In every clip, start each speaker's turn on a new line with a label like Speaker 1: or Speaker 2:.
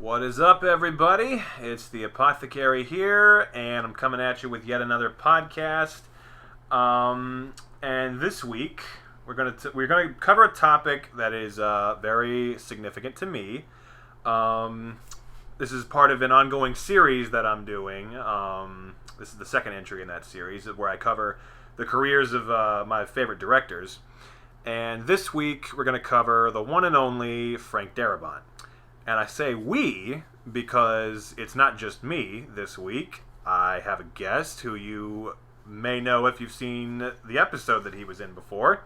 Speaker 1: What is up, everybody? It's the Apothecary here, and I'm coming at you with yet another podcast. And this week we're gonna cover a topic that is very significant to me. This is part of an ongoing series that I'm doing. This is the second entry in that series, where I cover the careers of my favorite directors. And this week we're gonna cover the one and only Frank Darabont. And I say we because it's not just me this week. I have a guest who you may know if you've seen the episode that he was in before.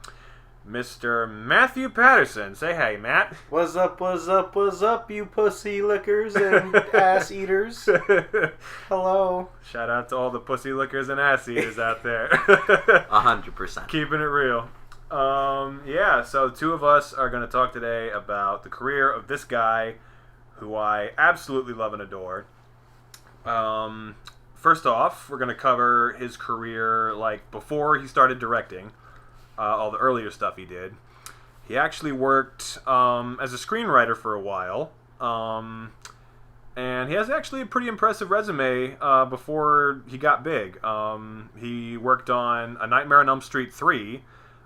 Speaker 1: Mr. Matthew Paterson. Say hey, Matt.
Speaker 2: What's up, you pussy lickers and ass eaters? Hello.
Speaker 1: Shout out to all the pussy lickers and ass eaters out there.
Speaker 2: 100%.
Speaker 1: Keeping it real. So the two of us are going to talk today about the career of this guy who I absolutely love and adore. First off, we're going to cover his career like before he started directing, all the earlier stuff he did. He actually worked as a screenwriter for a while, and he has actually a pretty impressive resume before he got big. He worked on A Nightmare on Elm Street 3,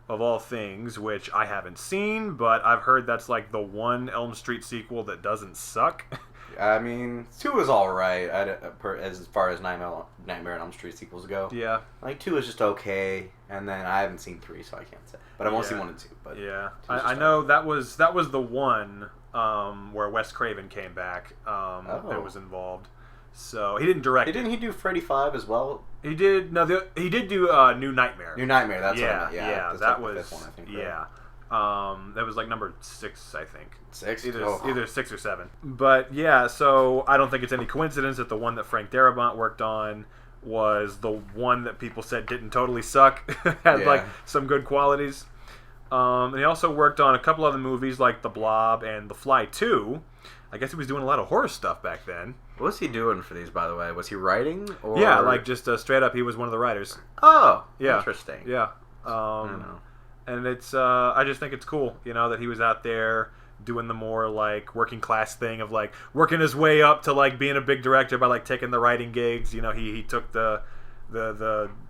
Speaker 1: of all things, which I haven't seen, but I've heard that's like the one Elm Street sequel that doesn't suck.
Speaker 2: I mean, 2 is alright as far as Nightmare on Elm Street sequels go.
Speaker 1: Yeah.
Speaker 2: Like, 2 is just okay, and then I haven't seen 3, so I can't say. But I've only seen 1 and 2. But
Speaker 1: yeah. I know that was the one where Wes Craven came back and was involved. So he didn't direct.
Speaker 2: Didn't he do Freddy 5 as well?
Speaker 1: He did. No, he did do New Nightmare.
Speaker 2: New Nightmare. That's what I meant.
Speaker 1: Yeah.
Speaker 2: That's
Speaker 1: That
Speaker 2: like
Speaker 1: was
Speaker 2: the 5th one, I think.
Speaker 1: Yeah. That was like number 6, I think.
Speaker 2: 6?
Speaker 1: Either 6 or 7. But yeah, so I don't think it's any coincidence that the one that Frank Darabont worked on was the one that people said didn't totally suck. Had like some good qualities. And he also worked on a couple other movies like The Blob and The Fly 2. I guess he was doing a lot of horror stuff back then.
Speaker 2: What was he doing for these, by the way? Was he writing? Or...
Speaker 1: Yeah, like just straight up, he was one of the writers.
Speaker 2: Oh,
Speaker 1: yeah.
Speaker 2: Interesting.
Speaker 1: Yeah. I don't know. And it's, I just think it's cool, that he was out there doing the more like working class thing of like working his way up to like being a big director by like taking the writing gigs. He took the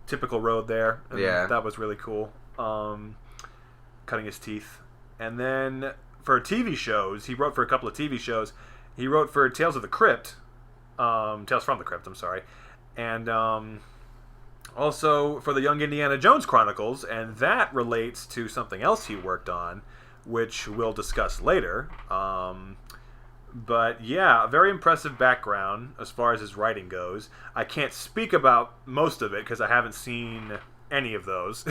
Speaker 1: typical road there. And that was really cool. Cutting his teeth. And then for TV shows, he wrote for a couple of TV shows. He wrote for Tales from the Crypt, I'm sorry. And also for the Young Indiana Jones Chronicles, and that relates to something else he worked on, which we'll discuss later. But yeah, a very impressive background as far as his writing goes. I can't speak about most of it because I haven't seen any of those.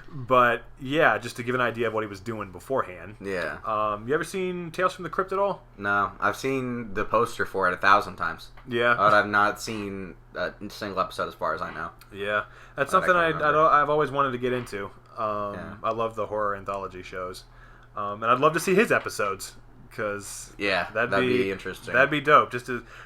Speaker 1: But yeah, just to give an idea of what he was doing beforehand.
Speaker 2: Yeah.
Speaker 1: You ever seen Tales from the Crypt at all?
Speaker 2: No, I've seen the poster for it 1,000 times.
Speaker 1: Yeah.
Speaker 2: But I've not seen a single episode as far as I know.
Speaker 1: Yeah. That's something I've always wanted to get into. I love the horror anthology shows. And I'd love to see his episodes. Because that'd be interesting. That'd be dope.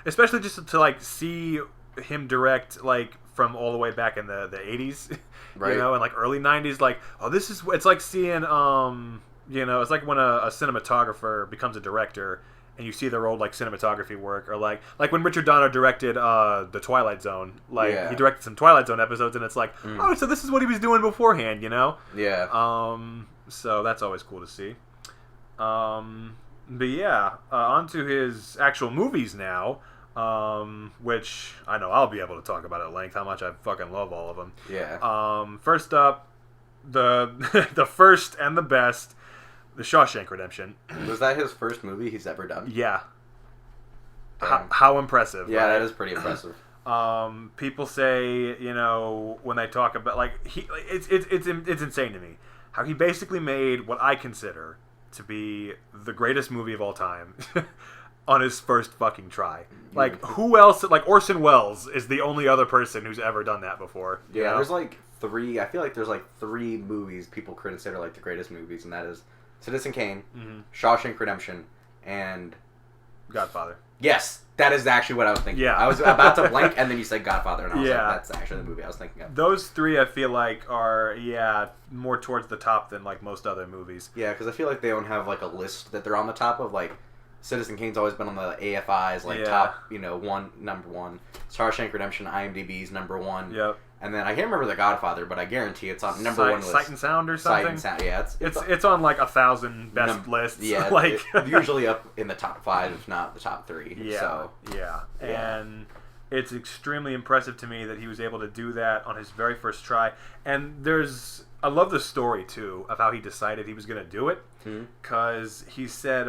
Speaker 1: Especially to like see him direct like from all the way back in the 80s. Right. And like early 90s, like, it's like seeing, it's like when a cinematographer becomes a director and you see their old, like, cinematography work, or like when Richard Donner directed The Twilight Zone. Like, he directed some Twilight Zone episodes, and it's like, so this is what he was doing beforehand,
Speaker 2: Yeah.
Speaker 1: So that's always cool to see. But yeah, on to his actual movies now. Which I know I'll be able to talk about at length how much I fucking love all of them.
Speaker 2: Yeah.
Speaker 1: First up, the first and the best, The Shawshank Redemption.
Speaker 2: Was that his first movie he's ever done?
Speaker 1: Yeah. How impressive.
Speaker 2: Yeah,
Speaker 1: right?
Speaker 2: That is pretty impressive.
Speaker 1: People say, when they talk about it's insane to me how he basically made what I consider to be the greatest movie of all time. On his first fucking try. Like, who else? Like, Orson Welles is the only other person who's ever done that before.
Speaker 2: Yeah, there's like 3... I feel like there's like 3 movies people consider like the greatest movies, and that is Citizen Kane, Shawshank Redemption, and...
Speaker 1: Godfather.
Speaker 2: Yes! That is actually what I was thinking.
Speaker 1: Yeah.
Speaker 2: I was about to blink, and then you said Godfather, and I was like, that's actually the movie I was thinking of.
Speaker 1: Those 3, I feel like, are, more towards the top than, like, most other movies.
Speaker 2: Yeah, because I feel like they don't have, like, a list that they're on the top of, like... Citizen Kane's always been on the AFI's top, number one. Shawshank Redemption, IMDb's number one.
Speaker 1: Yep.
Speaker 2: And then I can't remember The Godfather, but I guarantee it's on number one list.
Speaker 1: Sight and Sound or something.
Speaker 2: Sight and Sound, yeah.
Speaker 1: It's on 1,000 best lists.
Speaker 2: Yeah, usually up in the top 5, if not the top 3.
Speaker 1: Yeah,
Speaker 2: so.
Speaker 1: yeah. And it's extremely impressive to me that he was able to do that on his very first try. And I love the story too of how he decided he was going to do it, because he said,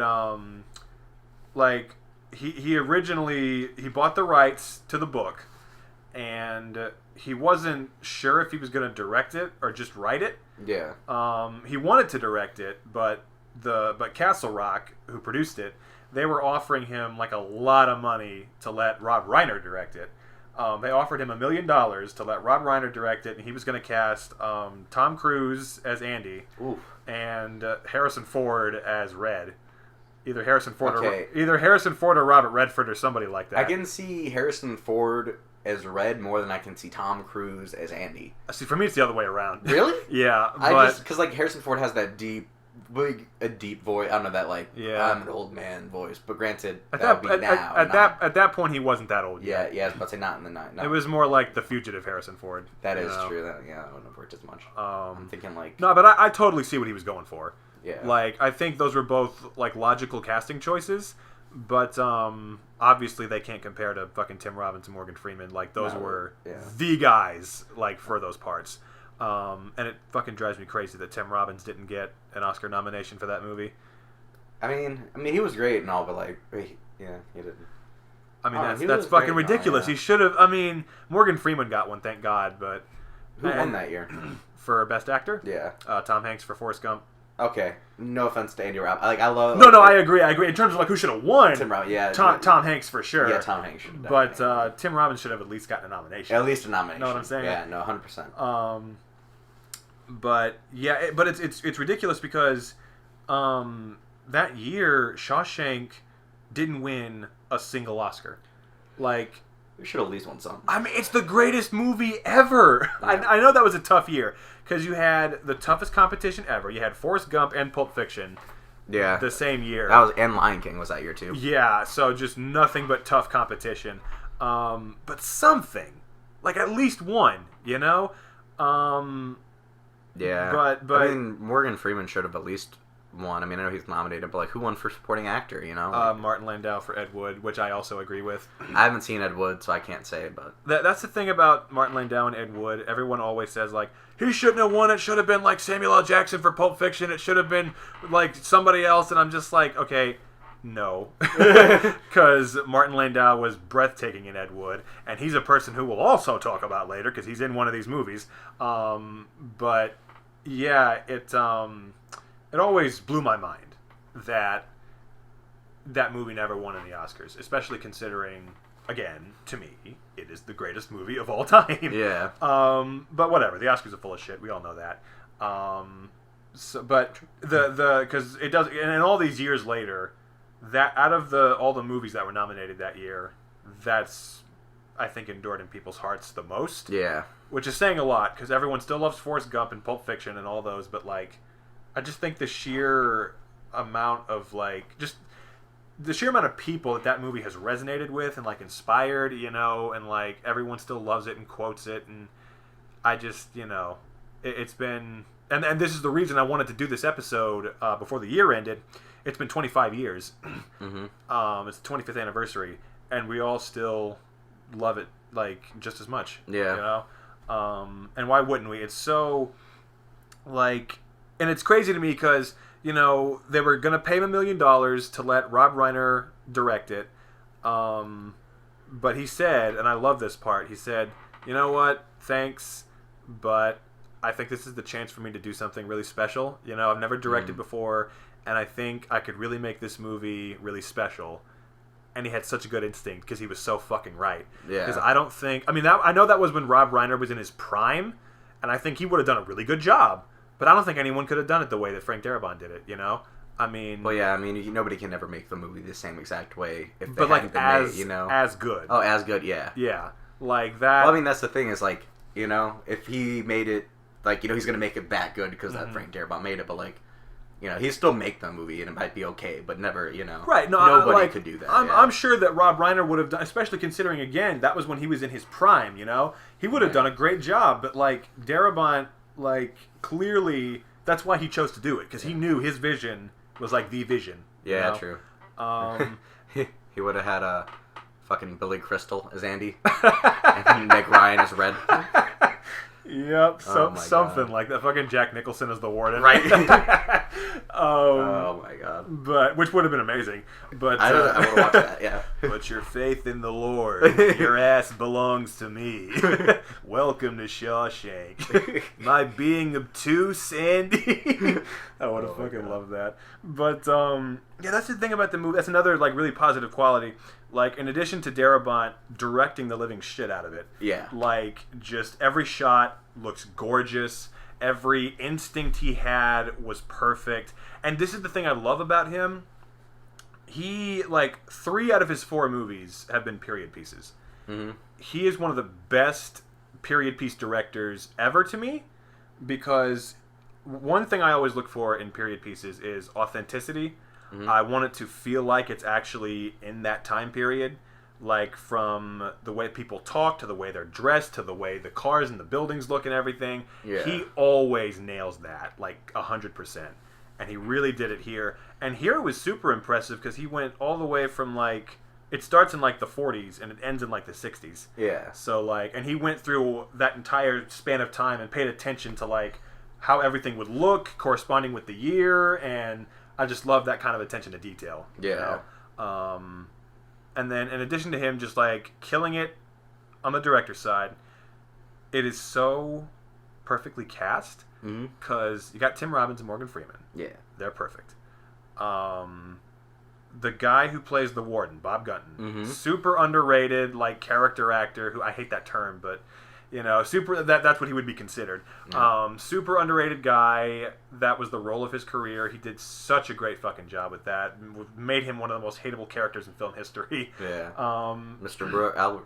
Speaker 1: he originally bought the rights to the book, and he wasn't sure if he was going to direct it or just write it.
Speaker 2: Yeah.
Speaker 1: He wanted to direct it, but Castle Rock, who produced it, they were offering him a lot of money to let Rob Reiner direct it. They offered him $1 million to let Rob Reiner direct it, and he was going to cast Tom Cruise as Andy.
Speaker 2: Oof.
Speaker 1: And Harrison Ford as Red. Either Harrison Ford or Robert Redford or somebody like that.
Speaker 2: I can see Harrison Ford as Red more than I can see Tom Cruise as Andy.
Speaker 1: See, for me, it's the other way around.
Speaker 2: Really?
Speaker 1: Yeah,
Speaker 2: because Harrison Ford has that deep voice. I don't know, that I'm an old man voice. But granted, at
Speaker 1: that point, he wasn't that old yet.
Speaker 2: Yeah, I was about to say not in the night. No.
Speaker 1: It was more like the fugitive Harrison Ford.
Speaker 2: That is true. I wouldn't have worked as much. I'm thinking
Speaker 1: no, but I totally see what he was going for.
Speaker 2: Yeah.
Speaker 1: I think those were both logical casting choices, but obviously they can't compare to fucking Tim Robbins and Morgan Freeman. Those were the guys for those parts. And it fucking drives me crazy that Tim Robbins didn't get an Oscar nomination for that movie.
Speaker 2: I mean he was great and all, but he didn't.
Speaker 1: I mean that's fucking ridiculous. He should have. I mean, Morgan Freeman got one, thank God, but
Speaker 2: who won that year
Speaker 1: for Best Actor?
Speaker 2: Yeah,
Speaker 1: Tom Hanks for Forrest Gump.
Speaker 2: Okay, no offense to Andy Robb. I love.
Speaker 1: No, I agree. In terms of who should have won,
Speaker 2: Tim Robbins. Yeah,
Speaker 1: Tom Hanks for sure.
Speaker 2: Yeah, Tom Hanks should.
Speaker 1: But Tim Robbins should have at least gotten a nomination.
Speaker 2: At least a nomination.
Speaker 1: Know what I'm saying?
Speaker 2: Yeah, no, 100%.
Speaker 1: But it's ridiculous because that year Shawshank didn't win a single Oscar.
Speaker 2: We should at least won some.
Speaker 1: I mean, it's the greatest movie ever. Yeah. I know that was a tough year because you had the toughest competition ever. You had Forrest Gump and Pulp Fiction.
Speaker 2: Yeah.
Speaker 1: The same year.
Speaker 2: And Lion King was that year too.
Speaker 1: Yeah, so just nothing but tough competition. But something, at least one, Yeah. But
Speaker 2: I mean, Morgan Freeman should have at least won. I mean, I know he's nominated, but who won for supporting actor?
Speaker 1: Martin Landau for Ed Wood, which I also agree with.
Speaker 2: I haven't seen Ed Wood, so I can't say. But
Speaker 1: that's the thing about Martin Landau and Ed Wood. Everyone always says he shouldn't have won. It should have been Samuel L. Jackson for Pulp Fiction. It should have been somebody else. And I'm just okay, no, because Martin Landau was breathtaking in Ed Wood, and he's a person who we'll also talk about later because he's in one of these movies. But yeah, it always blew my mind that movie never won any Oscars, especially considering, again, to me, it is the greatest movie of all time.
Speaker 2: Yeah.
Speaker 1: But whatever, the Oscars are full of shit. We all know that. But because it does, and all these years later, that out of all the movies that were nominated that year, that's, I think, endured in people's hearts the most.
Speaker 2: Yeah.
Speaker 1: Which is saying a lot because everyone still loves Forrest Gump and Pulp Fiction and all those, but I just think the sheer amount of just the sheer amount of people that movie has resonated with and inspired, and everyone still loves it and quotes it, and I just it's been and this is the reason I wanted to do this episode before the year ended. It's been 25 years. Mm-hmm. It's the 25th anniversary, and we all still love it just as much.
Speaker 2: Yeah.
Speaker 1: And why wouldn't we? It's so and it's crazy to me because, they were going to pay him $1 million to let Rob Reiner direct it. But he said, and I love this part, he said, you know what, thanks, but I think this is the chance for me to do something really special. I've never directed before, and I think I could really make this movie really special. And he had such a good instinct because he was so fucking right.
Speaker 2: Yeah.
Speaker 1: Because I don't think, I know that was when Rob Reiner was in his prime, and I think he would have done a really good job. But I don't think anyone could have done it the way that Frank Darabont did it,
Speaker 2: Well, yeah, nobody can ever make the movie the same exact way if they
Speaker 1: but
Speaker 2: haven't been made,
Speaker 1: as good.
Speaker 2: Oh, as good, yeah.
Speaker 1: Yeah, that.
Speaker 2: Well, that's the thing is, if he made it, he's going to make it that good because that Frank Darabont made it, but, You know, he'd still make the movie and it might be okay, but never, you know.
Speaker 1: Right. No,
Speaker 2: nobody could do that.
Speaker 1: I'm sure that Rob Reiner would have done, especially considering, again, that was when he was in his prime, you know? He would have done a great job, but, like, Darabont, like, clearly, that's why he chose to do it, because he knew his vision was, like, the vision.
Speaker 2: Yeah, true. He would have had a fucking Billy Crystal as Andy, and Meg Ryan as Red.
Speaker 1: Yep, something like that. Fucking Jack Nicholson as the warden,
Speaker 2: right? Oh my god!
Speaker 1: But which would have been amazing. But
Speaker 2: I would have watched that. Yeah.
Speaker 1: Put your faith in the Lord. Your ass belongs to me. Welcome to Shawshank. My being obtuse, Andy. I would have fucking loved that. But yeah, that's the thing about the movie. That's another like really positive quality. Like, in addition to Darabont directing the living shit out of it. Yeah. Like, just every shot looks gorgeous. Every instinct he had was perfect. And this is the thing I love about him. He, like, 3 out of his 4 movies have been period pieces. Mm-hmm. He is one of the best period piece directors ever to me. Because one thing I always look for in period pieces is authenticity. Mm-hmm. I want it to feel like it's actually in that time period, like from the way people talk to the way they're dressed to the way the cars and the buildings look and everything. Yeah. He always nails that, like 100%. And he really did it here. And here it was super impressive because he went all the way from like, it starts in like the 40s and it ends in like the 60s. Yeah. So like, and he went through that entire span of time and paid attention to like how everything would look corresponding with the year, and I just love that kind of attention to detail. Yeah. You know? And then in addition to him just like killing it on the director's side, it is so perfectly cast because you got Tim Robbins and Morgan Freeman. Yeah. They're perfect. The guy who plays the warden, Bob Gunton, super underrated like character actor who, I hate that term, but you know, that's what he would be considered. Yeah. Super underrated guy. That was the role of his career. He did such a great fucking job with that. Made him one of the most hateable characters in film history. Yeah.
Speaker 2: Mr.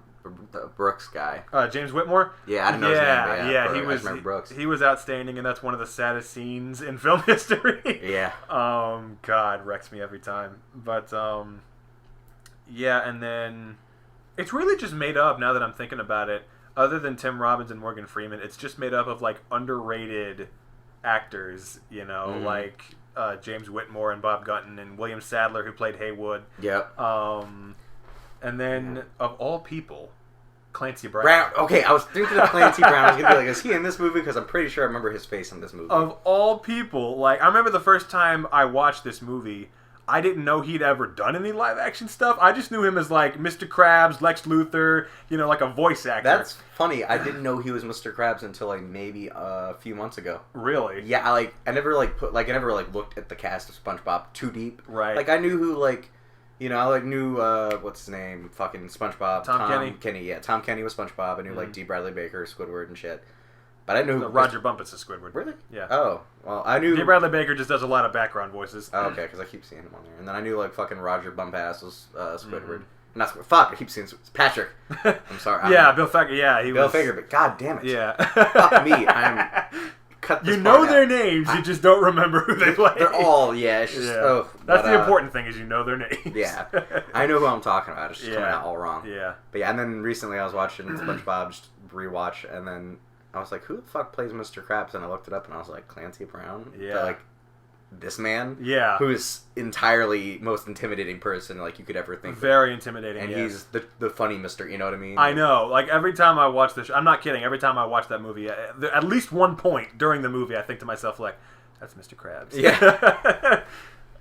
Speaker 2: Brooks guy.
Speaker 1: James Whitmore?
Speaker 2: Yeah, I didn't know his name. Yeah,
Speaker 1: he was Brooks. He was outstanding, and that's one of the saddest scenes in film history. Yeah. God, wrecks me every time. But yeah, and then it's really just made up now that I'm thinking about it. Other than Tim Robbins and Morgan Freeman, it's just made up of, like, underrated actors, you know, like James Whitmore and Bob Gunton and William Sadler, who played Haywood. Yep. And then, of all people, Clancy Brown.
Speaker 2: Okay, I was thinking of Clancy Brown. I was going to be like, is he in this movie? Because I'm pretty sure I remember his face in this movie.
Speaker 1: Of all people, like, I remember the first time I watched this movie, I didn't know he'd ever done any live-action stuff. I just knew him as, like, Mr. Krabs, Lex Luthor, you know, like a voice actor.
Speaker 2: That's funny. I didn't know he was Mr. Krabs until, like, maybe a few months ago.
Speaker 1: Really?
Speaker 2: Yeah, I never looked at the cast of SpongeBob too deep. Right. Like, I knew who, like, you know, I, like, knew, what's his name? Fucking SpongeBob.
Speaker 1: Tom
Speaker 2: Kenny, yeah. Tom Kenny was SpongeBob. I knew, like, D. Bradley Baker, Squidward, and shit. But I knew who...
Speaker 1: Roger Bumpus is Squidward.
Speaker 2: Really?
Speaker 1: Yeah.
Speaker 2: Oh. Well, I knew...
Speaker 1: D. Bradley Baker just does a lot of background voices.
Speaker 2: Oh, okay, because I keep seeing him on there. And then I knew, like, fucking Roger Bumpass was Squidward. Not Squidward. Fuck, I keep seeing... It's Patrick. I'm sorry.
Speaker 1: Bill Fager. Yeah,
Speaker 2: Bill Fager, but god damn it.
Speaker 1: Yeah.
Speaker 2: Fuck me. Cut this
Speaker 1: You know their names, you just don't remember who they play.
Speaker 2: They're all, yeah. It's just... Yeah. Oh,
Speaker 1: that's the important thing, is you know their names.
Speaker 2: Yeah. I know who I'm talking about. It's just coming out all wrong.
Speaker 1: Yeah.
Speaker 2: But yeah, and then recently I was watching SpongeBob, just rewatch, and then... I was like, who the fuck plays Mr. Krabs? And I looked it up, and I was like, Clancy Brown?
Speaker 1: Yeah.
Speaker 2: But, like, this man?
Speaker 1: Yeah.
Speaker 2: Who is entirely most intimidating person, like, you could ever think
Speaker 1: Very intimidating,
Speaker 2: And he's the funny Mr., you know what I mean?
Speaker 1: I know. Like, every time I watch this... I'm not kidding. Every time I watch that movie, at least one point during the movie, I think to myself, like, that's Mr. Krabs.
Speaker 2: Yeah.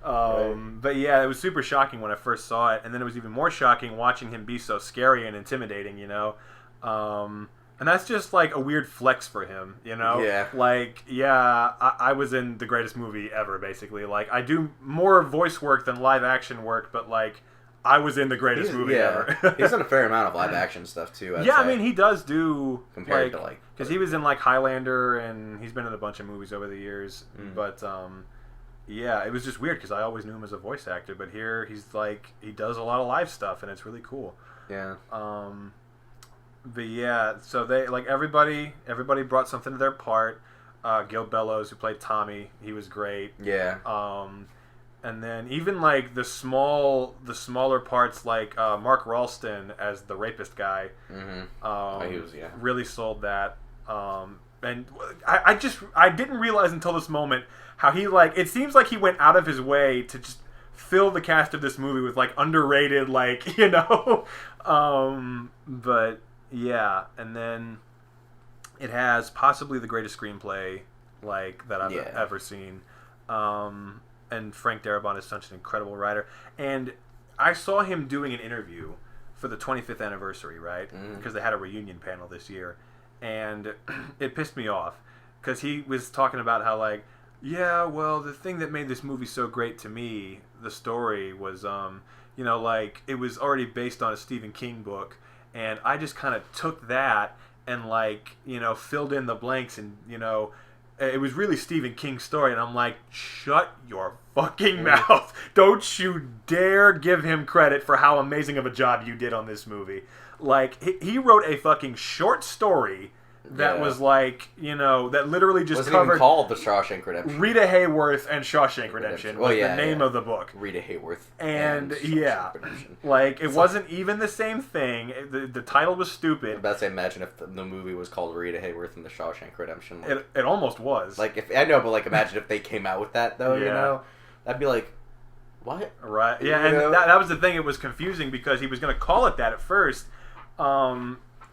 Speaker 1: But yeah, it was super shocking when I first saw it, and then it was even more shocking watching him be so scary and intimidating, you know? And that's just, like, a weird flex for him, you know?
Speaker 2: Yeah.
Speaker 1: Like, yeah, I was in the greatest movie ever, basically. Like, I do more voice work than live-action work, but, like, I was in the greatest movie ever.
Speaker 2: He's done a fair amount of live-action stuff, too, I'd say.
Speaker 1: I mean, he does do...
Speaker 2: Compared to, like...
Speaker 1: Because he was in, like, Highlander, and he's been in a bunch of movies over the years. But, yeah, it was just weird, because I always knew him as a voice actor, but here, he's, like, he does a lot of live stuff, and it's really cool.
Speaker 2: Yeah.
Speaker 1: But yeah, so they, like, everybody brought something to their part. Gil Bellows, who played Tommy, he was great.
Speaker 2: Yeah.
Speaker 1: And then even like the smaller parts, like Mark Ralston as the rapist guy, really sold that. And I didn't realize until this moment how he like it seems like he went out of his way to just fill the cast of this movie with like underrated like but yeah, and then it has possibly the greatest screenplay like that I've ever seen. And Frank Darabont is such an incredible writer. And I saw him doing an interview for the 25th anniversary, right? Because they had a reunion panel this year. And it pissed me off. Because he was talking about how, like, yeah, well, the thing that made this movie so great to me, the story, was, like, it was already based on a Stephen King book. And I just kind of took that and, like, filled in the blanks and, it was really Stephen King's story, and I'm like, shut your fucking mouth. Don't you dare give him credit for how amazing of a job you did on this movie. Like, he wrote a fucking short story that was like, that literally just
Speaker 2: wasn't
Speaker 1: covered...
Speaker 2: even called The Shawshank Redemption.
Speaker 1: Rita Hayworth and Shawshank Redemption was the name of the book.
Speaker 2: Rita Hayworth
Speaker 1: and Redemption. Like, it wasn't even the same thing. The title was stupid.
Speaker 2: I was about to say, imagine if the movie was called Rita Hayworth and The Shawshank Redemption. Like,
Speaker 1: it almost was.
Speaker 2: Like, I know, but like, imagine if they came out with that, though, That'd be like, what?
Speaker 1: Right, yeah, and that was the thing. It was confusing because he was going to call it that at first,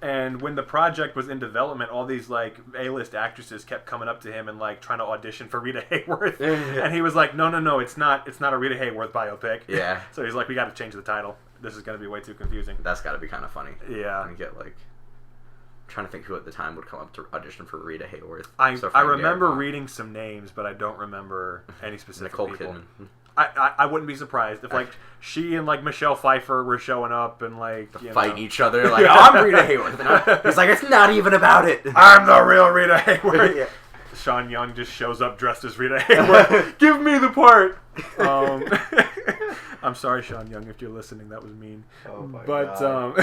Speaker 1: and when the project was in development, all these like A-list actresses kept coming up to him and like trying to audition for Rita Hayworth, and he was like, "No, it's not a Rita Hayworth biopic." Yeah. So he's like, "We got to change the title. This is going to be way too confusing."
Speaker 2: That's got to be kind of funny.
Speaker 1: Yeah.
Speaker 2: And get like, I'm trying to think who at the time would come up to audition for Rita Hayworth.
Speaker 1: I remember reading some names, but I don't remember any specific people. Kidman. I wouldn't be surprised if like she and like Michelle Pfeiffer were showing up and like
Speaker 2: fighting each other like I'm Rita Hayworth. He's like, it's not even about it.
Speaker 1: I'm the real Rita Hayworth. Sean Young just shows up dressed as Rita Hayworth. Give me the part. I'm sorry, Sean Young, if you're listening. That was mean.
Speaker 2: Oh my God.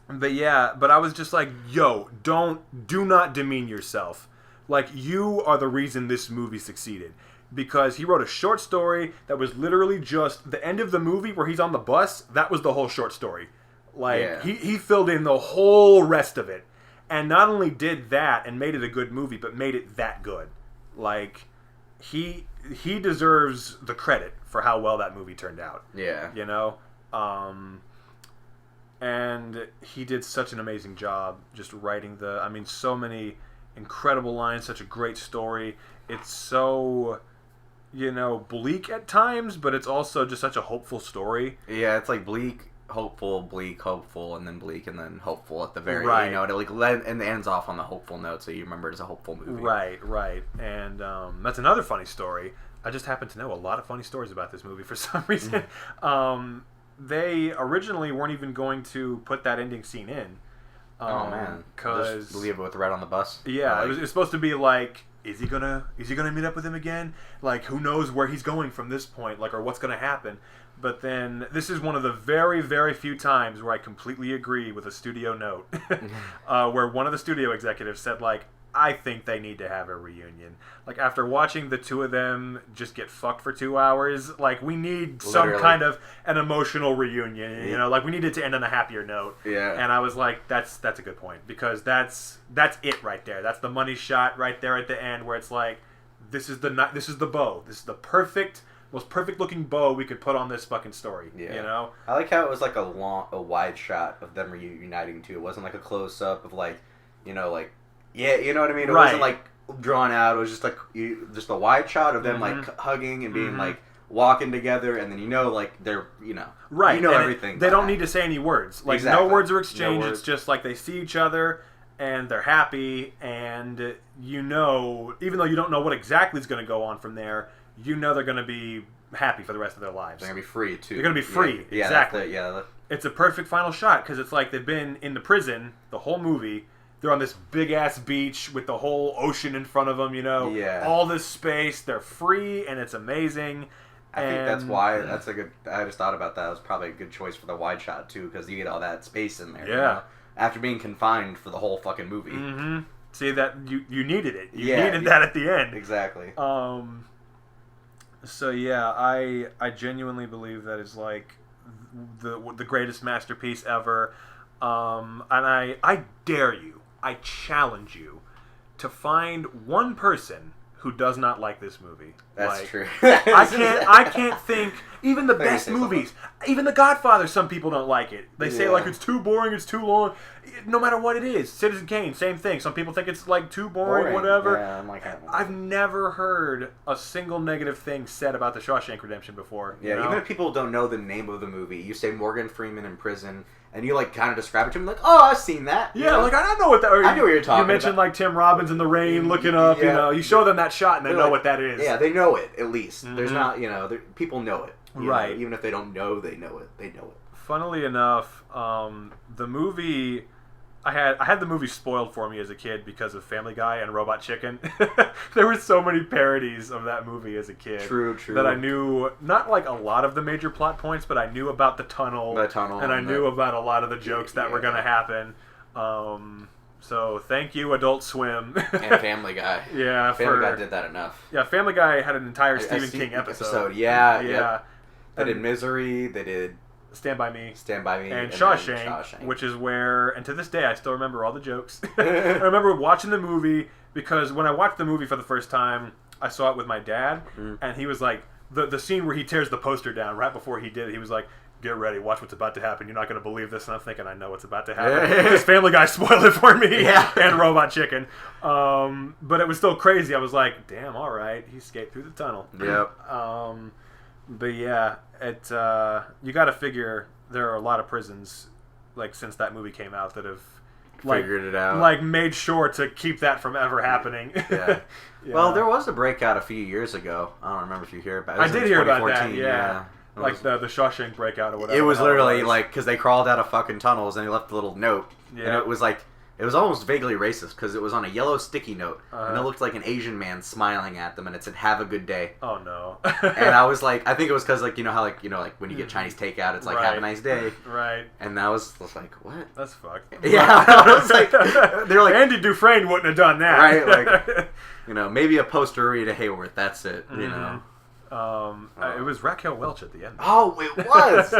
Speaker 1: But yeah, but I was just like, yo, do not demean yourself. Like, you are the reason this movie succeeded. Because he wrote a short story that was literally just the end of the movie where he's on the bus. That was the whole short story. Like, he filled in the whole rest of it. And not only did that and made it a good movie, but made it that good. Like, he deserves the credit for how well that movie turned out.
Speaker 2: Yeah.
Speaker 1: And he did such an amazing job just writing so many incredible lines, such a great story. It's so, bleak at times, but it's also just such a hopeful story.
Speaker 2: Yeah, it's like bleak, hopeful, bleak, hopeful, and then bleak, and then hopeful at the very
Speaker 1: end.
Speaker 2: And it ends off on the hopeful note, so you remember it as a hopeful movie.
Speaker 1: Right. And that's another funny story. I just happen to know a lot of funny stories about this movie for some reason. They originally weren't even going to put that ending scene in.
Speaker 2: Oh man!
Speaker 1: Because
Speaker 2: just leave it with Red on the bus.
Speaker 1: Yeah, it was supposed to be like, is he gonna meet up with him again? Like, who knows where he's going from this point? Like, or what's gonna happen? But then this is one of the very, very few times where I completely agree with a studio note, where one of the studio executives said, like, I think they need to have a reunion. Like, after watching the two of them just get fucked for 2 hours, like, we need some kind of an emotional reunion, like, we need it to end on a happier note.
Speaker 2: Yeah.
Speaker 1: And I was like, that's a good point, because that's it right there. That's the money shot right there at the end, where it's like, this is the bow. This is the most perfect looking bow we could put on this fucking story.
Speaker 2: Yeah. I like how it was like a wide shot of them reuniting too. It wasn't like a close up of like, yeah, you know what I mean? It wasn't like drawn out. It was just like just a wide shot of them like hugging and being like walking together, and then like they're
Speaker 1: right.
Speaker 2: Everything.
Speaker 1: They don't need to say any words. Like no words are exchanged. It's just like they see each other and they're happy, and even though you don't know what exactly is going to go on from there, they're going to be happy for the rest of their lives.
Speaker 2: They're going to be free too.
Speaker 1: They're going to be free.
Speaker 2: Yeah,
Speaker 1: exactly. It's a perfect final shot because it's like they've been in the prison the whole movie. They're on this big-ass beach with the whole ocean in front of them,
Speaker 2: Yeah.
Speaker 1: All this space. They're free, and it's amazing.
Speaker 2: I think that's why that's a good... I just thought about that. It was probably a good choice for the wide shot, too, because you get all that space in there.
Speaker 1: Yeah.
Speaker 2: After being confined for the whole fucking movie.
Speaker 1: Mm-hmm. See that you needed it. You needed that at the end.
Speaker 2: Exactly.
Speaker 1: So yeah, I genuinely believe that is like the greatest masterpiece ever. And I dare you, I challenge you to find one person who does not like this movie.
Speaker 2: That's true.
Speaker 1: I can't think. Even the best movies, even The Godfather, some people don't like it. They say like it's too boring, it's too long. No matter what it is, Citizen Kane, same thing. Some people think it's like too boring. Whatever.
Speaker 2: Yeah, I'm like,
Speaker 1: I've never heard a single negative thing said about The Shawshank Redemption before.
Speaker 2: Yeah, even if people don't know the name of the movie, you say Morgan Freeman in prison, and you like kind of describe it to them like, oh, I've seen that.
Speaker 1: Yeah, like I don't know what that.
Speaker 2: I know what you're talking about.
Speaker 1: You mentioned like Tim Robbins in the rain looking up. Yeah. You know, you show them that shot and they know what that is.
Speaker 2: Yeah, they know it at least. Mm-hmm. There's not, people know it.
Speaker 1: Right.
Speaker 2: Even if they don't know, they know it. They know it.
Speaker 1: Funnily enough, the movie. I had the movie spoiled for me as a kid because of Family Guy and Robot Chicken. There were so many parodies of that movie as a kid.
Speaker 2: True.
Speaker 1: That I knew, not like a lot of the major plot points, but I knew about the tunnel. And I knew about a lot of the jokes that were going to happen. So thank you, Adult Swim.
Speaker 2: And Family Guy.
Speaker 1: Yeah.
Speaker 2: Family Guy did that enough.
Speaker 1: Yeah, Family Guy had an entire Stephen King episode.
Speaker 2: Yeah. They did Misery. They did...
Speaker 1: Stand By Me. And Shawshank, which is where, and to this day, I still remember all the jokes. I remember watching the movie, because when I watched the movie for the first time, I saw it with my dad, and he was like, the scene where he tears the poster down right before he did it, he was like, get ready, watch what's about to happen. You're not going to believe this. And I'm thinking, I know what's about to happen. This Family Guy spoiled it for me. And Robot Chicken. But it was still crazy. I was like, damn, all right. He escaped through the tunnel.
Speaker 2: Yep.
Speaker 1: But yeah, you got to figure there are a lot of prisons, like since that movie came out, that have
Speaker 2: figured it out,
Speaker 1: like made sure to keep that from ever happening.
Speaker 2: Yeah. Well, there was a breakout a few years ago. I don't remember if you hear about it.
Speaker 1: I did hear about that. Yeah. Like the Shawshank breakout or whatever.
Speaker 2: It was literally like because they crawled out of fucking tunnels and they left a little note, and it was like. It was almost vaguely racist because it was on a yellow sticky note, and it looked like an Asian man smiling at them, and it said "Have a good day."
Speaker 1: Oh no!
Speaker 2: And I was like, I think it was because like how when you get Chinese takeout, it's like "Have a nice day."
Speaker 1: Right.
Speaker 2: And I was like, what?
Speaker 1: That's fucked.
Speaker 2: Yeah. I was like, they're like
Speaker 1: Andy Dufresne wouldn't have done that,
Speaker 2: right? Like, maybe a poster Rita Hayworth. That's it. You know.
Speaker 1: It was Raquel Welch at the end.
Speaker 2: Oh, it was.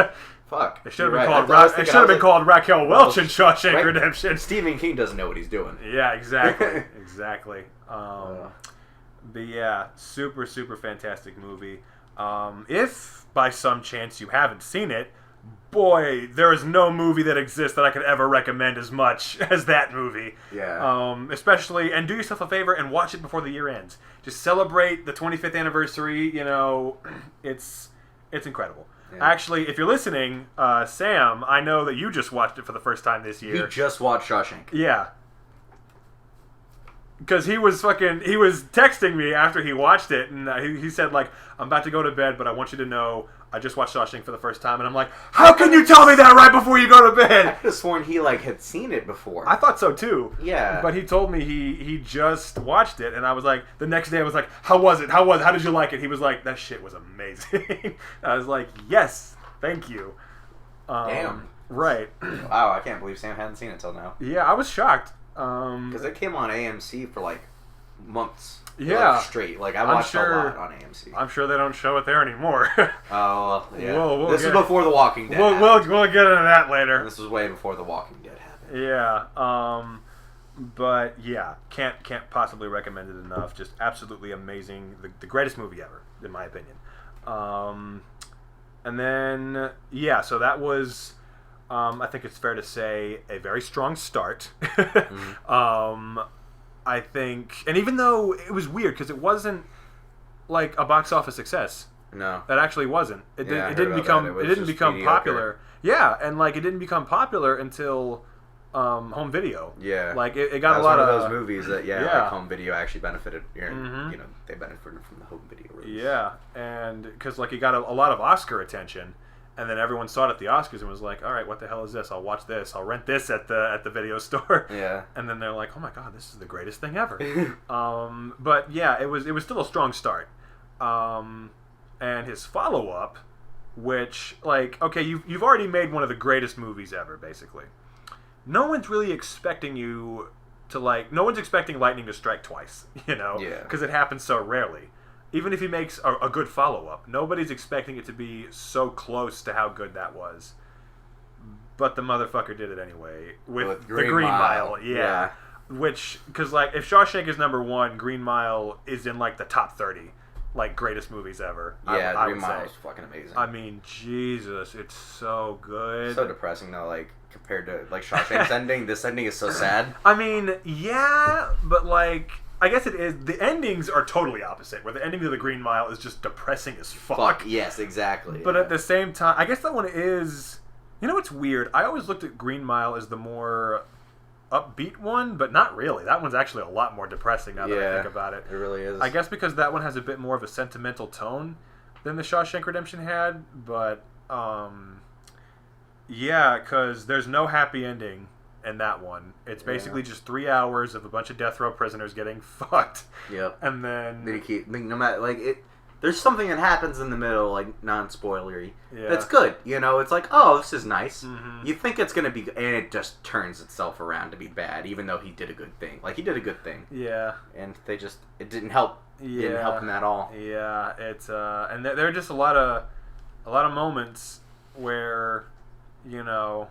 Speaker 2: Fuck.
Speaker 1: It should have been called Raquel Welch in Shawshank Redemption.
Speaker 2: Stephen King doesn't know what he's doing.
Speaker 1: Yeah, exactly. Exactly. But yeah, super, super fantastic movie. If by some chance you haven't seen it, boy, there is no movie that exists that I could ever recommend as much as that movie.
Speaker 2: Yeah.
Speaker 1: Especially, and do yourself a favor and watch it before the year ends. Just celebrate the 25th anniversary. It's incredible. Yeah. Actually, if you're listening, Sam, I know that you just watched it for the first time this year.
Speaker 2: He just watched Shawshank.
Speaker 1: Yeah. Because he was texting me after he watched it, and he said, like, I'm about to go to bed, but I want you to know I just watched Shawshank for the first time. And I'm like, how can you tell me that right before you go to bed?
Speaker 2: I could have sworn he, had seen it before.
Speaker 1: I thought so, too.
Speaker 2: Yeah.
Speaker 1: But he told me he just watched it, and I was like, the next day I was like, how was it? How did you like it? He was like, that shit was amazing. I was like, yes, thank you.
Speaker 2: Damn.
Speaker 1: Right.
Speaker 2: Wow, I can't believe Sam hadn't seen it till now.
Speaker 1: Yeah, I was shocked.
Speaker 2: Because it came on AMC for months.
Speaker 1: Yeah.
Speaker 2: Straight. I watched a lot on AMC.
Speaker 1: I'm sure they don't show it there anymore.
Speaker 2: Oh, yeah. This is before The Walking Dead.
Speaker 1: We'll get into that later.
Speaker 2: This was way before The Walking Dead happened.
Speaker 1: Yeah. But yeah, can't possibly recommend it enough. Just absolutely amazing. The greatest movie ever, in my opinion. And then so that was. I think it's fair to say a very strong start. Mm-hmm. I think, and even though it was weird because it wasn't like a box office success.
Speaker 2: No,
Speaker 1: it actually wasn't. It didn't become popular. Yeah, and it didn't become popular until home video.
Speaker 2: Yeah,
Speaker 1: it got a lot
Speaker 2: of those movies that home video actually benefited. Mm-hmm. They benefited from the home video release.
Speaker 1: Yeah, and because it got a lot of Oscar attention. And then everyone saw it at the Oscars and was like, all right, what the hell is this? I'll watch this. I'll rent this at the video store.
Speaker 2: Yeah.
Speaker 1: And then they're like, oh my God, this is the greatest thing ever. But yeah, it was still a strong start. And his follow-up, which, okay, you've already made one of the greatest movies ever, basically. No one's really expecting you to like, no one's expecting lightning to strike twice, you know, because it happens so rarely. Even if he makes a good follow-up, nobody's expecting it to be so close to how good that was. But the motherfucker did it anyway with the Green Mile. Yeah. Which, because like, if Shawshank is number 1, Green Mile is in like the top 30, like greatest movies ever.
Speaker 2: Yeah, Green Mile is fucking amazing.
Speaker 1: I mean, Jesus, it's so good.
Speaker 2: So depressing though, like compared to like Shawshank's ending. This ending is so sad.
Speaker 1: I mean, yeah, but like, I guess it is. The endings are totally opposite. Where the ending of the Green Mile is just depressing as fuck.
Speaker 2: Yes, exactly.
Speaker 1: But at the same time, I guess that one is. You know what's weird? I always looked at Green Mile as the more upbeat one, but not really. That one's actually a lot more depressing now that I think about it.
Speaker 2: It really is.
Speaker 1: I guess because that one has a bit more of a sentimental tone than the Shawshank Redemption had, but yeah, because there's no happy ending in that one. It's basically just 3 hours of a bunch of death row prisoners getting fucked.
Speaker 2: Yep.
Speaker 1: And then
Speaker 2: they keep no matter like it. There's something that happens in the middle, like non-spoilery. Yeah. That's good. You know, it's like, oh, this is nice. Mm-hmm. You think it's gonna be, and it just turns itself around to be bad, even though he did a good thing. Like he did a good thing.
Speaker 1: Yeah.
Speaker 2: And it didn't help. Yeah. Didn't help him at all.
Speaker 1: Yeah. It's and there are just a lot of moments where, you know,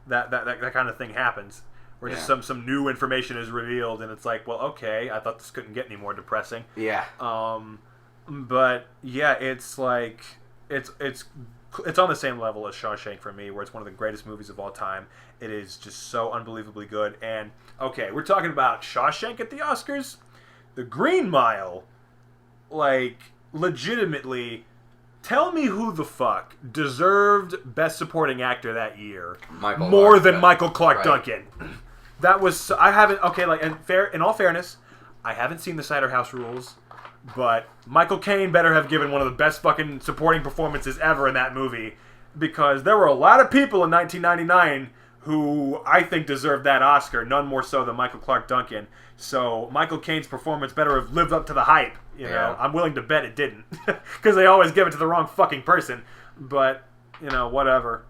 Speaker 1: that kind of thing happens. Where just some new information is revealed, and it's like, well, okay, I thought this couldn't get any more depressing.
Speaker 2: Yeah.
Speaker 1: But yeah, it's like it's on the same level as Shawshank for me, where it's one of the greatest movies of all time. It is just so unbelievably good. And okay, we're talking about Shawshank at the Oscars, The Green Mile. Like, legitimately, tell me who the fuck deserved Best Supporting Actor that year more than Michael Clarke Duncan. That was I haven't like in all fairness, I haven't seen The Cider House Rules. But Michael Caine better have given one of the best fucking supporting performances ever in that movie, because there were a lot of people in 1999 who I think deserved that Oscar, none more so than Michael Clarke Duncan. So Michael Caine's performance better have lived up to the hype. You know, I'm willing to bet it didn't, because they always give it to the wrong fucking person. But you know, whatever.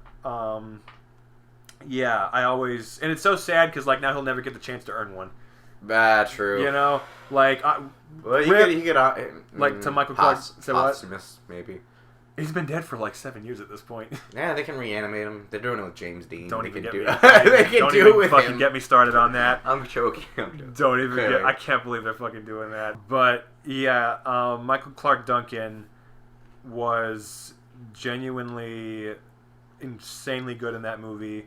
Speaker 1: Yeah, and it's so sad because like now he'll never get the chance to earn one.
Speaker 2: True.
Speaker 1: You know, like
Speaker 2: he get
Speaker 1: like to Michael Clarke.
Speaker 2: Posthumous, maybe.
Speaker 1: He's been dead for like 7 years at this point.
Speaker 2: Yeah, they can reanimate him. They're doing it with James Dean.
Speaker 1: Don't even get me.
Speaker 2: They can do it with
Speaker 1: fucking
Speaker 2: him.
Speaker 1: Get me started on that.
Speaker 2: I'm joking.
Speaker 1: Don't even get. I can't believe they're fucking doing that. But yeah, Michael Clarke Duncan was genuinely insanely good in that movie.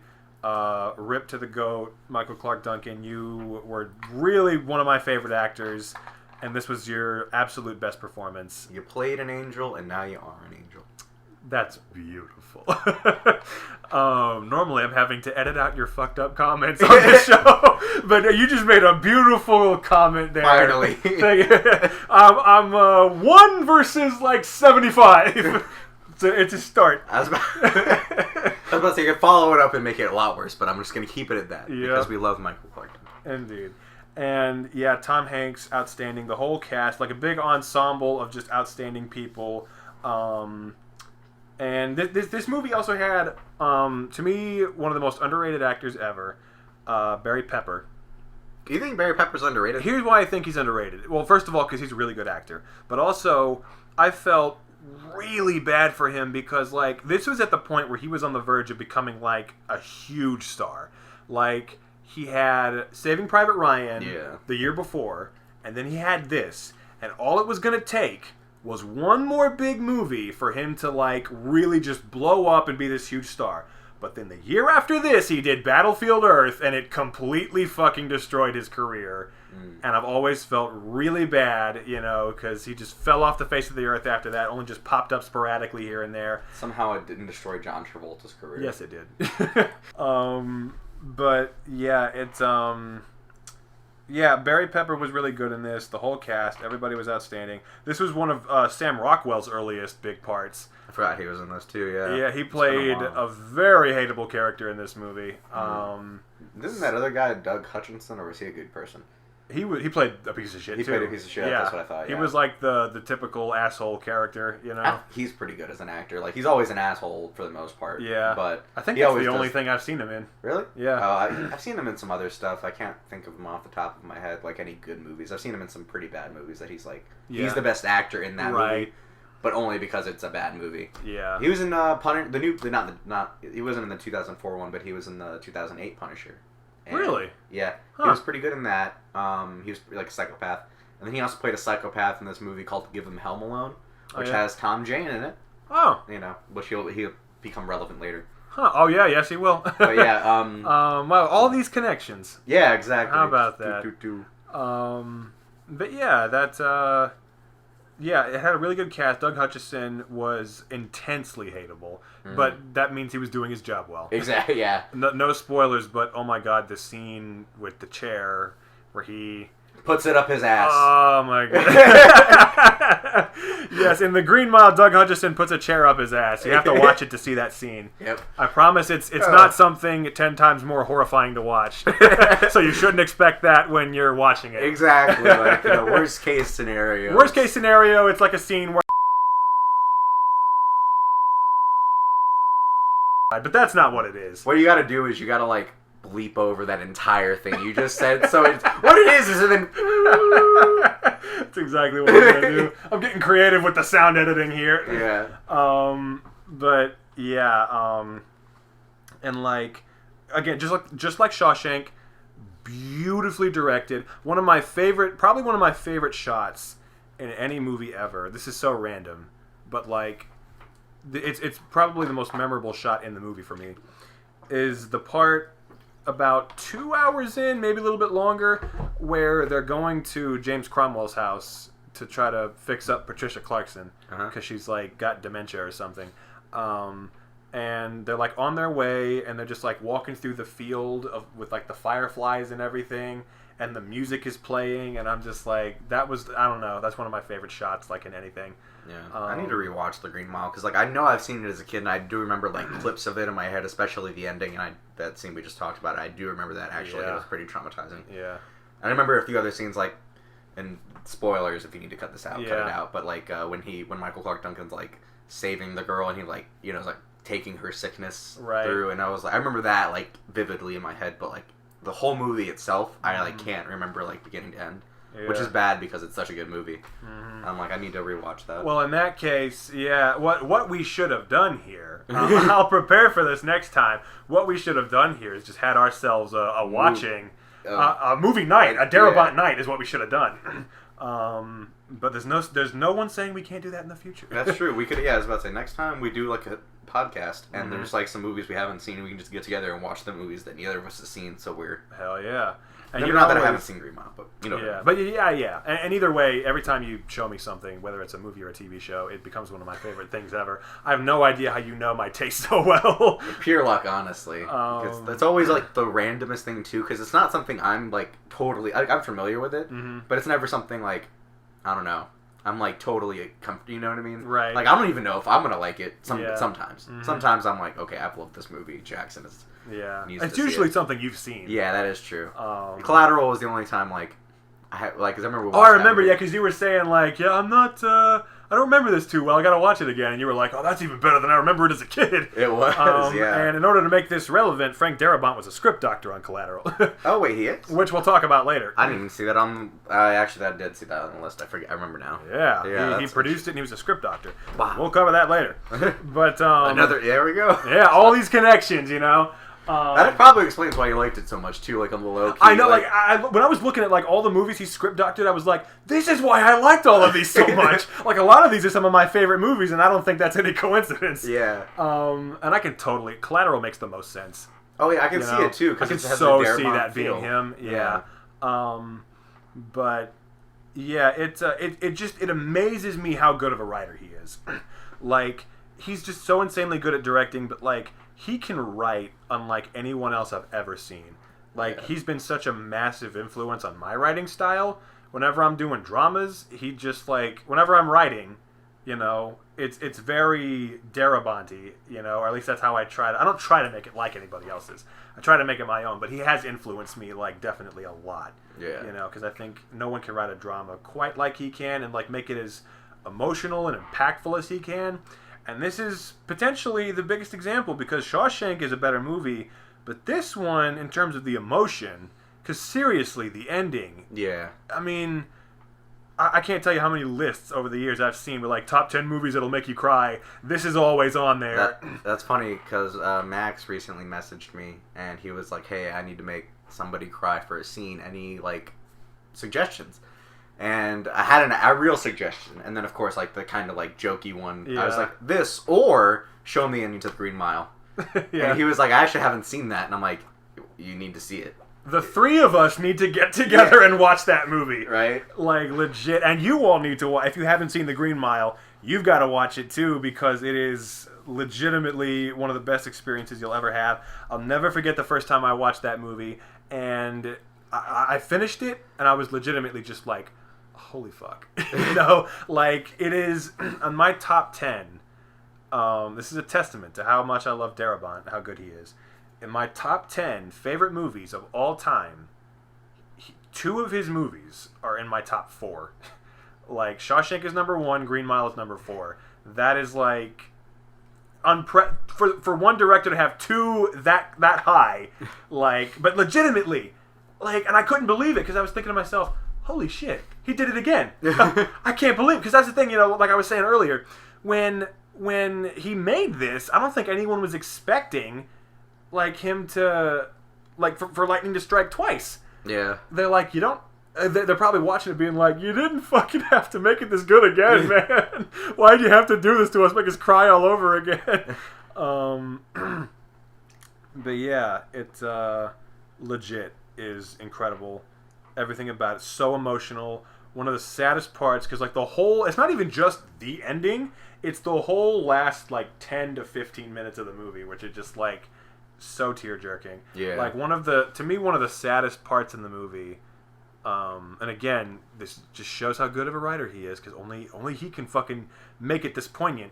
Speaker 1: Rip to the GOAT, Michael Clarke Duncan. You were really one of my favorite actors, and this was your absolute best performance.
Speaker 2: You played an angel, and now you are an angel.
Speaker 1: That's beautiful. Normally I'm having to edit out your fucked up comments on this show, but you just made a beautiful comment there.
Speaker 2: Finally.
Speaker 1: I'm 1 versus like 75. It's a start.
Speaker 2: I was about to say, you can follow it up and make it a lot worse, but I'm just going to keep it at that because we love Michael Clarke.
Speaker 1: Indeed. And yeah, Tom Hanks, outstanding. The whole cast, like a big ensemble of just outstanding people. And this movie also had, to me, one of the most underrated actors ever, Barry Pepper.
Speaker 2: Do you think Barry Pepper's underrated?
Speaker 1: Here's why I think he's underrated. Well, first of all, because he's a really good actor. But also, I felt really bad for him because, like, this was at the point where he was on the verge of becoming, like, a huge star. Like, he had Saving Private Ryan the year before, and then he had this. And all it was going to take was one more big movie for him to, like, really just blow up and be this huge star. But then the year after this, he did Battlefield Earth, and it completely fucking destroyed his career. And I've always felt really bad, you know, because he just fell off the face of the earth after that, only just popped up sporadically here and there.
Speaker 2: Somehow it didn't destroy John Travolta's career.
Speaker 1: Yes, it did. But, yeah, it's, yeah, Barry Pepper was really good in this. The whole cast, everybody was outstanding. This was one of Sam Rockwell's earliest big parts.
Speaker 2: I forgot he was in this too, yeah.
Speaker 1: Yeah, he played a very hateable character in this movie.
Speaker 2: Isn't that other guy Doug Hutchinson, or was he a good person?
Speaker 1: He played a piece of shit,
Speaker 2: He played a piece of shit, that's what I thought,
Speaker 1: He was like the typical asshole character,
Speaker 2: He's pretty good as an actor. Like, he's always an asshole for the most part.
Speaker 1: Yeah.
Speaker 2: But
Speaker 1: I think that's the only thing I've seen him in.
Speaker 2: Really?
Speaker 1: Yeah.
Speaker 2: I've seen him in some other stuff. I can't think of him off the top of my head, like any good movies. I've seen him in some pretty bad movies that he's like, he's the best actor in that movie. But only because it's a bad movie.
Speaker 1: Yeah.
Speaker 2: He was in he wasn't in the 2004 one, but he was in the 2008 Punisher. And
Speaker 1: really?
Speaker 2: Yeah. He was pretty good in that. He was like a psychopath. And then he also played a psychopath in this movie called Give Him Hell Alone, which has Tom Jane in it.
Speaker 1: Oh.
Speaker 2: Which he'll become relevant later.
Speaker 1: Huh. Oh, yeah. Yes, he will.
Speaker 2: But yeah.
Speaker 1: Well, all these connections.
Speaker 2: Yeah, exactly.
Speaker 1: How about that? But yeah, that's... Yeah, it had a really good cast. Doug Hutchison was intensely hateable, but that means he was doing his job well.
Speaker 2: Exactly, yeah.
Speaker 1: No spoilers, but oh my god, the scene with the chair where he...
Speaker 2: puts it up his ass.
Speaker 1: Oh my god. Yes, in the Green Mile, Doug Hutchison puts a chair up his ass. You have to watch it to see that scene.
Speaker 2: Yep.
Speaker 1: I promise it's not something 10 times more horrifying to watch. So you shouldn't expect that when you're watching it.
Speaker 2: Exactly. Like, worst case scenario.
Speaker 1: Worst case scenario, it's like a scene where... But that's not what it is.
Speaker 2: What you gotta do is you gotta, like, bleep over that entire thing you just said. So it's, what it is and then...
Speaker 1: That's exactly what I'm going to do. I'm getting creative with the sound editing here.
Speaker 2: Yeah.
Speaker 1: But, yeah. And, like, again, just like Shawshank, beautifully directed. Probably one of my favorite shots in any movie ever. This is so random. But, like, it's probably the most memorable shot in the movie for me. Is the part... about 2 hours in, maybe a little bit longer, where they're going to James Cromwell's house to try to fix up Patricia Clarkson because she's like got dementia or something. And they're like on their way, and they're just like walking through the field with like the fireflies and everything, and the music is playing, and I'm just like, I don't know, that's one of my favorite shots, like in anything.
Speaker 2: Yeah, I need to rewatch The Green Mile because, like, I know I've seen it as a kid, and I do remember like clips of it in my head, especially the ending and that scene we just talked about. I do remember that actually. It was pretty traumatizing.
Speaker 1: Yeah,
Speaker 2: I remember a few other scenes, like, and spoilers if you need to cut this out, cut it out. But like when Michael Clarke Duncan's like saving the girl, and he like is like taking her sickness through, and I remember that like vividly in my head, but like the whole movie itself, I like can't remember like beginning to end. Yeah. Which is bad because it's such a good movie. I'm like, I need to rewatch that.
Speaker 1: Well, in that case, yeah, what we should have done here, I'll prepare for this next time. What we should have done here is just had ourselves a movie night, a Darabont night is what we should have done. But there's no one saying we can't do that in the future.
Speaker 2: That's true. We could, I was about to say, next time we do like a podcast and there's like some movies we haven't seen, and we can just get together and watch the movies that neither of us has seen. So
Speaker 1: hell yeah.
Speaker 2: And not that I haven't seen Green Mile, but you know.
Speaker 1: Yeah, but yeah. And either way, every time you show me something, whether it's a movie or a TV show, it becomes one of my favorite things ever. I have no idea how you know my taste so well.
Speaker 2: Pure luck, honestly. That's always like the randomest thing too, because it's not something I'm like totally. I'm familiar with it, but it's never something like, I don't know. I'm like totally you know what I mean?
Speaker 1: Right.
Speaker 2: Like I don't even know if I'm gonna like it. Sometimes. Sometimes I'm like, okay, I've loved this movie. Jackson is.
Speaker 1: Yeah, it's usually something you've seen.
Speaker 2: Yeah, that is true. Collateral was the only time like I because I remember.
Speaker 1: I remember, yeah, because you were saying like, yeah, I'm not. I don't remember this too well. I gotta watch it again. And you were like, oh, that's even better than I remember it as a kid.
Speaker 2: It was, yeah.
Speaker 1: And in order to make this relevant, Frank Darabont was a script doctor on Collateral.
Speaker 2: Oh wait, he is.
Speaker 1: Which we'll talk about later.
Speaker 2: I didn't even see that on. I did see that on the list. I remember now.
Speaker 1: Yeah. He produced it, and he was a script doctor. Wow. We'll cover that later. But
Speaker 2: there we go.
Speaker 1: Yeah, all these connections, you know.
Speaker 2: That probably explains why you liked it so much too, like on the low key.
Speaker 1: I know, like when I was looking at like all the movies he script doctored, I was like, this is why I liked all of these so much. Like a lot of these are some of my favorite movies, and I don't think that's any coincidence.
Speaker 2: Yeah.
Speaker 1: And I can totally Collateral makes the most sense.
Speaker 2: Oh yeah, I can see it too because
Speaker 1: I can so see that being him. Yeah. But yeah, it amazes me how good of a writer he is. Like he's just so insanely good at directing, but like. He can write unlike anyone else I've ever seen. Like, he's been such a massive influence on my writing style. Whenever I'm doing dramas, he just, like, whenever I'm writing, you know, it's very Darabont-y, or at least that's how I try to. I don't try to make it like anybody else's. I try to make it my own, but he has influenced me definitely a lot.
Speaker 2: Yeah.
Speaker 1: Because I think no one can write a drama quite like he can and make it as emotional and impactful as he can. And this is potentially the biggest example because Shawshank is a better movie, but this one, in terms of the emotion, because seriously, the ending.
Speaker 2: Yeah.
Speaker 1: I mean, I can't tell you how many lists over the years I've seen with top 10 movies that'll make you cry. This is always on there.
Speaker 2: That's funny because Max recently messaged me and he was like, "Hey, I need to make somebody cry for a scene. Any suggestions?" And I had a real suggestion, and then of course the kind of jokey one. Yeah. I was like, this or Show 'em the Ending to the Green Mile. Yeah. And he was like, I actually haven't seen that, and I'm like, you need to see it.
Speaker 1: The three of us need to get together and watch that movie.
Speaker 2: Right?
Speaker 1: Legit. And you all need to watch. If you haven't seen The Green Mile, you've got to watch it too because it is legitimately one of the best experiences you'll ever have. I'll never forget the first time I watched that movie, and I finished it, and I was legitimately just like, holy fuck. It is on my top 10. This is a testament to how much I love Darabont, how good he is. In my top 10 favorite movies of all time, 2 of his movies are in my top 4. Shawshank is number 1, Green Mile is number 4. That is for one director to have 2 that high, but legitimately, and I couldn't believe it because I was thinking to myself, holy shit, he did it again. I can't believe it because that's the thing, like I was saying earlier, when he made this, I don't think anyone was expecting him to for lightning to strike twice.
Speaker 2: Yeah.
Speaker 1: They're you don't. They're probably watching it being like, you didn't fucking have to make it this good again, man. Why'd you have to do this to us, make us cry all over again? But yeah, it legit is incredible. Everything about it so emotional. One of the saddest parts because the whole, it's not even just the ending, it's the whole last 10 to 15 minutes of the movie, which is just so tear-jerking.
Speaker 2: Yeah.
Speaker 1: To me, one of the saddest parts in the movie, and again, this just shows how good of a writer he is, because only he can fucking make it this poignant,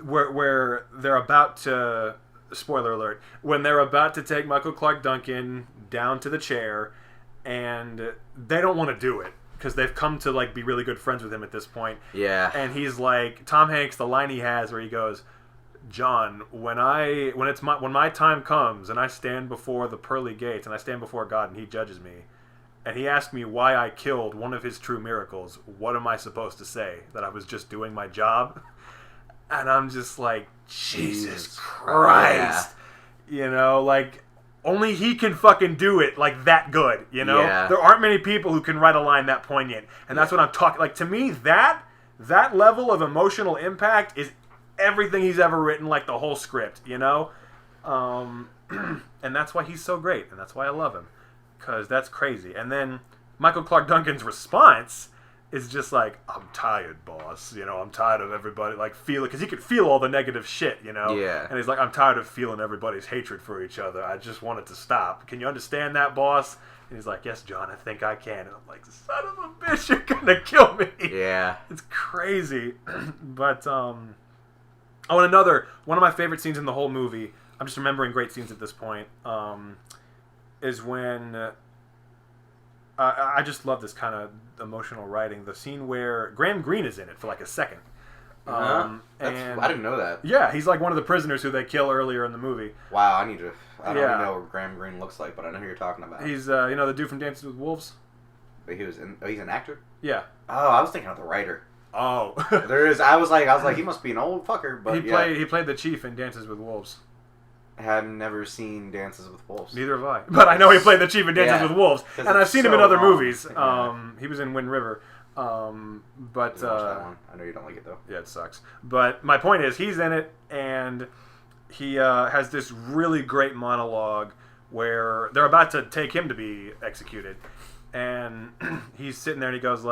Speaker 1: where they're about to, spoiler alert, when they're about to take Michael Clark Duncan down to the chair, and they don't want to do it, because they've come to be really good friends with him at this point.
Speaker 2: Yeah.
Speaker 1: And he's Tom Hanks, the line he has where he goes, John, when my time comes and I stand before the pearly gates and I stand before God and he judges me and he asks me why I killed one of his true miracles, what am I supposed to say? That I was just doing my job? And I'm just Jesus Christ. Yeah. Only he can fucking do it that good, Yeah. There aren't many people who can write a line that poignant. And that's what I'm talking, to me, that level of emotional impact is everything he's ever written, the whole script, and that's why he's so great, and that's why I love him, because that's crazy. And then Michael Clark Duncan's response is just I'm tired, boss, I'm tired of everybody, feeling, because he could feel all the negative shit,
Speaker 2: Yeah.
Speaker 1: And he's I'm tired of feeling everybody's hatred for each other, I just want it to stop. Can you understand that, boss? And he's yes, John, I think I can. And I'm son of a bitch, you're gonna kill me.
Speaker 2: Yeah.
Speaker 1: It's crazy. But, oh, and one of my favorite scenes in the whole movie, I'm just remembering great scenes at this point, is when, I just love this kind of emotional writing, the scene where Graham Greene is in it for a second.
Speaker 2: And I didn't know that.
Speaker 1: Yeah, he's one of the prisoners who they kill earlier in the movie.
Speaker 2: Wow, I don't even know what Graham Greene looks like, but I know who you're talking about.
Speaker 1: He's, the dude from Dances with Wolves?
Speaker 2: But he's an actor?
Speaker 1: Yeah.
Speaker 2: Oh, I was thinking of the writer.
Speaker 1: Oh.
Speaker 2: There is. I was like, he must be an old fucker. But
Speaker 1: he played the chief in Dances with Wolves.
Speaker 2: I have never seen Dances with Wolves.
Speaker 1: Neither have I. But I know he played the chief in Dances with Wolves, and I've seen him in other movies. He was in Wind River. But
Speaker 2: watch that one. I know you don't like it though.
Speaker 1: Yeah, it sucks. But my point is, he's in it, and he has this really great monologue where they're about to take him to be executed, and he's sitting there and he goes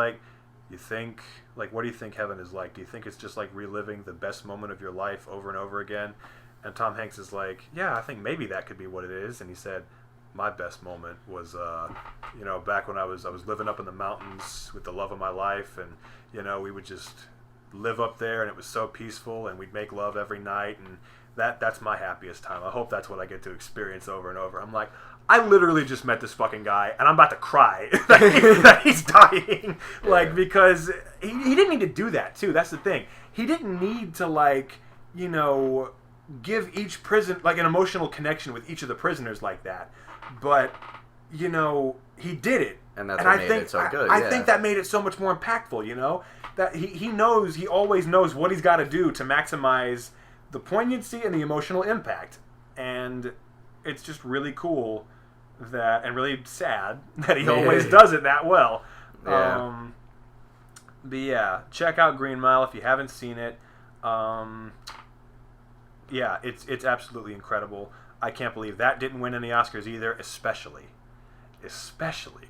Speaker 1: you think, what do you think heaven is like? Do you think it's just reliving the best moment of your life over and over again? And Tom Hanks is yeah, I think maybe that could be what it is. And he said, my best moment was, back when I was living up in the mountains with the love of my life, and we would just live up there, and it was so peaceful, and we'd make love every night, and that's my happiest time. I hope that's what I get to experience over and over. I'm like, I literally just met this fucking guy, and I'm about to cry that he's dying. Yeah. Like, because he didn't need to do that, too. That's the thing. He didn't need to, like, you know, give each prison, like, an emotional connection with each of the prisoners like that. But, you know, he did it.
Speaker 2: And that's what made it so good.
Speaker 1: I think that made it so much more impactful, you know? That he always knows what he's got to do to maximize the poignancy and the emotional impact. And it's just really cool and really sad that he always does it that well.
Speaker 2: Yeah.
Speaker 1: But yeah, check out Green Mile if you haven't seen it. Yeah, it's absolutely incredible. I can't believe that didn't win any Oscars either, especially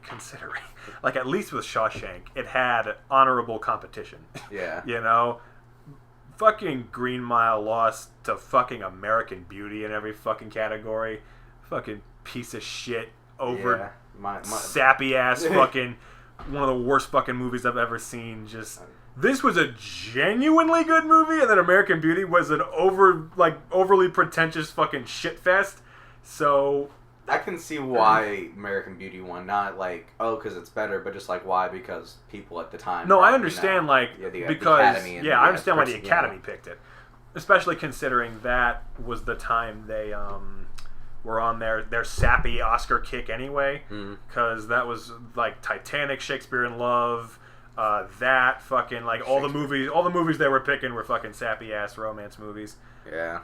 Speaker 1: considering, like, at least with Shawshank, it had honorable competition.
Speaker 2: Yeah.
Speaker 1: You know? Fucking Green Mile lost to fucking American Beauty in every fucking category. Fucking piece of shit over sappy ass fucking one of the worst fucking movies I've ever seen. Just this was a genuinely good movie, and then American Beauty was an overly pretentious fucking shit fest. So
Speaker 2: I can see why American Beauty won. Not like, because it's better, but just like why, because people at the time.
Speaker 1: No, I understand, because I understand why the Academy picked it, especially considering that was the time they were on their sappy Oscar kick anyway, because that was like Titanic, Shakespeare in Love, that fucking like all the movies they were picking were fucking sappy ass romance movies.
Speaker 2: Yeah.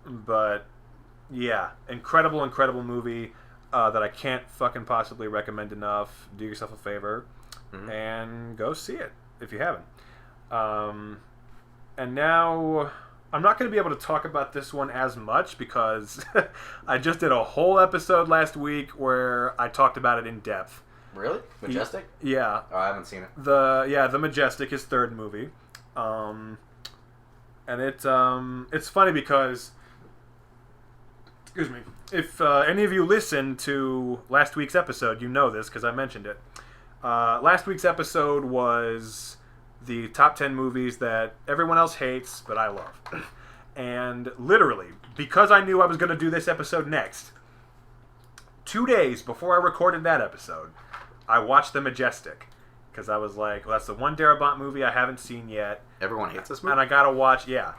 Speaker 1: But yeah, incredible movie that I can't fucking possibly recommend enough. Do yourself a favor and go see it if you haven't. And now I'm not going to be able to talk about this one as much because I just did a whole episode last week where I talked about it in depth.
Speaker 2: Really? Majestic?
Speaker 1: Yeah.
Speaker 2: Oh, I haven't seen it.
Speaker 1: The Majestic, his third movie. And it's funny because, excuse me, if any of you listened to last week's episode, you know this because I mentioned it. Last week's episode was the top 10 movies that everyone else hates, but I love. And literally, because I knew I was going to do this episode next, 2 days before I recorded that episode, I watched The Majestic. Because I was like, well, that's the one Darabont movie I haven't seen yet.
Speaker 2: Everyone hates this movie?
Speaker 1: And I got to watch, yeah.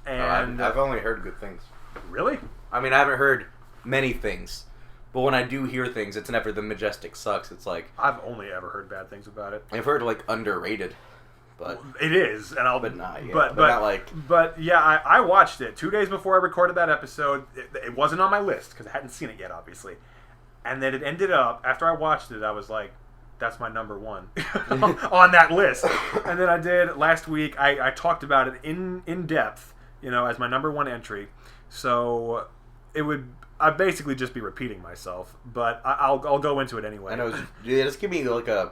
Speaker 1: And
Speaker 2: I've only heard good things.
Speaker 1: Really?
Speaker 2: I mean, I haven't heard many things. But when I do hear things, it's never The Majestic sucks. It's like...
Speaker 1: I've only ever heard bad things about it.
Speaker 2: I've heard, like, underrated. But
Speaker 1: it is, and
Speaker 2: but not, yeah. But not like.
Speaker 1: But yeah, I watched it 2 days before I recorded that episode. It wasn't on my list because I hadn't seen it yet, obviously. And then it ended up after I watched it, I was like, "That's my number one on that list." And then I did last week. I talked about it in depth, you know, as my number one entry. So I'd basically just be repeating myself, but I'll go into it anyway.
Speaker 2: I know. Just give me like a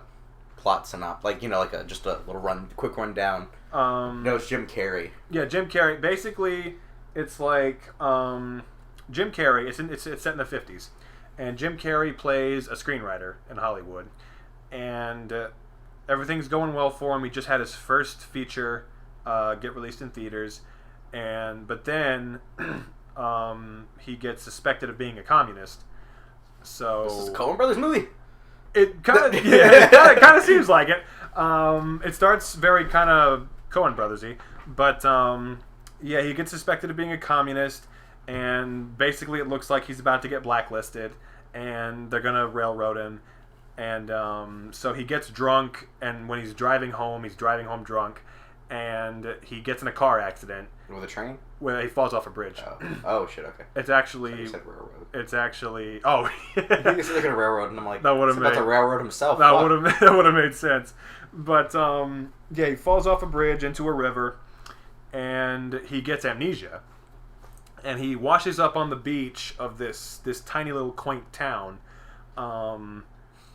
Speaker 2: plot synopsis, like, you know, like just a little quick rundown. No, it's Jim Carrey.
Speaker 1: Yeah, Jim Carrey. Basically, it's like Jim Carrey. It's set in the 50s, and Jim Carrey plays a screenwriter in Hollywood, and everything's going well for him. He just had his first feature get released in theaters, but then he gets suspected of being a communist. So
Speaker 2: this is a Coen Brothers movie.
Speaker 1: It kind of seems like it. It starts very kind of Coen Brothers-y, but yeah, he gets suspected of being a communist, and basically it looks like he's about to get blacklisted, and they're gonna railroad him, and so he gets drunk, and when he's driving home drunk, and he gets in a car accident.
Speaker 2: With a train?
Speaker 1: Where he falls off a bridge.
Speaker 2: Oh shit, okay.
Speaker 1: It's actually...
Speaker 2: You said railroad.
Speaker 1: It's actually... Oh.
Speaker 2: I think it's like a railroad, and I'm like,
Speaker 1: that
Speaker 2: he's about to railroad himself.
Speaker 1: That would have made sense. But, yeah, he falls off a bridge into a river, and he gets amnesia. And he washes up on the beach of this tiny little quaint town.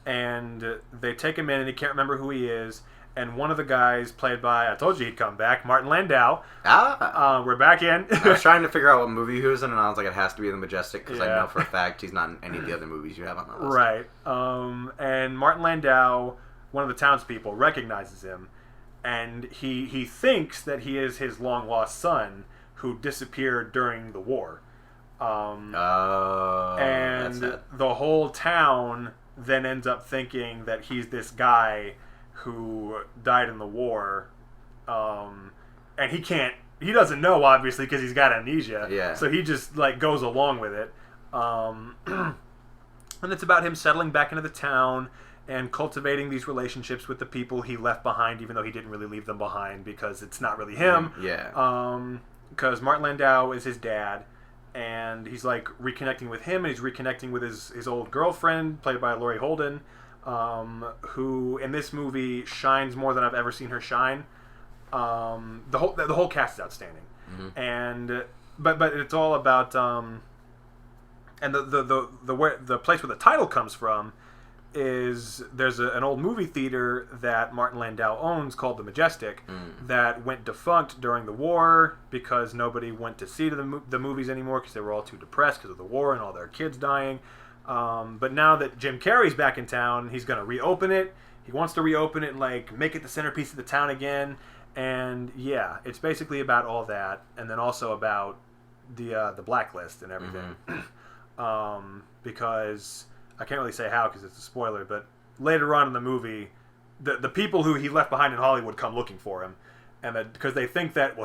Speaker 1: And they take him in, and he can't remember who he is. And one of the guys, played by, I told you he'd come back, Martin Landau. We're back in.
Speaker 2: I was trying to figure out what movie he was in, and I was like, it has to be The Majestic, because I know for a fact he's not in any of the other movies you have on that list.
Speaker 1: Right. And Martin Landau, one of the townspeople, recognizes him and he thinks that he is his long lost son who disappeared during the war. And the whole town then ends up thinking that he's this guy who died in the war, and he doesn't know, obviously, because he's got amnesia.
Speaker 2: Yeah.
Speaker 1: So he just like goes along with it. And it's about him settling back into the town and cultivating these relationships with the people he left behind, even though he didn't really leave them behind because it's not really him.
Speaker 2: Yeah.
Speaker 1: Because Martin Landau is his dad, and he's like reconnecting with him, and he's reconnecting with his old girlfriend, played by Laurie Holden, who in this movie shines more than I've ever seen her shine. The whole cast is outstanding, and but it's all about and the place where the title comes from is there's an old movie theater that Martin Landau owns called the Majestic that went defunct during the war because nobody went to see the movies anymore because they were all too depressed because of the war and all their kids dying. But now that Jim Carrey's back in town, he's going to reopen it. He wants to reopen it and like make it the centerpiece of the town again. And yeah, it's basically about all that, and then also about the blacklist and everything. Because I can't really say how because it's a spoiler, but later on in the movie, the people who he left behind in Hollywood come looking for him, and because they think that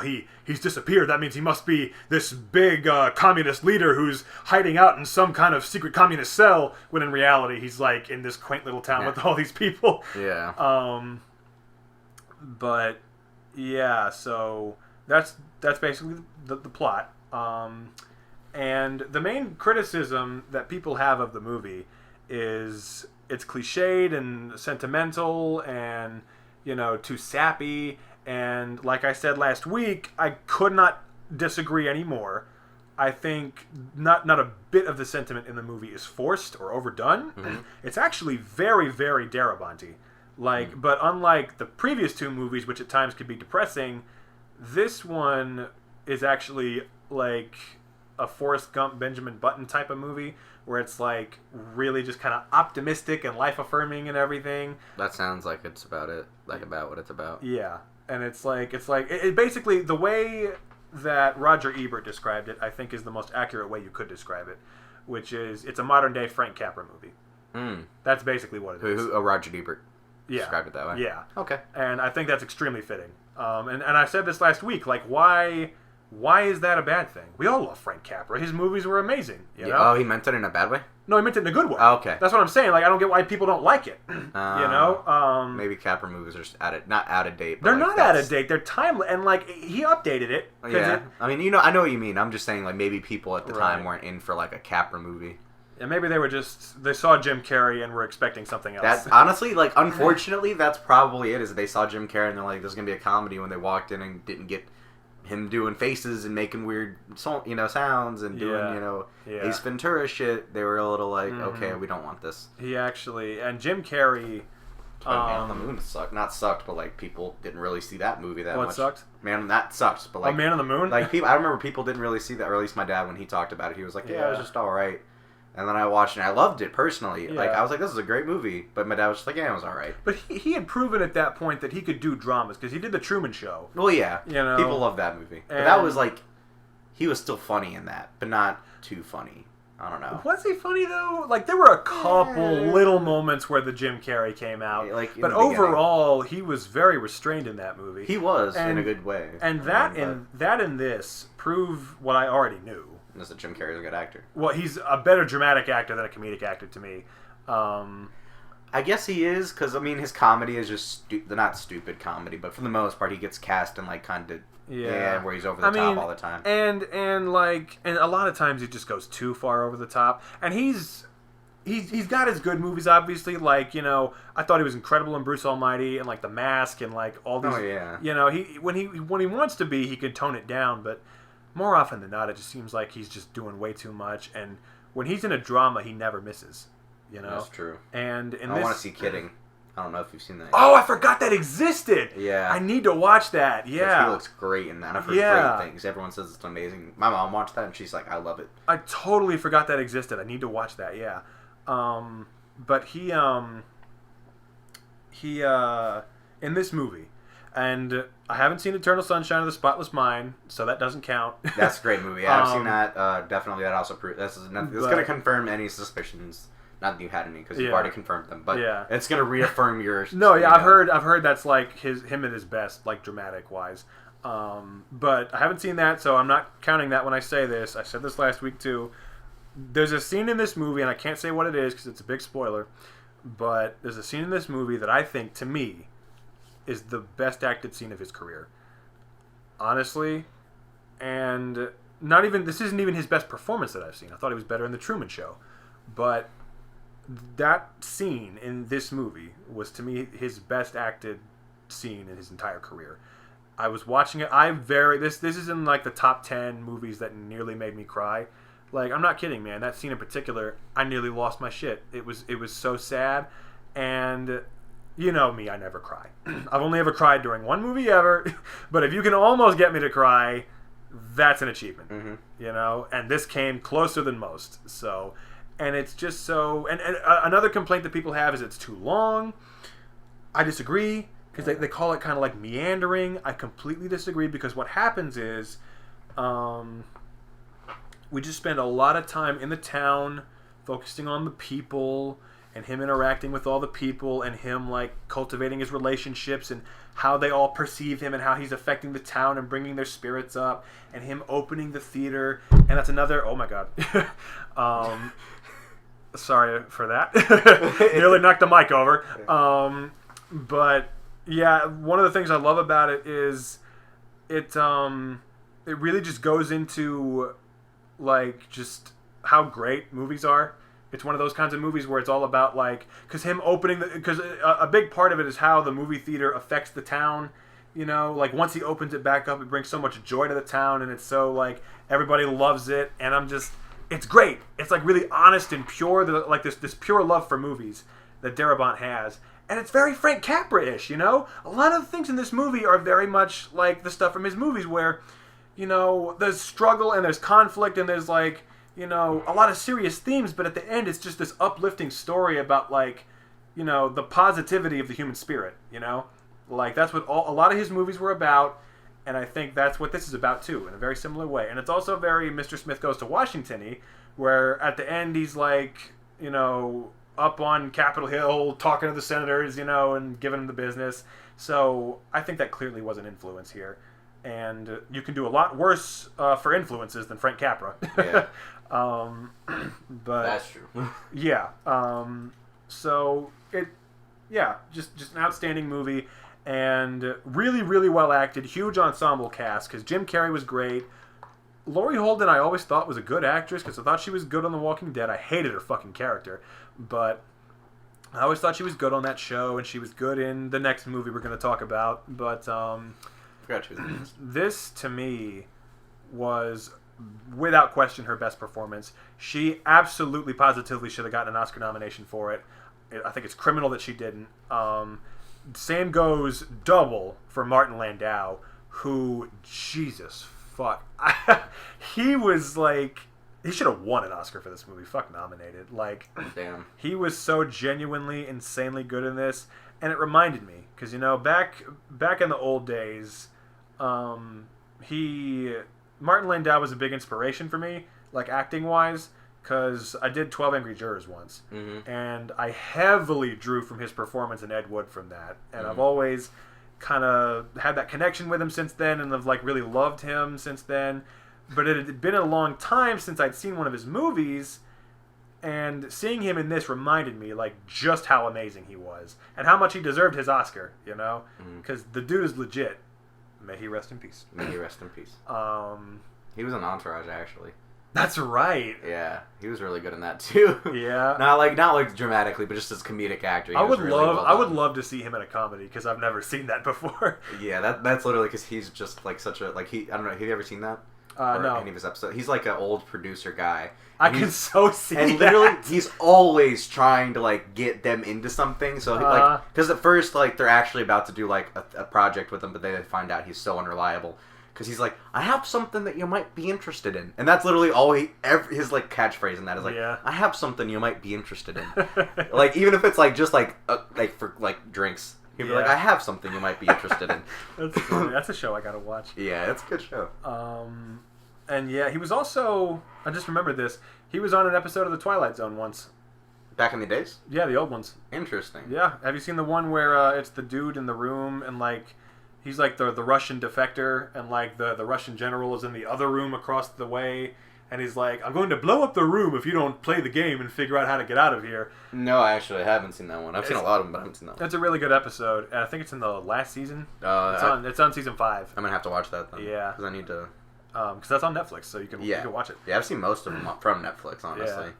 Speaker 1: he's disappeared, that means he must be this big communist leader who's hiding out in some kind of secret communist cell, when in reality he's like in this quaint little town with all these people.
Speaker 2: Yeah.
Speaker 1: But yeah, so that's basically the plot. And the main criticism that people have of the movie is it's cliched and sentimental and, too sappy. And like I said last week, I could not disagree anymore. I think not a bit of the sentiment in the movie is forced or overdone. It's actually very, very Darabont-y. But unlike the previous two movies, which at times could be depressing, this one is actually like a Forrest Gump, Benjamin Button type of movie, where it's like really just kind of optimistic and life affirming and everything.
Speaker 2: That sounds like it's about it, like about what it's about.
Speaker 1: Yeah, and it's basically the way that Roger Ebert described it, I think, is the most accurate way you could describe it, which is it's a modern day Frank Capra movie. That's basically what it is.
Speaker 2: Roger Ebert described it that way.
Speaker 1: Yeah.
Speaker 2: Okay.
Speaker 1: And I think that's extremely fitting. And I said this last week, like, why is that a bad thing? We all love Frank Capra. His movies were amazing. You know?
Speaker 2: Oh, he meant it in a bad way?
Speaker 1: No, he meant it in a good way.
Speaker 2: Oh, okay.
Speaker 1: That's what I'm saying. Like, I don't get why people don't like it.
Speaker 2: Maybe Capra movies are not out of date. But
Speaker 1: they're not out of date. They're timeless. And, like, he updated it.
Speaker 2: Yeah. I mean, I know what you mean. I'm just saying, like, maybe people at the time weren't in for, like, a Capra movie.
Speaker 1: And maybe they saw Jim Carrey and were expecting something else.
Speaker 2: That honestly, like, unfortunately, that's probably it. Is they saw Jim Carrey and they're like, "There's gonna be a comedy." When they walked in and didn't get him doing faces and making weird, sounds and doing, Ace Ventura shit, they were a little like, "Okay, we don't want this."
Speaker 1: He actually, and Jim Carrey.
Speaker 2: Man on the Moon sucked. Not sucked, but like people didn't really see that movie that much.
Speaker 1: What sucked?
Speaker 2: That sucks. But like,
Speaker 1: Man on the Moon.
Speaker 2: Like I remember people didn't really see that, or at least my dad when he talked about it, he was like, "Yeah, it was just all right." And then I watched it and I loved it personally. Yeah. Like, I was like, this is a great movie. But my dad was just like, yeah, it was all right.
Speaker 1: But he had proven at that point that he could do dramas because he did The Truman Show.
Speaker 2: Well, yeah. People love that movie. But that was like, he was still funny in that, but not too funny. I don't know.
Speaker 1: Was he funny, though? Like, there were a couple little moments where the Jim Carrey came out. But overall, he was very restrained in that movie.
Speaker 2: He was, in a good way.
Speaker 1: And that in this prove what I already knew.
Speaker 2: Is that Jim Carrey's a good actor?
Speaker 1: Well, he's a better dramatic actor than a comedic actor to me.
Speaker 2: I guess he is, because, I mean, his comedy is just not stupid comedy, but for the most part, he gets cast in, like, kind of, where he's over the top all the time. And
Speaker 1: a lot of times he just goes too far over the top. And he's got his good movies, obviously, like, I thought he was incredible in Bruce Almighty and, like, The Mask and, like, all these. Oh, yeah. When he wants to be, he could tone it down, but more often than not, it just seems like he's just doing way too much. And when he's in a drama, he never misses.
Speaker 2: That's true.
Speaker 1: And
Speaker 2: I want to see Kidding. I don't know if you've seen that yet.
Speaker 1: Oh, I forgot that existed.
Speaker 2: Yeah.
Speaker 1: I need to watch that. Yeah.
Speaker 2: He looks great in that. I've heard great things. Everyone says it's amazing. My mom watched that and she's like, I love it.
Speaker 1: I totally forgot that existed. I need to watch that. Yeah. But he in this movie, And I haven't seen Eternal Sunshine of the Spotless Mind, so that doesn't count.
Speaker 2: That's a great movie. Yeah, I've seen that. Definitely, that also proves it's going to confirm any suspicions. Not that you had any, because you've already confirmed them, but it's going to reaffirm your.
Speaker 1: No, yeah, I've heard that's like him at his best, like dramatic wise. But I haven't seen that, so I'm not counting that when I say this. I said this last week too. There's a scene in this movie, and I can't say what it is because it's a big spoiler. But there's a scene in this movie that I think, to me, is the best acted scene of his career. Honestly, and this isn't even his best performance that I've seen. I thought he was better in The Truman Show, but that scene in this movie was, to me, his best acted scene in his entire career. I was watching it. This is in like the top 10 movies that nearly made me cry. Like, I'm not kidding, man. That scene in particular, I nearly lost my shit. It was so sad, and you know me, I never cry. I've only ever cried during one movie ever, but if you can almost get me to cry, that's an achievement. Mm-hmm. You know, and this came closer than most. So. And it's just so... And another complaint that people have is it's too long. I disagree, because they call it kind of like meandering. I completely disagree, because what happens is we just spend a lot of time in the town focusing on the people and him interacting with all the people and him like cultivating his relationships and how they all perceive him and how he's affecting the town and bringing their spirits up and him opening the theater. And that's another... Oh, my God. Sorry for that. Nearly knocked the mic over. But yeah, one of the things I love about it is it really just goes into like just how great movies are. It's one of those kinds of movies where it's all about like, because him opening because a big part of it is how the movie theater affects the town. You know, like once he opens it back up, it brings so much joy to the town, and it's so like everybody loves it, and it's great. It's like really honest and pure, like this pure love for movies that Darabont has. And it's very Frank Capra-ish, you know? A lot of the things in this movie are very much like the stuff from his movies where, you know, there's struggle and there's conflict and there's like, you know, a lot of serious themes, but at the end it's just this uplifting story about like, you know, the positivity of the human spirit, you know? Like that's what a lot of his movies were about. And I think that's what this is about, too, in a very similar way. And it's also very Mr. Smith Goes to Washington-y, where at the end he's like, you know, up on Capitol Hill talking to the senators, you know, and giving them the business. So I think that clearly was an influence here. And you can do a lot worse for influences than Frank Capra.
Speaker 2: Yeah. But that's true.
Speaker 1: Yeah. So, just an outstanding movie. And really, really well acted. Huge ensemble cast because Jim Carrey was great. Laurie Holden I always thought was a good actress because I thought she was good on The Walking Dead. I hated her fucking character. But I always thought she was good on that show, and she was good in the next movie we're going to talk about. But
Speaker 2: forgot she was in this.
Speaker 1: This, to me, was without question her best performance. She absolutely, positively should have gotten an Oscar nomination for it. I think it's criminal that she didn't. Same goes double for Martin Landau, who, Jesus fuck, he was like, he should have won an Oscar for this movie. Fuck nominated. Like,
Speaker 2: damn,
Speaker 1: he was so genuinely, insanely good in this, and it reminded me because you know back in the old days, Martin Landau was a big inspiration for me, like acting wise. Because I did 12 Angry Jurors once, and I heavily drew from his performance in Ed Wood from that. And I've always kind of had that connection with him since then, and I've like really loved him since then. But it had been a long time since I'd seen one of his movies, and seeing him in this reminded me like just how amazing he was and how much he deserved his Oscar. You know, because the dude is legit. May he rest in peace.
Speaker 2: May he rest in peace. He was on Entourage actually.
Speaker 1: That's right.
Speaker 2: Yeah, he was really good in that too.
Speaker 1: Yeah,
Speaker 2: not like dramatically, but just as comedic actor.
Speaker 1: I would love to see him in a comedy because I've never seen that before.
Speaker 2: Yeah, that's literally because he's just like such a like he. I don't know. Have you ever seen that?
Speaker 1: No.
Speaker 2: Any of his episodes. He's like an old producer guy.
Speaker 1: I can so see that.
Speaker 2: And literally, he's always trying to like get them into something. So like, because at first like they're actually about to do like a project with him, but then they find out he's so unreliable. Because he's like, I have something that you might be interested in. And that's literally all his like catchphrase in that is like, I have something you might be interested in. Like, even if it's like just like for like drinks, He'd be like, I have something you might be interested in.
Speaker 1: That's funny. That's a show I gotta watch.
Speaker 2: Yeah, it's a good show.
Speaker 1: And yeah, he was also, I just remembered this, he was on an episode of The Twilight Zone once.
Speaker 2: Back in the days?
Speaker 1: Yeah, the old ones.
Speaker 2: Interesting.
Speaker 1: Yeah. Have you seen the one where it's the dude in the room and like he's like the Russian defector and like the Russian general is in the other room across the way and he's like, I'm going to blow up the room if you don't play the game and figure out how to get out of here.
Speaker 2: No, I actually haven't seen that one. I've seen a lot of them, but I haven't seen that one.
Speaker 1: It's a really good episode. And I think it's in the last season. It's on season 5.
Speaker 2: I'm going to have to watch that then.
Speaker 1: Yeah.
Speaker 2: Because I need to...
Speaker 1: Because that's on Netflix, so you can watch it.
Speaker 2: Yeah, I've seen most of them from Netflix, honestly.
Speaker 1: Yeah.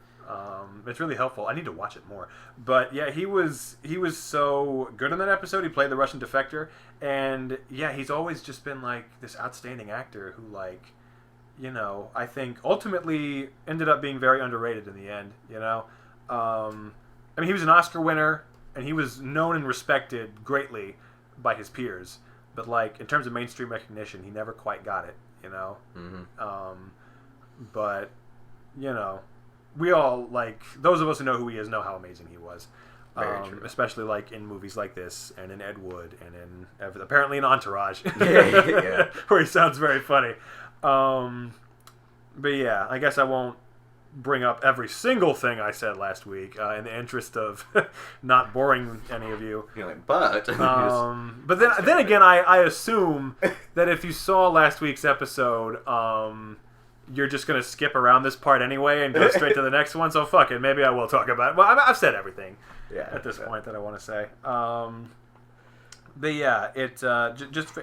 Speaker 1: It's really helpful. I need to watch it more. But yeah, he was so good in that episode. He played the Russian defector, and yeah, he's always just been like this outstanding actor who, like, you know, I think ultimately ended up being very underrated in the end. You know, I mean, he was an Oscar winner, and he was known and respected greatly by his peers. But like in terms of mainstream recognition, he never quite got it. You know, but you know. We all, like, those of us who know who he is know how amazing he was. Especially, like, in movies like this, and in Ed Wood, and in, apparently in Entourage.
Speaker 2: Yeah.
Speaker 1: Where he sounds very funny. But yeah, I guess I won't bring up every single thing I said last week, in the interest of not boring any of you.
Speaker 2: You're like, but...
Speaker 1: but then again, I assume that if you saw last week's episode, you're just going to skip around this part anyway and go straight to the next one. So fuck it. Maybe I will talk about it. Well, I've said everything at this point that I want to say. But yeah, it just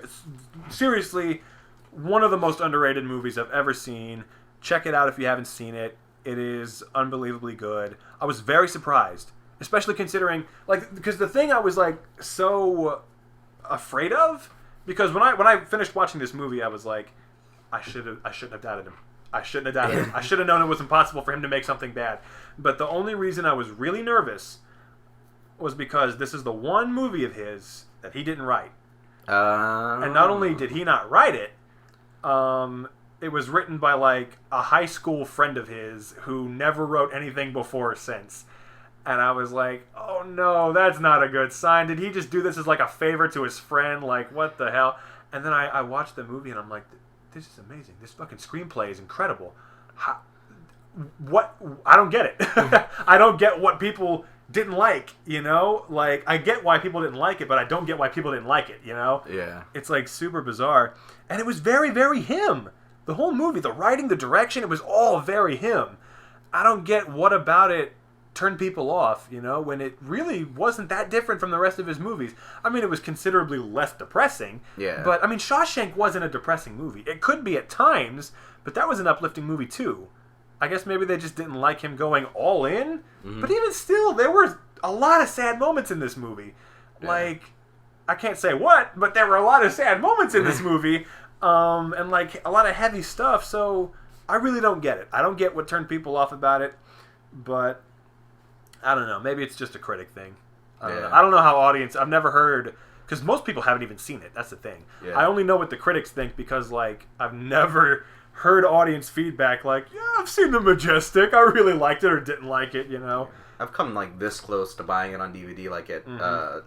Speaker 1: seriously one of the most underrated movies I've ever seen. Check it out if you haven't seen it. It is unbelievably good. I was very surprised, especially considering because the thing I was like so afraid of, because when I finished watching this movie, I was like, I shouldn't have doubted him. I shouldn't have doubted him. I should have known it was impossible for him to make something bad. But the only reason I was really nervous was because this is the one movie of his that he didn't write. And not only did he not write it, it was written by like a high school friend of his who never wrote anything before or since. And I was like, oh no, that's not a good sign. Did he just do this as like a favor to his friend? Like, what the hell? And then I watched the movie and I'm like, this is amazing. This fucking screenplay is incredible. What? I don't get it. I don't get what people didn't like, you know? Like, I get why people didn't like it, but I don't get why people didn't like it, you know?
Speaker 2: Yeah.
Speaker 1: It's, like, super bizarre. And it was very, very him. The whole movie, the writing, the direction, it was all very him. I don't get what about it turned people off, you know, when it really wasn't that different from the rest of his movies. I mean, it was considerably less depressing.
Speaker 2: Yeah.
Speaker 1: But, I mean, Shawshank wasn't a depressing movie. It could be at times, but that was an uplifting movie, too. I guess maybe they just didn't like him going all in. Mm-hmm. But even still, there were a lot of sad moments in this movie. Yeah. Like, I can't say what, but there were a lot of sad moments in this movie. And, like, a lot of heavy stuff. So, I really don't get it. I don't get what turned people off about it. But I don't know. Maybe it's just a critic thing. I don't know how I've never heard, because most people haven't even seen it. That's the thing. Yeah. I only know what the critics think because, like, I've never heard audience feedback like, yeah, I've seen The Majestic. I really liked it or didn't like it, you know?
Speaker 2: I've come, like, this close to buying it on DVD, like at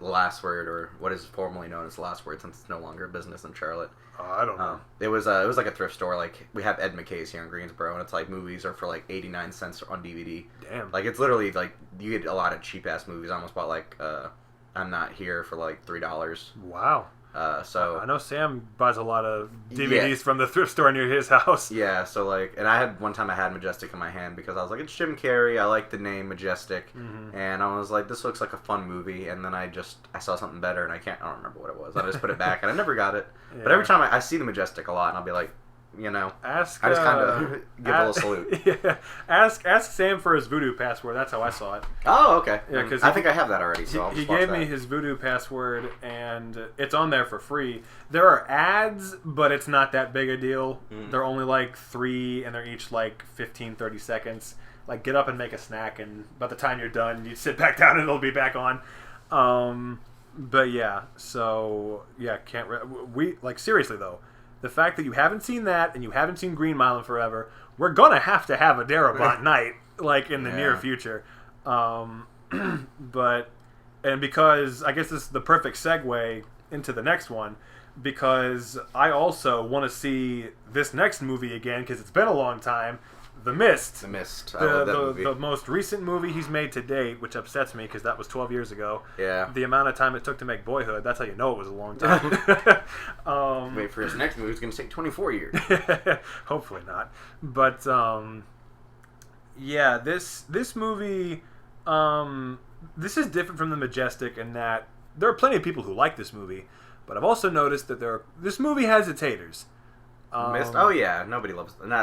Speaker 2: Last Word, or what is formerly known as Last Word, since it's no longer a business in Charlotte.
Speaker 1: I don't know.
Speaker 2: It was like a thrift store. Like, we have Ed McKay's here in Greensboro, and it's like movies are for like 89 cents on DVD.
Speaker 1: Damn.
Speaker 2: Like, it's literally like you get a lot of cheap ass movies. I almost bought like I'm Not Here for like $3.
Speaker 1: Wow.
Speaker 2: So
Speaker 1: I know Sam buys a lot of DVDs from the thrift store near his house.
Speaker 2: Yeah, so like, and I had one time I had Majestic in my hand because I was like, it's Jim Carrey. I like the name Majestic, and I was like, this looks like a fun movie. And then I saw something better, and I don't remember what it was. I just put it back, and I never got it. Yeah. But every time I see the Majestic a lot, and I'll be like, you know, I just kind of give a little salute.
Speaker 1: Yeah, ask Sam for his Voodoo password. That's how I saw it.
Speaker 2: Oh, okay. Yeah, because I think I have that already. So
Speaker 1: he gave me his Voodoo password, and it's on there for free. There are ads, but it's not that big a deal. They're only like 3, and they're each like 15, 30 seconds. Like, get up and make a snack, and by the time you're done, you sit back down, and it'll be back on. But yeah, so yeah, seriously though. The fact that you haven't seen that and you haven't seen Green Mile in forever, we're going to have Darabont night, like, in the near future. But, and because I guess this is the perfect segue into the next one, because I also want to see this next movie again because it's been a long time. The Mist.
Speaker 2: The Mist. I love that movie.
Speaker 1: The most recent movie he's made to date, which upsets me because that was 12 years ago.
Speaker 2: Yeah.
Speaker 1: The amount of time it took to make Boyhood, that's how you know it was a long time.
Speaker 2: Wait for his next movie, it's going to take 24 years.
Speaker 1: Hopefully not. But, yeah, this movie, this is different from The Majestic in that there are plenty of people who like this movie, but I've also noticed that this movie has its haters.
Speaker 2: Mist? Oh yeah, not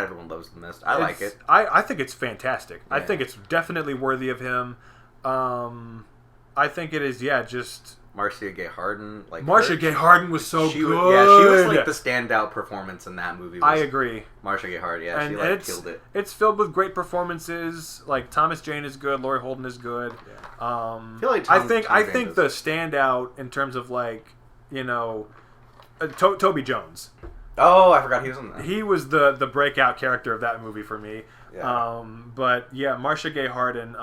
Speaker 2: everyone loves The Mist. I like it.
Speaker 1: I think it's fantastic.
Speaker 2: Yeah.
Speaker 1: I think it's definitely worthy of him. I think it is, just...
Speaker 2: Marcia Gay Harden.
Speaker 1: Marcia Gay Harden was so good.
Speaker 2: She was like the standout performance in that movie.
Speaker 1: I agree.
Speaker 2: Marcia Gay Harden,
Speaker 1: and
Speaker 2: she killed it.
Speaker 1: It's filled with great performances. Like Thomas Jane is good, Laurie Holden is good.
Speaker 2: Yeah.
Speaker 1: I think the standout in terms of Toby Jones.
Speaker 2: Oh, I forgot he was in that.
Speaker 1: He was the breakout character of that movie for me.
Speaker 2: Yeah.
Speaker 1: But yeah, Marcia Gay Harden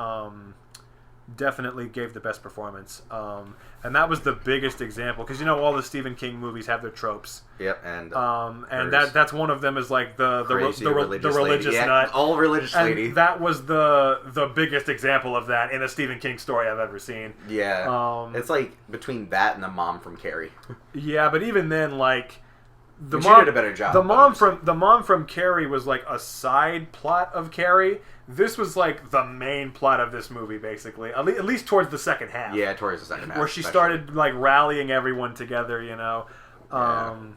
Speaker 1: definitely gave the best performance. And that was the biggest example because all the Stephen King movies have their tropes.
Speaker 2: Yep, and
Speaker 1: that's one of them is like the religious nut,
Speaker 2: all religious lady.
Speaker 1: And that was the biggest example of that in a Stephen King story I've ever seen.
Speaker 2: Yeah, it's like between that and the mom from Carrie.
Speaker 1: Yeah, but even then, like.
Speaker 2: She did a better job.
Speaker 1: The mom from Carrie was like a side plot of Carrie. This was like the main plot of this movie, basically. At least towards the second half.
Speaker 2: Yeah, towards the second half.
Speaker 1: Where she started like rallying everyone together,
Speaker 2: Yeah.
Speaker 1: And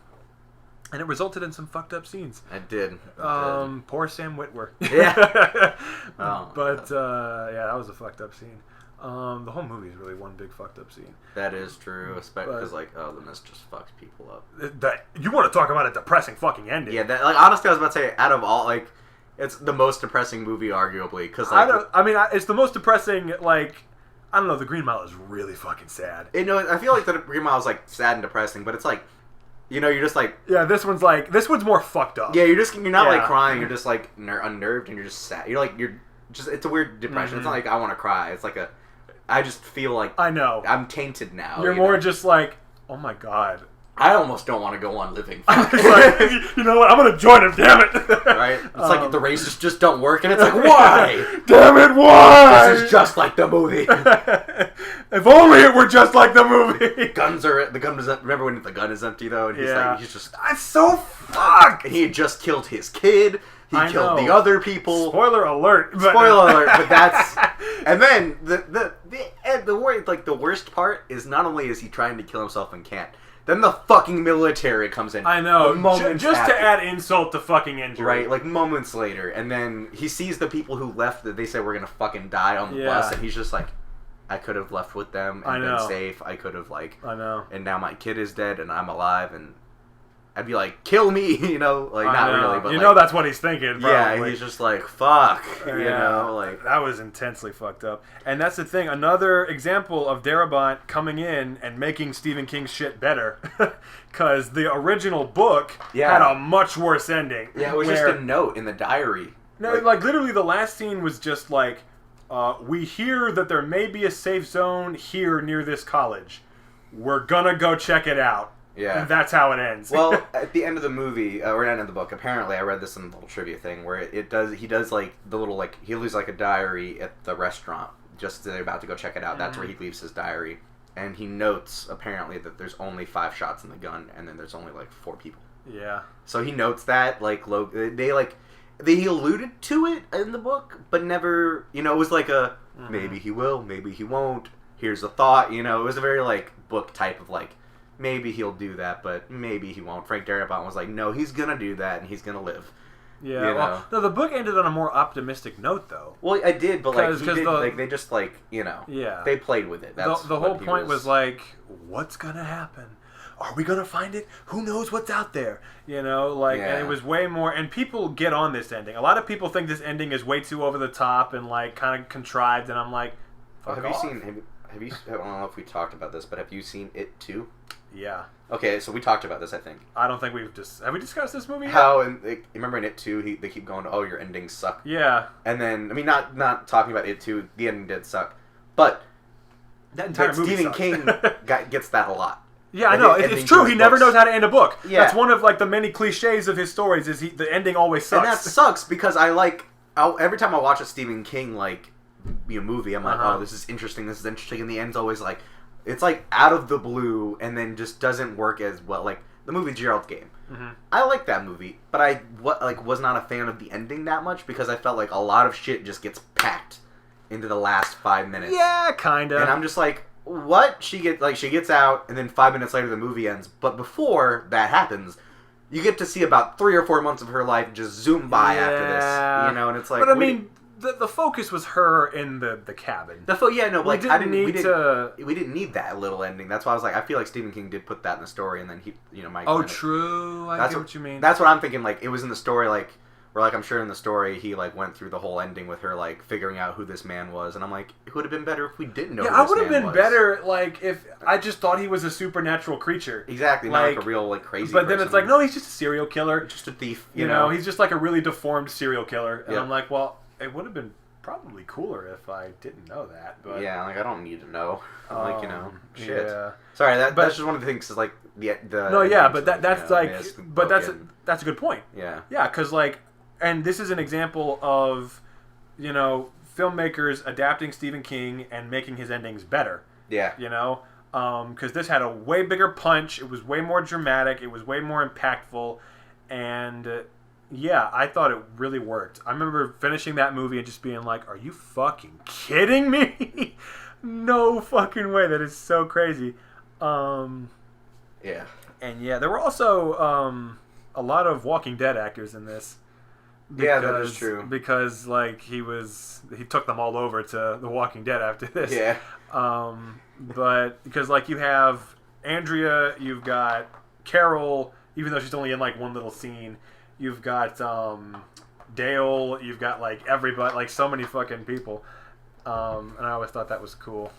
Speaker 1: it resulted in some fucked up scenes.
Speaker 2: It did.
Speaker 1: Poor Sam Witwer.
Speaker 2: Yeah.
Speaker 1: But that was a fucked up scene. The whole movie is really one big fucked up scene.
Speaker 2: That is true, especially because The Mist just fucks people up.
Speaker 1: You want to talk about a depressing fucking ending?
Speaker 2: Yeah, honestly, I was about to say, out of all, it's the most depressing movie, arguably. Because
Speaker 1: it's the most depressing. I don't know. The Green Mile is really fucking sad.
Speaker 2: I feel like the Green Mile is sad and depressing, but it's you're just
Speaker 1: yeah. This one's more fucked up.
Speaker 2: Yeah, you're not crying. You're just unnerved and you're just sad. It's a weird depression. Mm-hmm. It's not like I want to cry. It's like I just feel like
Speaker 1: I know
Speaker 2: I'm tainted now.
Speaker 1: You're more just like, oh my god.
Speaker 2: I almost don't want to go on living.
Speaker 1: You know what? I'm gonna join him. Damn it!
Speaker 2: Right? It's like the races just don't work, and it's like, why?
Speaker 1: Damn it! Why?
Speaker 2: This is just like the movie.
Speaker 1: If only it were just like the movie.
Speaker 2: The gun was. Remember when the gun is empty though, and he's just.
Speaker 1: That's so fucked.
Speaker 2: And he had just killed his kid. He killed the other people.
Speaker 1: Spoiler alert!
Speaker 2: Spoiler alert! But that's and then the worst part is not only is he trying to kill himself and can't, then the fucking military comes in.
Speaker 1: I know, just to add insult to fucking injury.
Speaker 2: Right, like moments later, and then he sees the people who left that they said were gonna fucking die on the bus, and he's just like, I could have left with them and been safe. I could have I know. And now my kid is dead and I'm alive and. I'd be like, kill me, not really, but
Speaker 1: that's what he's thinking, probably.
Speaker 2: Yeah, he's just like, fuck,
Speaker 1: That was intensely fucked up. And that's the thing, another example of Darabont coming in and making Stephen King's shit better. Because the original book had a much worse ending.
Speaker 2: Yeah, it was just a note in the diary.
Speaker 1: No, literally the last scene was just like, we hear that there may be a safe zone here near this college. We're gonna go check it out.
Speaker 2: Yeah.
Speaker 1: And that's how it ends.
Speaker 2: Well, at the end of the movie, or end of the book, apparently I read this in the little trivia thing, where he does he leaves a diary at the restaurant, just as they're about to go check it out. Mm-hmm. That's where he leaves his diary. And he notes, apparently, that there's only 5 shots in the gun, and then there's only 4 people.
Speaker 1: Yeah.
Speaker 2: So he notes that, they alluded to it in the book, but never, it was maybe he will, maybe he won't, here's a thought, it was a very, book type of, maybe he'll do that, but maybe he won't. Frank Darabont was like, no, he's going to do that, and he's going to live.
Speaker 1: Yeah, well, no, the book ended on a more optimistic note, though.
Speaker 2: Well, I did, but they just they played with it. That's
Speaker 1: the whole point was what's going to happen? Are we going to find it? Who knows what's out there? And it was way more, and people get on this ending. A lot of people think this ending is way too over the top and, kind of contrived, and I'm like, fuck off.
Speaker 2: Have you, I don't know if we talked about this, but have you seen It too?
Speaker 1: Yeah.
Speaker 2: Okay, so we talked about this, I think.
Speaker 1: I don't think have we discussed this movie yet?
Speaker 2: How, remember in It 2, they keep going, oh, your endings suck.
Speaker 1: Yeah.
Speaker 2: And then, not talking about It 2, the ending did suck. But
Speaker 1: That entire movie
Speaker 2: Stephen
Speaker 1: sucks.
Speaker 2: King gets that a lot.
Speaker 1: Yeah, I know. It's true. He never knows how to end a book. Yeah. That's one of like the many cliches of his stories. Is the ending always sucks.
Speaker 2: And that sucks because every time I watch a Stephen King movie, I'm like, oh, this is interesting. This is interesting. And the end's always like, it's like out of the blue, and then just doesn't work as well. Like the movie Gerald's Game. Mm-hmm. I like that movie, but I was not a fan of the ending that much because I felt like a lot of shit just gets packed into the last 5 minutes.
Speaker 1: Yeah, kinda.
Speaker 2: And I'm just like, what? She gets out, and then 5 minutes later the movie ends. But before that happens, you get to see about 3 or 4 months of her life just zoom by after this. You know, and it's like...
Speaker 1: But I mean, the focus was her in the cabin.
Speaker 2: We didn't need that little ending. That's why I was like, I feel like Stephen King did put that in the story, and then he, Mike...
Speaker 1: Oh, true. I get what you mean.
Speaker 2: That's what I'm thinking. Like, it was in the story, like... Or, like, I'm sure in the story, he, like, went through the whole ending with her, like, figuring out who this man was. And I'm like, it would have been better if we didn't know who this man was. Yeah, I would have been
Speaker 1: better, like, if I just thought he was a supernatural creature.
Speaker 2: Exactly, not like a real, like, crazy person.
Speaker 1: But then it's like, no, he's just a serial killer.
Speaker 2: Just a thief,
Speaker 1: you know? He's just, like, a really deformed serial killer. And I'm like, well, it would have been probably cooler if I didn't know that. But
Speaker 2: yeah, like, I don't need to know. Like, shit. Yeah. Sorry, that's just one of the things, is, like, the
Speaker 1: No, yeah, but that's, like... But that's a good point.
Speaker 2: Yeah.
Speaker 1: Yeah, because, like... And this is an example of, filmmakers adapting Stephen King and making his endings better.
Speaker 2: Yeah.
Speaker 1: Because this had a way bigger punch. It was way more dramatic. It was way more impactful. And, I thought it really worked. I remember finishing that movie and just being like, are you fucking kidding me? No fucking way. That is so crazy.
Speaker 2: Yeah.
Speaker 1: And, there were also a lot of Walking Dead actors in this.
Speaker 2: That is true.
Speaker 1: Because, like, he took them all over to The Walking Dead after this.
Speaker 2: Yeah.
Speaker 1: But, because, like, you have Andrea, you've got Carol, even though she's only in, like, one little scene. You've got Dale, you've got, like, everybody, like, so many fucking people. And I always thought that was cool.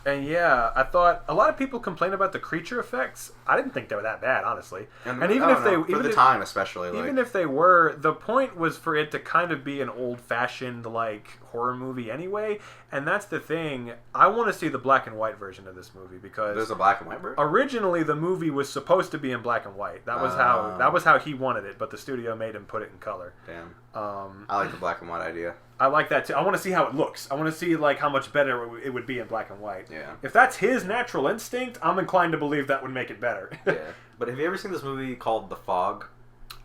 Speaker 1: And I thought a lot of people complain about the creature effects. I didn't think they were that bad, honestly.
Speaker 2: And even if they, for the time especially,
Speaker 1: even if they were, the point was for it to kind of be an old-fashioned like horror movie anyway. And that's the thing. I want to see the black and white version of this movie because
Speaker 2: there's a black and white version.
Speaker 1: Originally, the movie was supposed to be in black and white. That was how he wanted it, but the studio made him put it in color.
Speaker 2: Damn. I like the black and white idea.
Speaker 1: I like that too. I want to see how it looks. I want to see like how much better it would be in black and white.
Speaker 2: Yeah.
Speaker 1: If that's his natural instinct, I'm inclined to believe that would make it better.
Speaker 2: Yeah. But have you ever seen this movie called The Fog?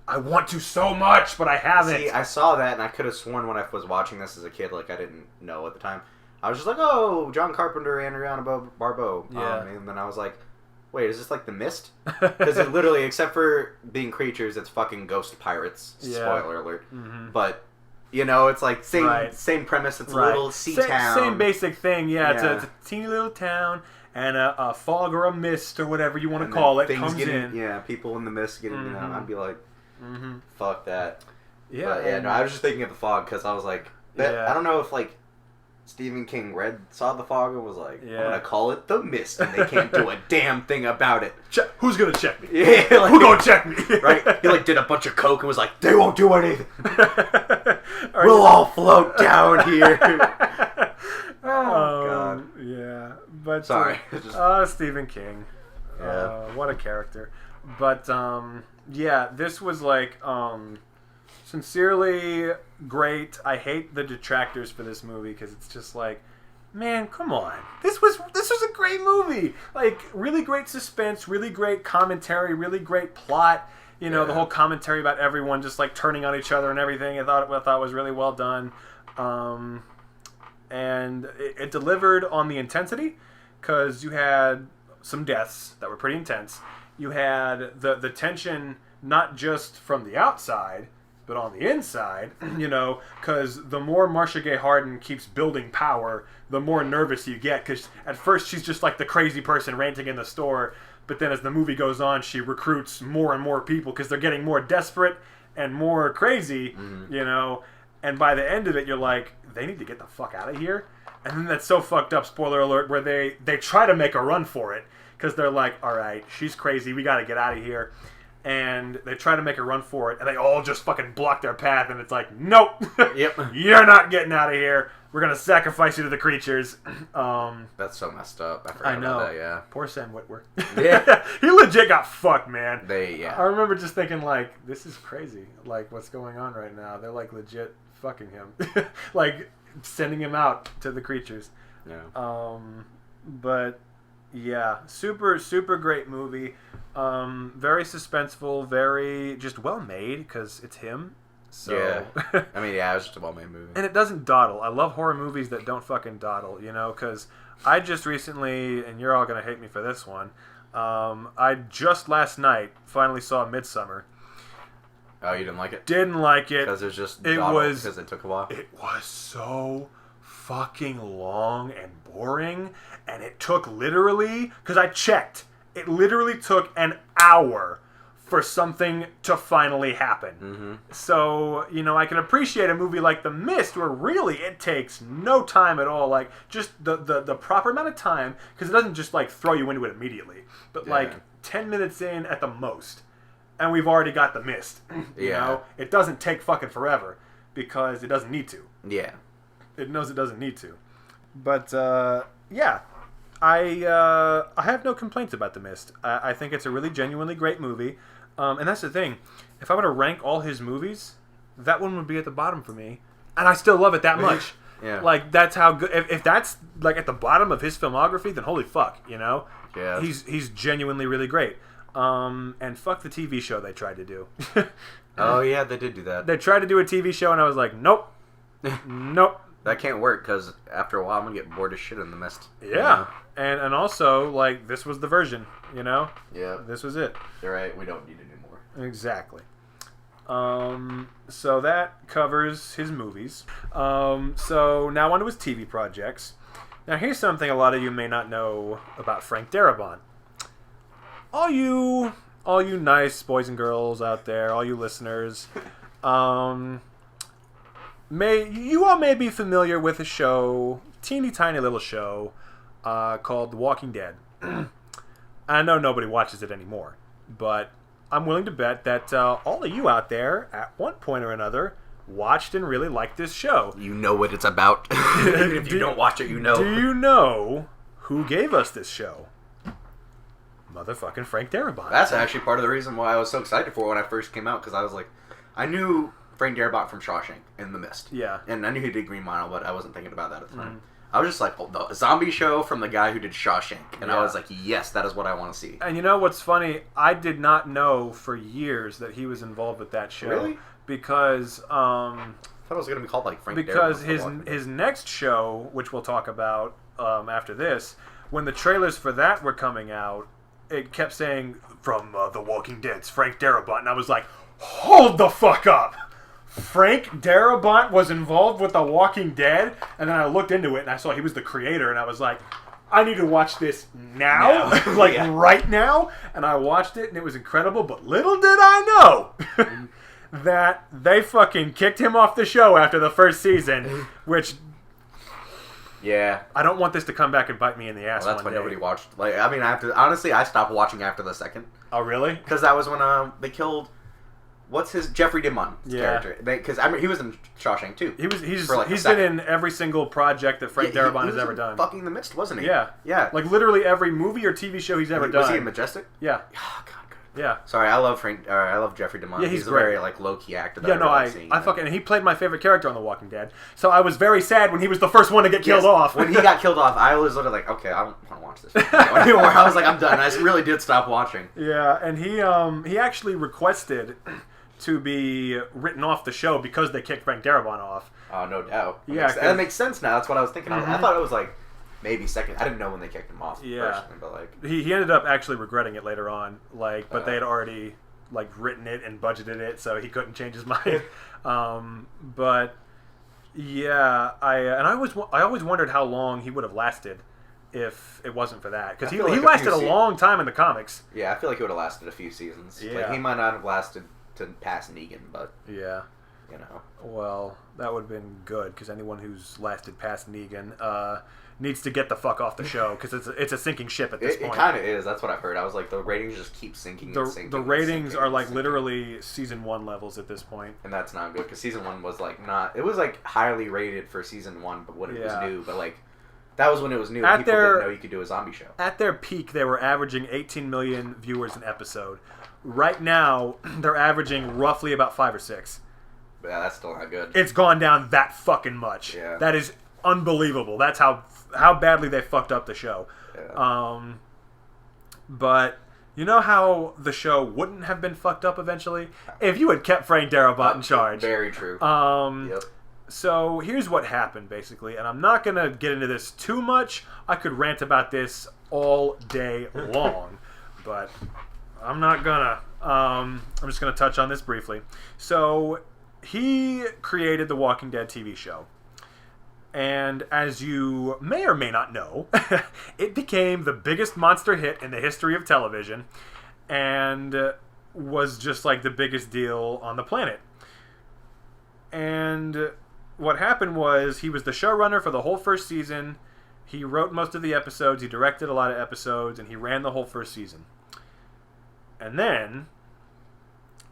Speaker 1: I want to so much, but I haven't.
Speaker 2: See, I saw that and I could have sworn when I was watching this as a kid, like I didn't know at the time. I was just like, oh, John Carpenter and Adriana Barbeau.
Speaker 1: Yeah.
Speaker 2: And then I was like, wait, is this like The Mist? Because it literally, except for being creatures, it's fucking ghost pirates. Yeah. Spoiler alert. Mm-hmm. But... it's like same premise. It's a little sea town.
Speaker 1: Same basic thing, yeah. It's a teeny little town, and a fog or a mist or whatever you want to call it comes in.
Speaker 2: Yeah, people in the mist getting in. I'd be like, fuck that.
Speaker 1: Yeah.
Speaker 2: But, no, I was just thinking of The Fog because I was like, I don't know if like Stephen King saw The Fog and was like, I'm gonna call it The Mist, and they can't do a damn thing about it.
Speaker 1: Who's gonna check me?
Speaker 2: Yeah, like,
Speaker 1: who's gonna check me?
Speaker 2: Right? He like did a bunch of coke and was like, they won't do anything. We'll all float down here.
Speaker 1: God. Yeah, but
Speaker 2: sorry.
Speaker 1: Stephen King.
Speaker 2: Yeah.
Speaker 1: What a character. But this was like sincerely great. I hate the detractors for this movie because it's just like, man, come on. This was a great movie. Like, really great suspense, really great commentary, really great plot. The whole commentary about everyone just like turning on each other and everything. I thought was really well done. And it delivered on the intensity because you had some deaths that were pretty intense. You had the tension not just from the outside, but on the inside, because the more Marcia Gay Harden keeps building power, the more nervous you get. Because at first she's just like the crazy person ranting in the store, but then as the movie goes on, she recruits more and more people because they're getting more desperate and more crazy, And by the end of it, you're like, they need to get the fuck out of here. And then that's so fucked up, spoiler alert, where they try to make a run for it because they're like, all right, she's crazy, we got to get out of here. and they try to make a run for it, and they all just fucking block their path, and it's like, nope,
Speaker 2: yep,
Speaker 1: you're not getting out of here. We're gonna sacrifice you to the creatures.
Speaker 2: That's so messed up. I forgot about that. Yeah,
Speaker 1: poor Sam Witwer.
Speaker 2: Yeah,
Speaker 1: he legit got fucked, man.
Speaker 2: Yeah.
Speaker 1: I remember just thinking like, this is crazy. Like, what's going on right now? They're like legit fucking him, like sending him out to the creatures.
Speaker 2: Yeah.
Speaker 1: But yeah, super great movie. Very suspenseful, very just well made because it's him. So
Speaker 2: yeah. I mean, yeah, it was just a well-made movie.
Speaker 1: And it doesn't dawdle. I love horror movies that don't fucking dawdle, you know, because I just recently, and you're all going to hate me for this one, I just last night finally saw Midsommar.
Speaker 2: Oh, you didn't like it?
Speaker 1: Didn't like it.
Speaker 2: Because because it took a while?
Speaker 1: It was so fucking long and boring, and it took literally, because I checked, it literally took an hour for something to finally happen.
Speaker 2: Mm-hmm.
Speaker 1: So, you know, I can appreciate a movie like The Mist where really it takes no time at all. Like, just the proper amount of time, because it doesn't just, like, throw you into it immediately. But, like, 10 minutes in at the most, and we've already got The Mist. You know? It doesn't take fucking forever, because it doesn't need to.
Speaker 2: Yeah.
Speaker 1: It knows it doesn't need to. But, yeah. I have no complaints about The Mist. I think it's a really genuinely great movie. And that's the thing. If I were to rank all his movies, that one would be at the bottom for me. And I still love it that much.
Speaker 2: Yeah.
Speaker 1: Like, that's how good... If that's, like, at the bottom of his filmography, then holy fuck, you know?
Speaker 2: Yeah.
Speaker 1: He's genuinely really great. And fuck the TV show they tried to do.
Speaker 2: Oh, yeah, they did do that.
Speaker 1: They tried to do a TV show, and I was like, nope. Nope.
Speaker 2: That can't work, because after a while, I'm going to get bored as shit in The Mist.
Speaker 1: Yeah.
Speaker 2: You know?
Speaker 1: And also, like, this was the version, you know?
Speaker 2: Yeah.
Speaker 1: This was it.
Speaker 2: You're right. We don't need to do more.
Speaker 1: Exactly. So that covers his movies. So now on to his TV projects. Now here's something a lot of you may not know about Frank Darabont. All you nice boys and girls out there, all you listeners, you all may be familiar with a show, teeny tiny little show, called The Walking Dead. I know nobody watches it anymore, but I'm willing to bet that all of you out there, at one point or another, watched and really liked this show.
Speaker 2: You know what it's about. Even if you don't watch it, you know.
Speaker 1: Do you know who gave us this show? Motherfucking Frank Darabont.
Speaker 2: That's actually part of the reason why I was so excited for it when I first came out, because I was like, I knew Frank Darabont from Shawshank and The Mist.
Speaker 1: Yeah.
Speaker 2: And I knew he did Green Mile, but I wasn't thinking about that at the time. I was just like, oh, the zombie show from the guy who did Shawshank. And I was like, yes, that is what I want to see.
Speaker 1: And you know what's funny? I did not know for years that he was involved with that show.
Speaker 2: Really?
Speaker 1: Because
Speaker 2: I thought it was going to be called like Frank
Speaker 1: because
Speaker 2: Darabont.
Speaker 1: his next show, which we'll talk about after this, when the trailers for that were coming out, it kept saying, from The Walking Dead's Frank Darabont. And I was like, hold the fuck up! Frank Darabont was involved with The Walking Dead? And then I looked into it and I saw he was the creator, and I was like, I need to watch this now. Like, right now. And I watched it and it was incredible, but little did I know that they fucking kicked him off the show after the first season, which...
Speaker 2: Yeah.
Speaker 1: I don't want this to come back and bite me in the ass.
Speaker 2: Well, that's why nobody watched. Like, I mean, honestly, I stopped watching after the second.
Speaker 1: Oh, really?
Speaker 2: Because that was when they killed... What's his Jeffrey Demon's character? Because I mean, he was in Shawshank too.
Speaker 1: He's been in every single project that Frank Darabont has ever done.
Speaker 2: Fucking The Mist, wasn't he?
Speaker 1: Yeah,
Speaker 2: yeah.
Speaker 1: Like literally every movie or TV show he's ever done.
Speaker 2: Was he in Majestic?
Speaker 1: Yeah.
Speaker 2: Oh God, good.
Speaker 1: Yeah.
Speaker 2: Sorry, I love I love Jeffrey DeMont.
Speaker 1: Yeah,
Speaker 2: he's a
Speaker 1: great.
Speaker 2: very like low key actor.
Speaker 1: Yeah, no, I fucking, and he played my favorite character on The Walking Dead. So I was very sad when he was the first one to get killed off.
Speaker 2: When he got killed off, I was literally like, okay, I don't want to watch this anymore. I was like, I'm done. I really did stop watching.
Speaker 1: Yeah, and he actually requested to be written off the show because they kicked Frank Darabont off.
Speaker 2: Oh, no doubt.
Speaker 1: That
Speaker 2: makes sense now. That's what I was thinking. I thought it was like maybe second. I didn't know when they kicked him off.
Speaker 1: Yeah,
Speaker 2: personally, but like
Speaker 1: he ended up actually regretting it later on. Like, but they had already like written it and budgeted it, so he couldn't change his mind. But yeah, I always wondered how long he would have lasted if it wasn't for that, because he lasted a long time in the comics.
Speaker 2: Yeah, I feel like it would have lasted a few seasons.
Speaker 1: Yeah,
Speaker 2: like, he might not have lasted to pass Negan, but
Speaker 1: yeah.
Speaker 2: you know.
Speaker 1: Well, that would have been good, because anyone who's lasted past Negan needs to get the fuck off the show, because it's a sinking ship at this point.
Speaker 2: It kind of is. That's what I've heard. I was like, the ratings just keep sinking and sinking.
Speaker 1: The ratings are like literally season 1 levels at this point.
Speaker 2: And that's not good, because season 1 was like not... It was like highly rated for season 1, but when it was new. But like, that was when it was new. People didn't know you could do a zombie show.
Speaker 1: At their peak, they were averaging 18 million viewers an episode. Right now, they're averaging roughly about 5 or 6.
Speaker 2: Yeah, that's still not good.
Speaker 1: It's gone down that fucking much.
Speaker 2: Yeah.
Speaker 1: That is unbelievable. That's how badly they fucked up the show.
Speaker 2: Yeah.
Speaker 1: But you know how the show wouldn't have been fucked up eventually? If you had kept Frank Darabont in charge.
Speaker 2: Very true.
Speaker 1: Yep. So here's what happened, basically. And I'm not going to get into this too much. I could rant about this all day long. But I'm not gonna. I'm just going to touch on this briefly. So he created the Walking Dead TV show. And as you may or may not know, it became the biggest monster hit in the history of television and was just like the biggest deal on the planet. And what happened was he was the showrunner for the whole first season. He wrote most of the episodes. He directed a lot of episodes, and he ran the whole first season. And then,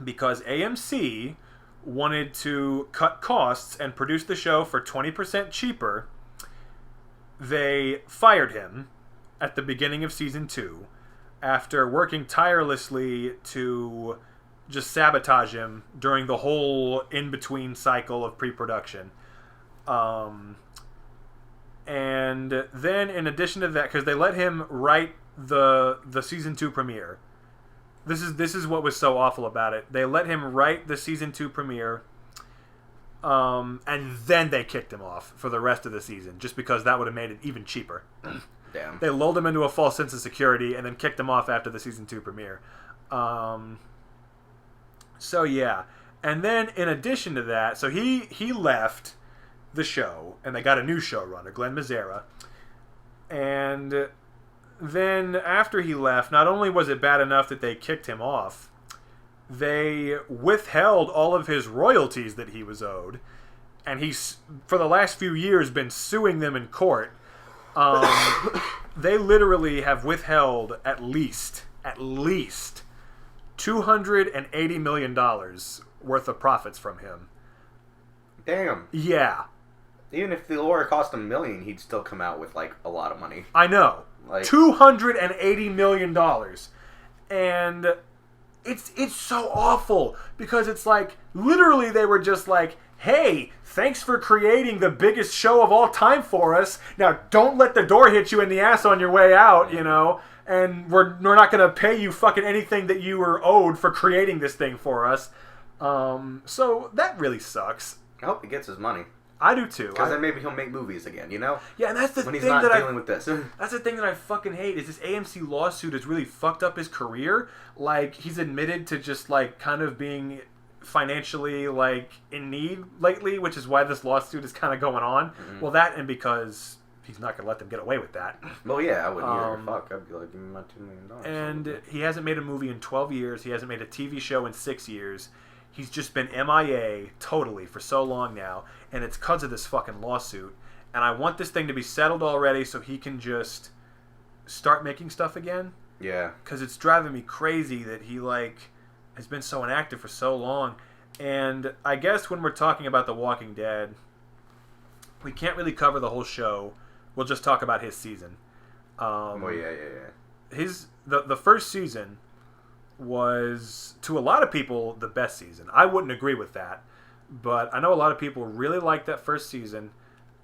Speaker 1: because AMC wanted to cut costs and produce the show for 20% cheaper, they fired him at the beginning of season 2 after working tirelessly to just sabotage him during the whole in-between cycle of pre-production. And then in addition to that, because they let him write the season 2 premiere. This is what was so awful about it. They let him write the season 2 premiere, and then they kicked him off for the rest of the season, just because that would have made it even cheaper.
Speaker 2: Damn.
Speaker 1: They lulled him into a false sense of security, and then kicked him off after the season 2 premiere. So yeah, and then in addition to that, so he left the show, and they got a new showrunner, Glenn Mazzara, and then after he left, not only was it bad enough that they kicked him off, they withheld all of his royalties that he was owed, and he's for the last few years been suing them in court. They literally have withheld at least $280 million worth of profits from him.
Speaker 2: Damn.
Speaker 1: Yeah. Even
Speaker 2: if the lawyer cost $1 million, he'd still come out with like a lot of money.
Speaker 1: I know. Like $280 million. And it's so awful because it's like literally they were just like, hey, thanks for creating the biggest show of all time for us. Now don't let the door hit you in the ass on your way out, you know, and we're not going to pay you fucking anything that you were owed for creating this thing for us. So that really sucks.
Speaker 2: I hope he gets his money.
Speaker 1: I do too.
Speaker 2: Because then maybe he'll make movies again, you know?
Speaker 1: Yeah, and that's the
Speaker 2: when
Speaker 1: thing
Speaker 2: he's not dealing with this.
Speaker 1: That's the thing that I fucking hate is this AMC lawsuit has really fucked up his career. Like, he's admitted to just, like, kind of being financially, like, in need lately, which is why this lawsuit is kind of going on. Mm-hmm. Well, that and because he's not going to let them get away with that.
Speaker 2: Well, yeah, I wouldn't either. Fuck, I'd be like, give me my $2 million.
Speaker 1: And he hasn't made a movie in 12 years. He hasn't made a TV show in 6 years. He's just been MIA totally for so long now, and it's because of this fucking lawsuit. And I want this thing to be settled already so he can just start making stuff again.
Speaker 2: Yeah.
Speaker 1: Because it's driving me crazy that he, like, has been so inactive for so long. And I guess when we're talking about The Walking Dead, we can't really cover the whole show. We'll just talk about his season.
Speaker 2: Yeah.
Speaker 1: The first season was, to a lot of people, the best season. I wouldn't agree with that, but I know a lot of people really liked that first season,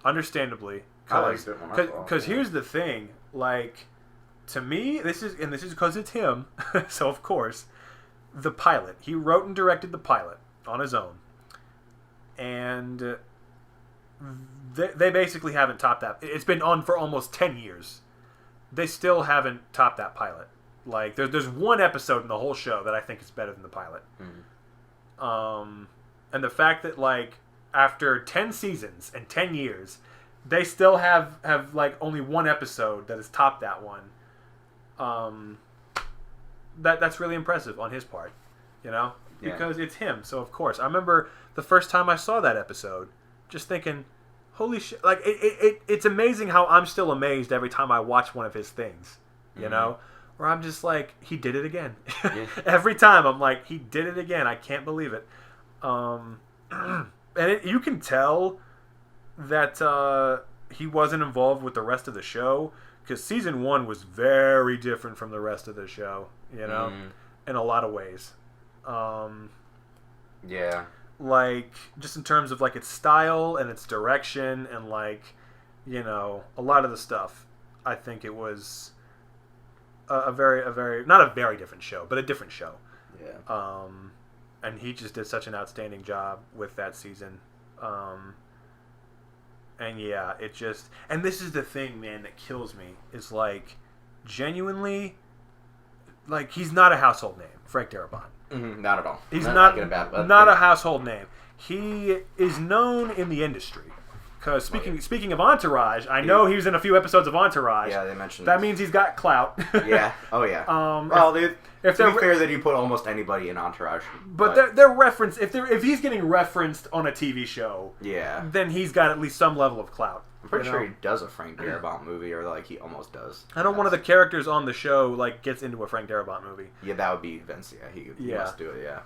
Speaker 1: understandably.
Speaker 2: I liked it when I saw it.
Speaker 1: Because here's the thing, like, to me, this is because it's him, so of course, the pilot. He wrote and directed the pilot on his own, and they basically haven't topped that. It's been on for almost 10 years. They still haven't topped that pilot. Like, there's one episode in the whole show that I think is better than the pilot. Mm-hmm. And the fact that, like, after 10 seasons and 10 years, they still have like, only one episode that has topped that one. That's really impressive on his part, you know? because it's him. So of course, I remember the first time I saw that episode, just thinking, "Holy shit!" Like it's amazing how I'm still amazed every time I watch one of his things. You know, where I'm just like, he did it again. Every time I'm like, he did it again. I can't believe it. And you can tell that he wasn't involved with the rest of the show, because season 1 was very different from the rest of the show, you know, in a lot of ways.
Speaker 2: Yeah.
Speaker 1: Like, just in terms of, like, its style and its direction and, like, you know, a lot of the stuff. I think it was a very, not a very different show, but a different show.
Speaker 2: Yeah.
Speaker 1: And he just did such an outstanding job with that season. And yeah, it just... And this is the thing, man, that kills me. Is, like, genuinely... Like, he's not a household name, Frank Darabont.
Speaker 2: Not at all.
Speaker 1: He's not a household name. He is known in the industry. Because speaking of Entourage, I know he was in a few episodes of Entourage.
Speaker 2: Yeah, they mentioned
Speaker 1: that means he's got clout.
Speaker 2: Yeah. Oh, yeah. Well, to be fair, that you put almost anybody in Entourage.
Speaker 1: But they're referenced. If he's getting referenced on a TV show, then he's got at least some level of clout.
Speaker 2: I'm pretty sure he does a Frank Darabont movie, or like he almost does.
Speaker 1: I know one of the characters on the show like gets into a Frank Darabont movie.
Speaker 2: Yeah, that would be Vince. Yeah, he must do it. Yeah.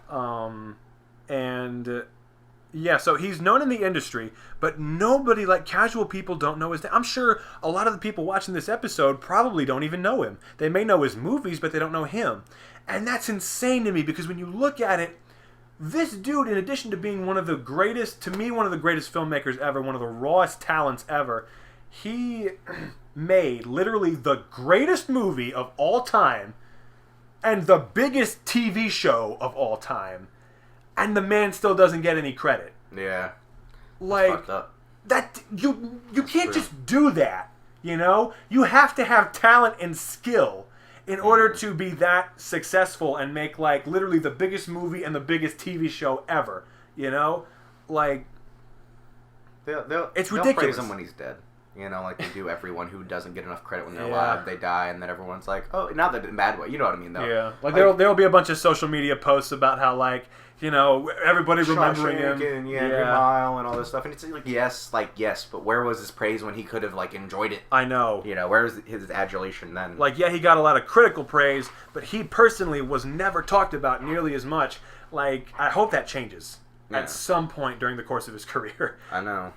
Speaker 1: And yeah, so he's known in the industry, but nobody, like casual people, don't know his name. I'm sure a lot of the people watching this episode probably don't even know him. They may know his movies, but they don't know him. And that's insane to me, because when you look at it, this dude, in addition to being one of the greatest, to me, one of the greatest filmmakers ever, one of the rawest talents ever, he made literally the greatest movie of all time and the biggest TV show of all time. And the man still doesn't get any credit.
Speaker 2: Yeah.
Speaker 1: Like, that, you can't just do that, you know? You have to have talent and skill in order to be that successful and make, like, literally the biggest movie and the biggest TV show ever, you know? Like, it's ridiculous.
Speaker 2: They'll praise him when he's dead. You know, like they do everyone who doesn't get enough credit when they're alive. They die, and then everyone's like, oh, not that in a bad way. You know what I mean, though.
Speaker 1: Yeah. Like there'll be a bunch of social media posts about how, like, you know, everybody remembering him.
Speaker 2: And, Green Mile and all this stuff. And it's like, yes, but where was his praise when he could have, like, enjoyed it?
Speaker 1: I know.
Speaker 2: You know, where was his adulation then?
Speaker 1: Like, yeah, he got a lot of critical praise, but he personally was never talked about nearly as much. Like, I hope that changes at some point during the course of his career.
Speaker 2: I know.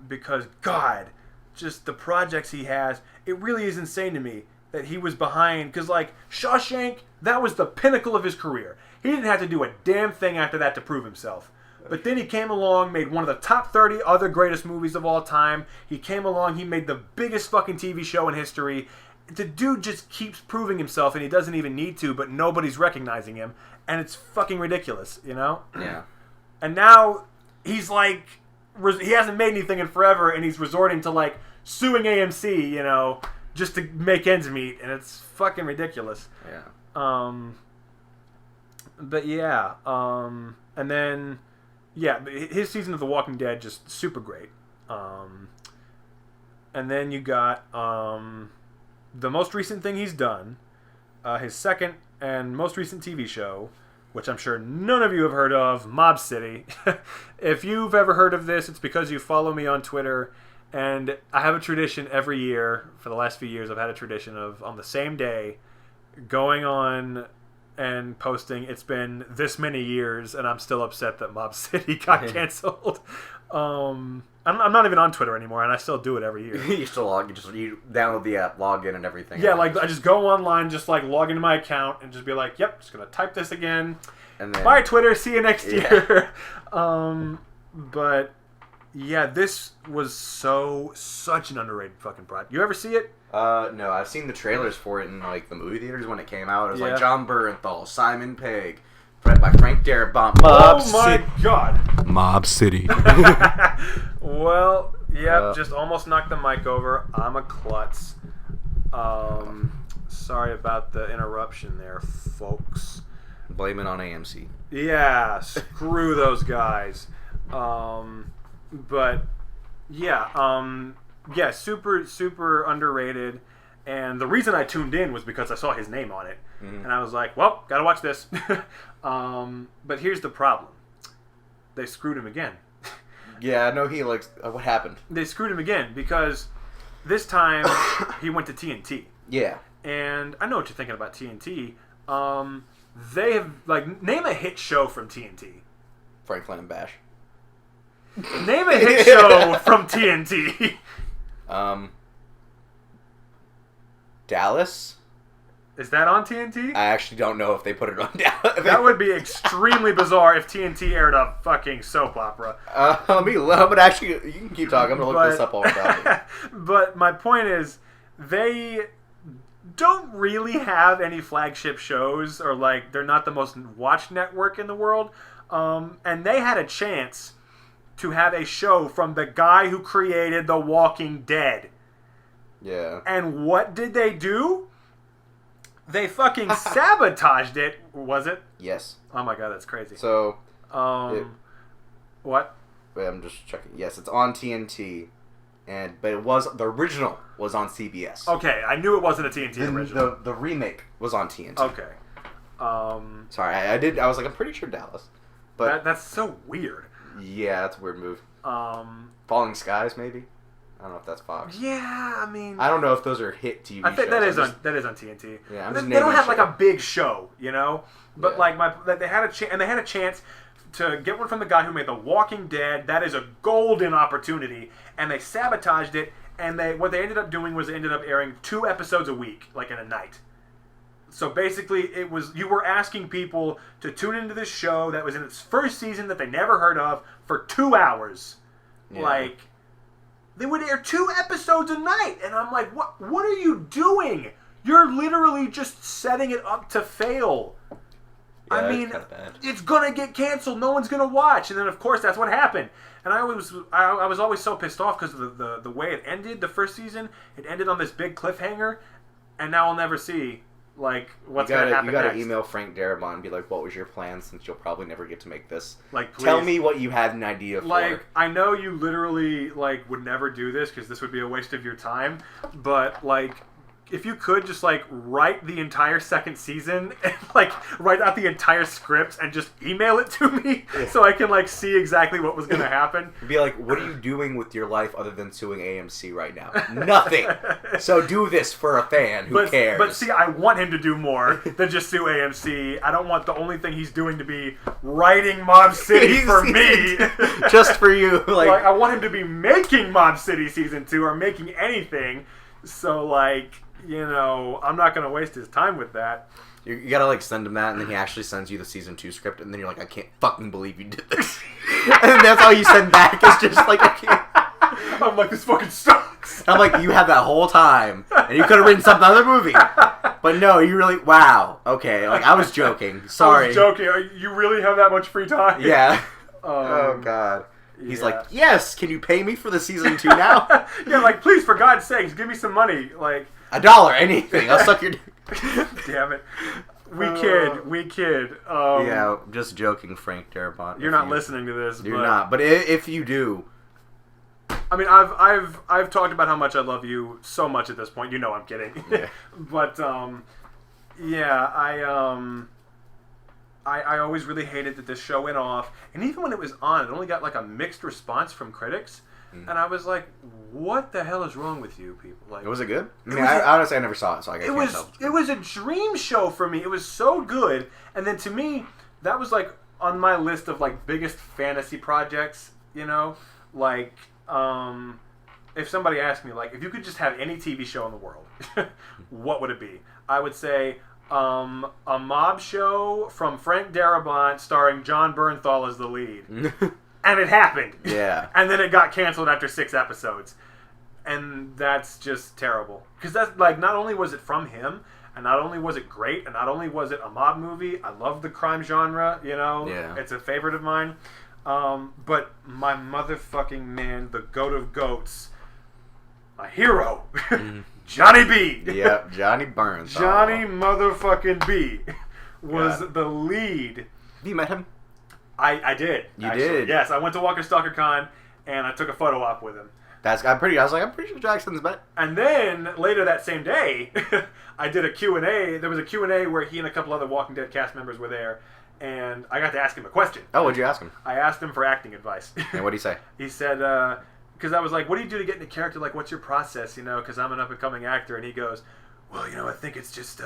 Speaker 1: Because, God, just the projects he has, it really is insane to me that he was behind. Because, like, Shawshank, that was the pinnacle of his career. He didn't have to do a damn thing after that to prove himself. But then he came along, made one of the top 30 other greatest movies of all time. He came along, he made the biggest fucking TV show in history. The dude just keeps proving himself, and he doesn't even need to, but nobody's recognizing him. And it's fucking ridiculous, you know?
Speaker 2: Yeah.
Speaker 1: And now he's like, he hasn't made anything in forever, and he's resorting to, like, suing AMC, you know, just to make ends meet, and it's fucking ridiculous.
Speaker 2: Yeah.
Speaker 1: But yeah, and then, yeah, his season of The Walking Dead, just super great. And then you got the most recent thing he's done, his second and most recent TV show, which I'm sure none of you have heard of, Mob City. If you've ever heard of this, it's because you follow me on Twitter, and I have a tradition every year. For the last few years, I've had a tradition of, on the same day, going on and posting, it's been this many years, and I'm still upset that Mob City got canceled. I'm not even on Twitter anymore, and I still do it every year.
Speaker 2: You download the app, log in, and everything.
Speaker 1: Yeah, like I just go online, just like log into my account, and just be like, "Yep, just gonna type this again." And then, bye Twitter, see you next year. But yeah, this was such an underrated fucking project. You ever see it?
Speaker 2: No, I've seen the trailers for it in like the movie theaters when it came out. It was like John Bernthal, Simon Pegg, read by Frank Darabont.
Speaker 1: God,
Speaker 2: Mob City.
Speaker 1: Well, just almost knocked the mic over. I'm a klutz. Sorry about the interruption there, folks.
Speaker 2: Blame it on AMC.
Speaker 1: Yeah, screw those guys. But yeah, super underrated, And the reason I tuned in was because I saw his name on it. Mm-hmm. And I was like, well, gotta watch this. But here's the problem. They screwed him again.
Speaker 2: Yeah, I know he likes... what happened?
Speaker 1: They screwed him again because this time he went to TNT.
Speaker 2: Yeah.
Speaker 1: And I know what you're thinking about TNT. They have... name a hit show from TNT.
Speaker 2: Franklin and Bash.
Speaker 1: Name a hit show from TNT.
Speaker 2: Dallas?
Speaker 1: Is that on TNT?
Speaker 2: I actually don't know if they put it on Dallas.
Speaker 1: That would be extremely bizarre if TNT aired a fucking soap opera.
Speaker 2: But actually, you can keep talking. I'm going to look this up while we're talking.
Speaker 1: But my point is, they don't really have any flagship shows, or they're not the most watched network in the world. And they had a chance to have a show from the guy who created The Walking Dead. Yeah. And what did they do? They fucking sabotaged it. Was it?
Speaker 2: Yes.
Speaker 1: Oh my god, that's crazy.
Speaker 2: So,
Speaker 1: what?
Speaker 2: Wait, I'm just checking. Yes, it's on TNT, but it was the original was on CBS.
Speaker 1: Okay, I knew it wasn't a TNT original.
Speaker 2: The remake was on TNT.
Speaker 1: Okay.
Speaker 2: Sorry, I was like, I'm pretty sure Dallas, but
Speaker 1: that's so weird.
Speaker 2: Yeah, that's a weird move. Falling Skies, maybe. I don't know if that's Fox.
Speaker 1: Yeah, I mean...
Speaker 2: I don't know if those are hit TV shows.
Speaker 1: I think that is on TNT.
Speaker 2: Yeah,
Speaker 1: they don't have a big show, you know? But they had a chance to get one from the guy who made The Walking Dead. That is a golden opportunity. And they sabotaged it. And what they ended up doing was they ended up airing 2 episodes a week, in a night. So basically, you were asking people to tune into this show that was in its first season that they never heard of for 2 hours. Yeah. They would air 2 episodes a night, and I'm like, what are you doing? You're literally just setting it up to fail. Yeah, I mean, it's gonna get canceled. No one's gonna watch, and then of course that's what happened. And I was always so pissed off because of the way it ended. The first season, it ended on this big cliffhanger, and now I'll never see what's gonna happen.
Speaker 2: You gotta
Speaker 1: next.
Speaker 2: Email Frank Darabont and be like, "What was your plan? Since you'll probably never get to make this.
Speaker 1: Please.
Speaker 2: Tell me what you had an idea for."
Speaker 1: I know you literally would never do this because this would be a waste of your time. But if you could just write the entire second season and write out the entire script and just email it to me so I can see exactly what was gonna happen.
Speaker 2: Be like, what are you doing with your life other than suing AMC right now? Nothing. So do this for a fan who cares.
Speaker 1: But see, I want him to do more than just sue AMC. I don't want the only thing he's doing to be writing Mob City for me.
Speaker 2: Just for you.
Speaker 1: I want him to be making Mob City Season 2 or making anything. So I'm not going to waste his time with that.
Speaker 2: You gotta send him that, and then he actually sends you the season 2 script, and then you're like, I can't fucking believe you did this. And that's all you send back is just I can't.
Speaker 1: I'm like, this fucking sucks.
Speaker 2: I'm like, you had that whole time, and you could have written some other movie. But no, you really, wow. Okay, I was joking. Sorry.
Speaker 1: I was joking. You really have that much free time?
Speaker 2: Yeah. Oh, God. He's like, yes, can you pay me for the season 2 now?
Speaker 1: Yeah, please, for God's sakes, give me some money.
Speaker 2: $1, anything. I'll suck your dick.
Speaker 1: Damn it. We kid.
Speaker 2: Yeah, just joking, Frank Darabont.
Speaker 1: You're not listening to this.
Speaker 2: You're not, but if you do.
Speaker 1: I mean, I've talked about how much I love you so much at this point. You know I'm kidding. Yeah. But, I always really hated that this show went off. And even when it was on, it only got a mixed response from critics. And I was like, what the hell is wrong with you people?
Speaker 2: Was it good? I mean, honestly, I never saw it, so I can't tell.
Speaker 1: It was a dream show for me. It was so good. And then to me, that was on my list of biggest fantasy projects, you know? If somebody asked me, if you could just have any TV show in the world, what would it be? I would say a mob show from Frank Darabont starring John Bernthal as the lead. And it happened.
Speaker 2: Yeah.
Speaker 1: And then it got canceled after 6 episodes. And that's just terrible. Because that's not only was it from him, and not only was it great, and not only was it a mob movie, I love the crime genre, you know?
Speaker 2: Yeah.
Speaker 1: It's a favorite of mine. But my motherfucking man, the goat of goats, a hero, Johnny B.
Speaker 2: Yep, Johnny Burns.
Speaker 1: Johnny motherfucking B was the lead.
Speaker 2: Have you met him?
Speaker 1: I did.
Speaker 2: You did?
Speaker 1: Yes, I went to Walker Stalker Con, and I took a photo op with him.
Speaker 2: I'm pretty sure Jackson's bet.
Speaker 1: And then later that same day, I did a Q&A. There was a Q&A where he and a couple other Walking Dead cast members were there, and I got to ask him a question.
Speaker 2: Oh, what'd you ask him?
Speaker 1: I asked him for acting advice.
Speaker 2: And what'd he say?
Speaker 1: He said, because I was like, what do you do to get into character? Like, what's your process? Because I'm an up-and-coming actor. And he goes, well, I think it's just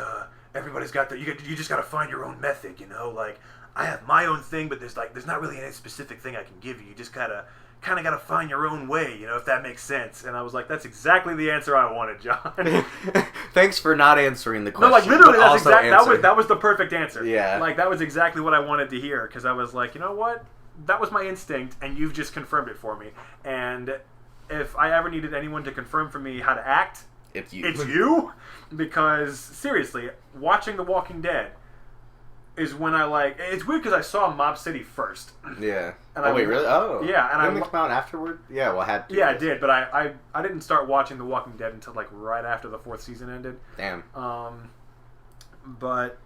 Speaker 1: everybody's got you just got to find your own method. Like I have my own thing, but there's not really any specific thing I can give you. You just kind of got to find your own way, if that makes sense. And I was like, that's exactly the answer I wanted, John.
Speaker 2: Thanks for not answering the question.
Speaker 1: No, like literally, that was the perfect answer.
Speaker 2: Yeah.
Speaker 1: Like that was exactly what I wanted to hear, because I was like, you know what? That was my instinct, and you've just confirmed it for me. And if I ever needed anyone to confirm for me how to act, it's you. Because seriously, watching The Walking Dead is when it's weird because I saw Mob City first.
Speaker 2: Yeah. And wait, really? Oh.
Speaker 1: Yeah. And
Speaker 2: didn't it come out afterward? Yeah, well, I had to.
Speaker 1: Yeah, I did, but I didn't start watching The Walking Dead until right after the 4th season ended.
Speaker 2: Damn.
Speaker 1: But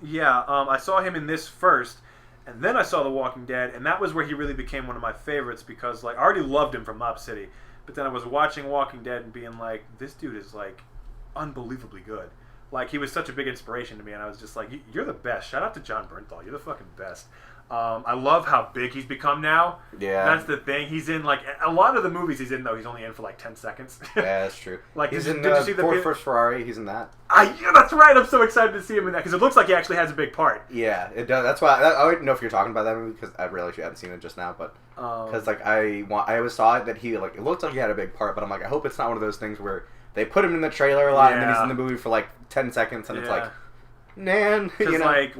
Speaker 1: yeah, I saw him in this first, and then I saw The Walking Dead, and that was where he really became one of my favorites because I already loved him from Mob City, but then I was watching Walking Dead and being like, this dude is unbelievably good. He was such a big inspiration to me, and I was just like, you're the best. Shout out to Jon Bernthal. You're the fucking best. I love how big he's become now.
Speaker 2: Yeah.
Speaker 1: That's the thing. He's in, a lot of the movies he's in, though, he's only in for, 10 seconds.
Speaker 2: Yeah, that's true.
Speaker 1: He's
Speaker 2: in Ford vs. Ferrari. He's in that.
Speaker 1: Yeah, that's right. I'm so excited to see him in that, because it looks like he actually has a big part.
Speaker 2: Yeah, it does. That's why I wouldn't know if you're talking about that movie, because I realized you hadn't seen it just now, but... Because, I always saw it that he, it looked like he had a big part, but I'm like, I hope it's not one of those things where... They put him in the trailer a lot, and then he's in the movie for 10 seconds, and it's man, I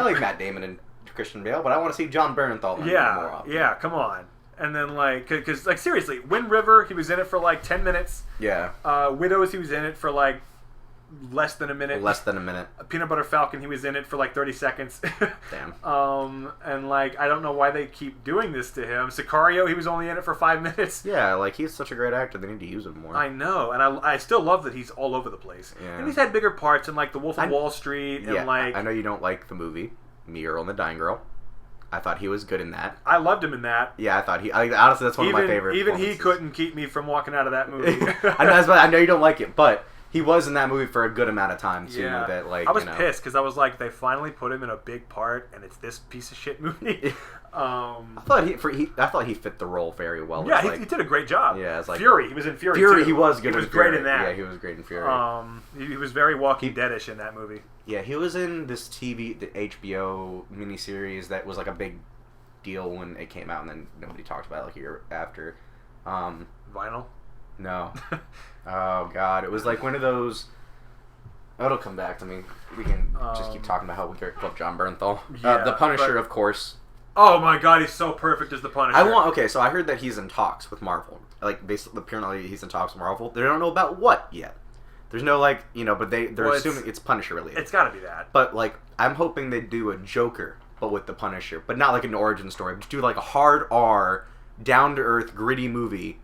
Speaker 2: like Matt Damon and Christian Bale, but I want to see Jon Bernthal more often.
Speaker 1: Yeah, come on. And then because seriously, Wind River, he was in it for 10 minutes.
Speaker 2: Yeah.
Speaker 1: Widows, he was in it for less than a minute.
Speaker 2: Less than a minute.
Speaker 1: Peanut Butter Falcon, he was in it for 30 seconds.
Speaker 2: Damn.
Speaker 1: And I don't know why they keep doing this to him. Sicario, he was only in it for 5 minutes.
Speaker 2: Yeah, he's such a great actor, they need to use him more.
Speaker 1: I know, and I still love that he's all over the place.
Speaker 2: Yeah.
Speaker 1: And he's had bigger parts in The Wolf of Wall Street and
Speaker 2: I know you don't like the movie, Me, Earl, and the Dying Girl. I thought he was good in that.
Speaker 1: I loved him in that.
Speaker 2: Yeah, I thought honestly, that's one of my favorites.
Speaker 1: Even he couldn't keep me from walking out of that movie.
Speaker 2: I know you don't like it, but he was in that movie for a good amount of time too.
Speaker 1: Yeah.
Speaker 2: That
Speaker 1: I was pissed because I was like, they finally put him in a big part, and it's this piece of shit movie.
Speaker 2: I thought he fit the role very well.
Speaker 1: Yeah, he did a great job.
Speaker 2: Yeah, it's
Speaker 1: Fury. He was in Fury.
Speaker 2: Fury,
Speaker 1: too.
Speaker 2: he was good.
Speaker 1: He was great in that.
Speaker 2: Yeah, he was great in Fury.
Speaker 1: He was very Walking Dead-ish in that movie.
Speaker 2: Yeah, he was in this the HBO miniseries that was a big deal when it came out, and then nobody talked about it a year after.
Speaker 1: Vinyl?
Speaker 2: No. Oh God, it was one of those. It'll come back to me. We can just keep talking about how we love Jon Bernthal.
Speaker 1: Yeah,
Speaker 2: the Punisher, of course.
Speaker 1: Oh my God, he's so perfect as the Punisher.
Speaker 2: So I heard that he's in talks with Marvel. Basically, apparently he's in talks with Marvel. They don't know about what yet. There's no but they're assuming it's Punisher related.
Speaker 1: It's got to be that.
Speaker 2: But I'm hoping they do a Joker, but with the Punisher, but not an origin story. Just do a hard R, down to earth, gritty movie,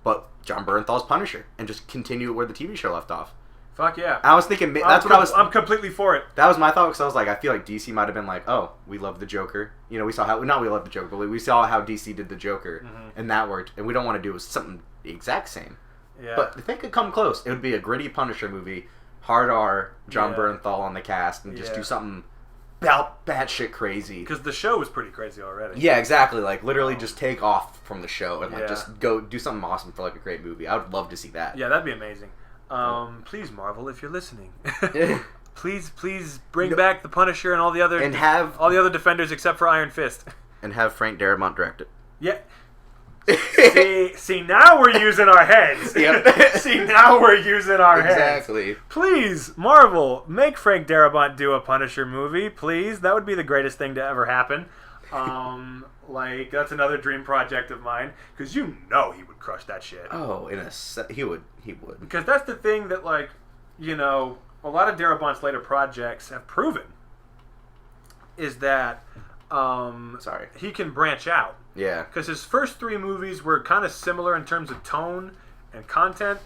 Speaker 2: but Jon Bernthal's Punisher, and just continue where the TV show left off.
Speaker 1: Fuck yeah!
Speaker 2: I was thinking
Speaker 1: I'm completely for it.
Speaker 2: That was my thought, because I was I feel like DC might have been oh, we love the Joker. We saw how we love the Joker, but we saw how DC did the Joker, and that worked. And we don't want to do something the exact same.
Speaker 1: Yeah.
Speaker 2: But if they could come close, it would be a gritty Punisher movie, hard R, Jon Bernthal on the cast, and just do something about batshit crazy.
Speaker 1: Because the show was pretty crazy already.
Speaker 2: Yeah, exactly. Literally just take off from the show and just go do something awesome for a great movie. I would love to see that.
Speaker 1: Yeah, that'd be amazing. Please, Marvel, if you're listening, please bring back the Punisher and all the other Defenders except for Iron Fist,
Speaker 2: and have Frank Darabont direct it.
Speaker 1: Yeah. See, now we're using our heads.
Speaker 2: Yep.
Speaker 1: See, now we're using our heads.
Speaker 2: Exactly.
Speaker 1: Please, Marvel, make Frank Darabont do a Punisher movie, please. That would be the greatest thing to ever happen. That's another dream project of mine, because he would crush that shit.
Speaker 2: Oh, he would.
Speaker 1: Because that's the thing that, a lot of Darabont's later projects have proven is that he can branch out.
Speaker 2: Yeah.
Speaker 1: Because his first 3 movies were kind of similar in terms of tone and content.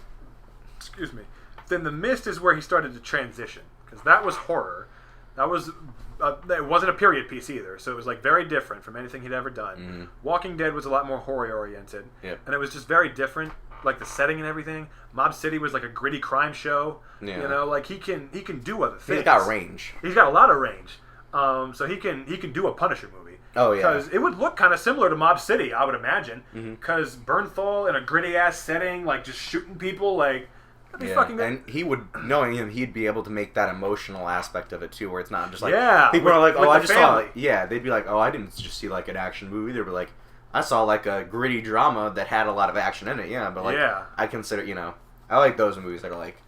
Speaker 1: Excuse me. Then The Mist is where he started to transition, because that was horror. That was it wasn't a period piece either, so it was very different from anything he'd ever done.
Speaker 2: Mm-hmm.
Speaker 1: Walking Dead was a lot more horror oriented,
Speaker 2: yep.
Speaker 1: and it was just very different. like the setting and everything. Mob City was like a gritty crime show. Yeah. You know, like he can do other things.
Speaker 2: He's got range.
Speaker 1: He's got a lot of range. So he can do a Punisher movie.
Speaker 2: Oh yeah.
Speaker 1: Because it would look kind of similar to Mob City, I would imagine. Because Bernthal in a gritty ass setting, like just shooting people, like. That'd be fucking good.
Speaker 2: And he would, knowing him, he'd be able to make that emotional aspect of it too, where it's not just like people
Speaker 1: with,
Speaker 2: are like, oh, I just saw, like, they'd be like, oh, I didn't just see like an action movie. They'd be like, I saw like a gritty drama that had a lot of action in it. Yeah, but like, I consider, I like those movies that are like,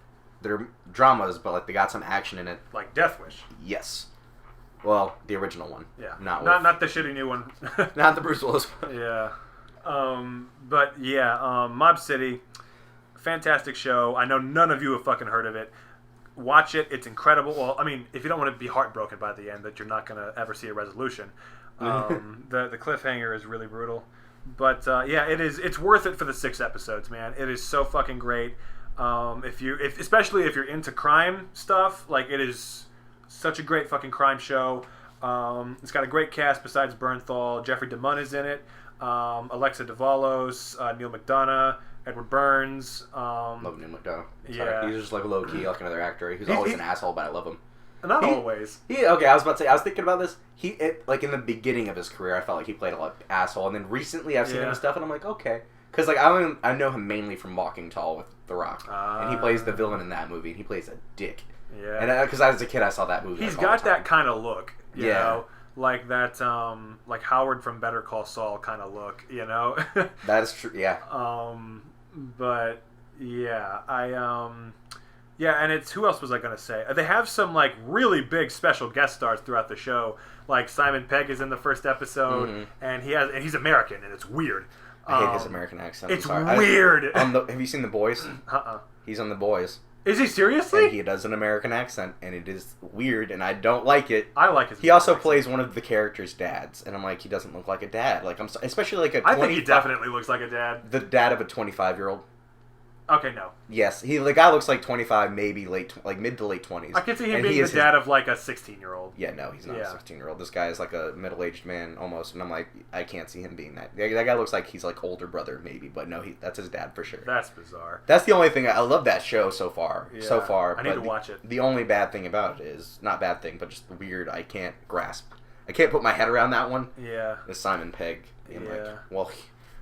Speaker 2: they're dramas, but like they got some action in it.
Speaker 1: Like Death Wish.
Speaker 2: Yes. Well, the original one.
Speaker 1: Yeah. Not the shitty new one.
Speaker 2: Not the Bruce Willis one.
Speaker 1: Yeah. But yeah, Mob City. Fantastic show. I know none of you have fucking heard of it. Watch it. It's incredible. Well, I mean, if you don't want to be heartbroken by the end that you're not going to ever see a resolution, the cliffhanger is really brutal. But it's worth it for the 6 episodes, man. It is so fucking great. Especially if you're into crime stuff, like it is such a great fucking crime show. It's got a great cast besides Bernthal. Jeffrey DeMunn is in it. Alexa Davalos, Neil McDonough, Edward Burns.
Speaker 2: Love Neil McDonough. Yeah. He's just like low key, like another actor. He's always an asshole, but I love him.
Speaker 1: Not always.
Speaker 2: Okay, I was about to say, I was thinking about this. Like in the beginning of his career, I felt like he played a lot of asshole, and then recently I've seen him and stuff, and I'm like, okay. Because like I know him mainly from Walking Tall with The Rock, and he plays the villain in that movie, and he plays a dick. Yeah. And because as a kid, I saw that movie.
Speaker 1: He's got that kind of look, you know? Like that, like Howard from Better Call Saul kind of look, you know?
Speaker 2: That is true, yeah.
Speaker 1: But, yeah, and it's, who else was I going to say? They have some, like, really big special guest stars throughout the show. Like, Simon Pegg is in the first episode, and he's American, and it's weird.
Speaker 2: I hate his American accent.
Speaker 1: It's weird.
Speaker 2: Have you seen The Boys? He's on The Boys.
Speaker 1: Is he seriously?
Speaker 2: And he does an American accent, and it is weird, and I don't like it.
Speaker 1: I like his.
Speaker 2: He also plays one of the characters' dads, and I'm like, he doesn't look like a dad. Like especially like a.
Speaker 1: I think he definitely looks like a dad.
Speaker 2: The dad of a 25-year-old.
Speaker 1: Okay, no.
Speaker 2: Yes, the guy looks like 25, maybe mid to late 20s.
Speaker 1: I can see him being the dad of like a 16-year-old.
Speaker 2: Yeah, no, he's not a 16-year-old. This guy is like a middle-aged man almost, and I'm like, I can't see him being that. That guy looks like he's like older brother maybe, but no, that's his dad for sure.
Speaker 1: That's bizarre.
Speaker 2: That's the only thing. I love that show so far.
Speaker 1: Yeah,
Speaker 2: so far,
Speaker 1: I need to watch it.
Speaker 2: The only bad thing about it is not bad thing, but just weird. I can't grasp. I can't put my head around that one.
Speaker 1: Yeah.
Speaker 2: The Simon Pegg. I'm like, well.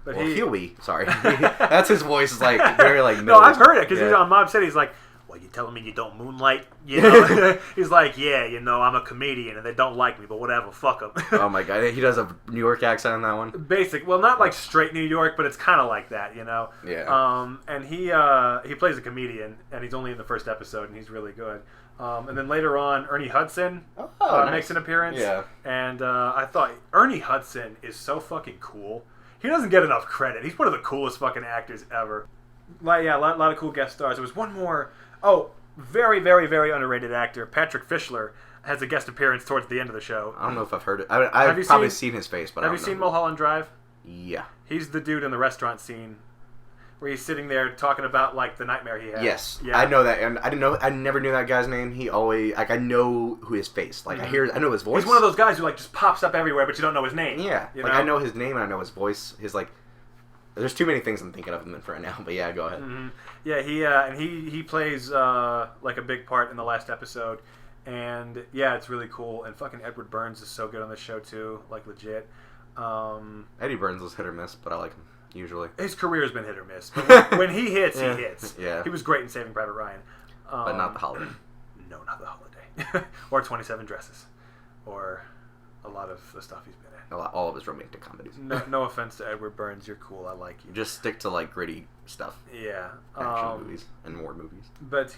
Speaker 1: But
Speaker 2: Huey, sorry. That's his voice, is like very like
Speaker 1: no, I've heard it, because he's on Mob City. He's like, well, you telling me you don't moonlight? You know? He's like, yeah, I'm a comedian, and they don't like me, but whatever, fuck them.
Speaker 2: Oh my god, he does a New York accent on that one?
Speaker 1: Well, not like straight New York, but it's kind of like that, you know?
Speaker 2: Yeah.
Speaker 1: And he plays a comedian, and he's only in the first episode, and he's really good. And then later on, Ernie Hudson makes an appearance.
Speaker 2: Yeah.
Speaker 1: And I thought, Ernie Hudson is so fucking cool. He doesn't get enough credit. He's one of the coolest fucking actors ever. Like, yeah, a lot of cool guest stars. There was one more. Oh, very, very, very underrated actor. Patrick Fischler has a guest appearance towards the end of the show.
Speaker 2: I don't know if I've heard it. I've probably seen his face, but I don't know.
Speaker 1: Have you seen Mulholland Drive?
Speaker 2: Yeah.
Speaker 1: He's the dude in the restaurant scene where he's sitting there talking about, like, the nightmare he had.
Speaker 2: Yes. Yeah. I know that, and I never knew that guy's name. He always, like, I know who his face. Like, I know his voice.
Speaker 1: He's one of those guys who, like, just pops up everywhere, but you don't know his name.
Speaker 2: Yeah. Like, I know his name, and I know his voice. His, like, there's too many things I'm thinking of him for right now, but yeah, go ahead.
Speaker 1: Mm-hmm. Yeah, he plays, like, a big part in the last episode, and, yeah, it's really cool, and fucking Edward Burns is so good on this show, too, like, legit.
Speaker 2: Eddie Burns was hit or miss, but I like him. Usually.
Speaker 1: His career's been hit or miss. But when he hits, he hits.
Speaker 2: Yeah.
Speaker 1: He was great in Saving Private Ryan.
Speaker 2: But not The Holiday.
Speaker 1: No, not The Holiday. Or 27 Dresses. Or a lot of the stuff he's been in.
Speaker 2: All of his romantic comedies.
Speaker 1: No offense to Edward Burns. You're cool. I like you.
Speaker 2: Just stick to, like, gritty stuff.
Speaker 1: Yeah.
Speaker 2: Action movies and war movies.
Speaker 1: But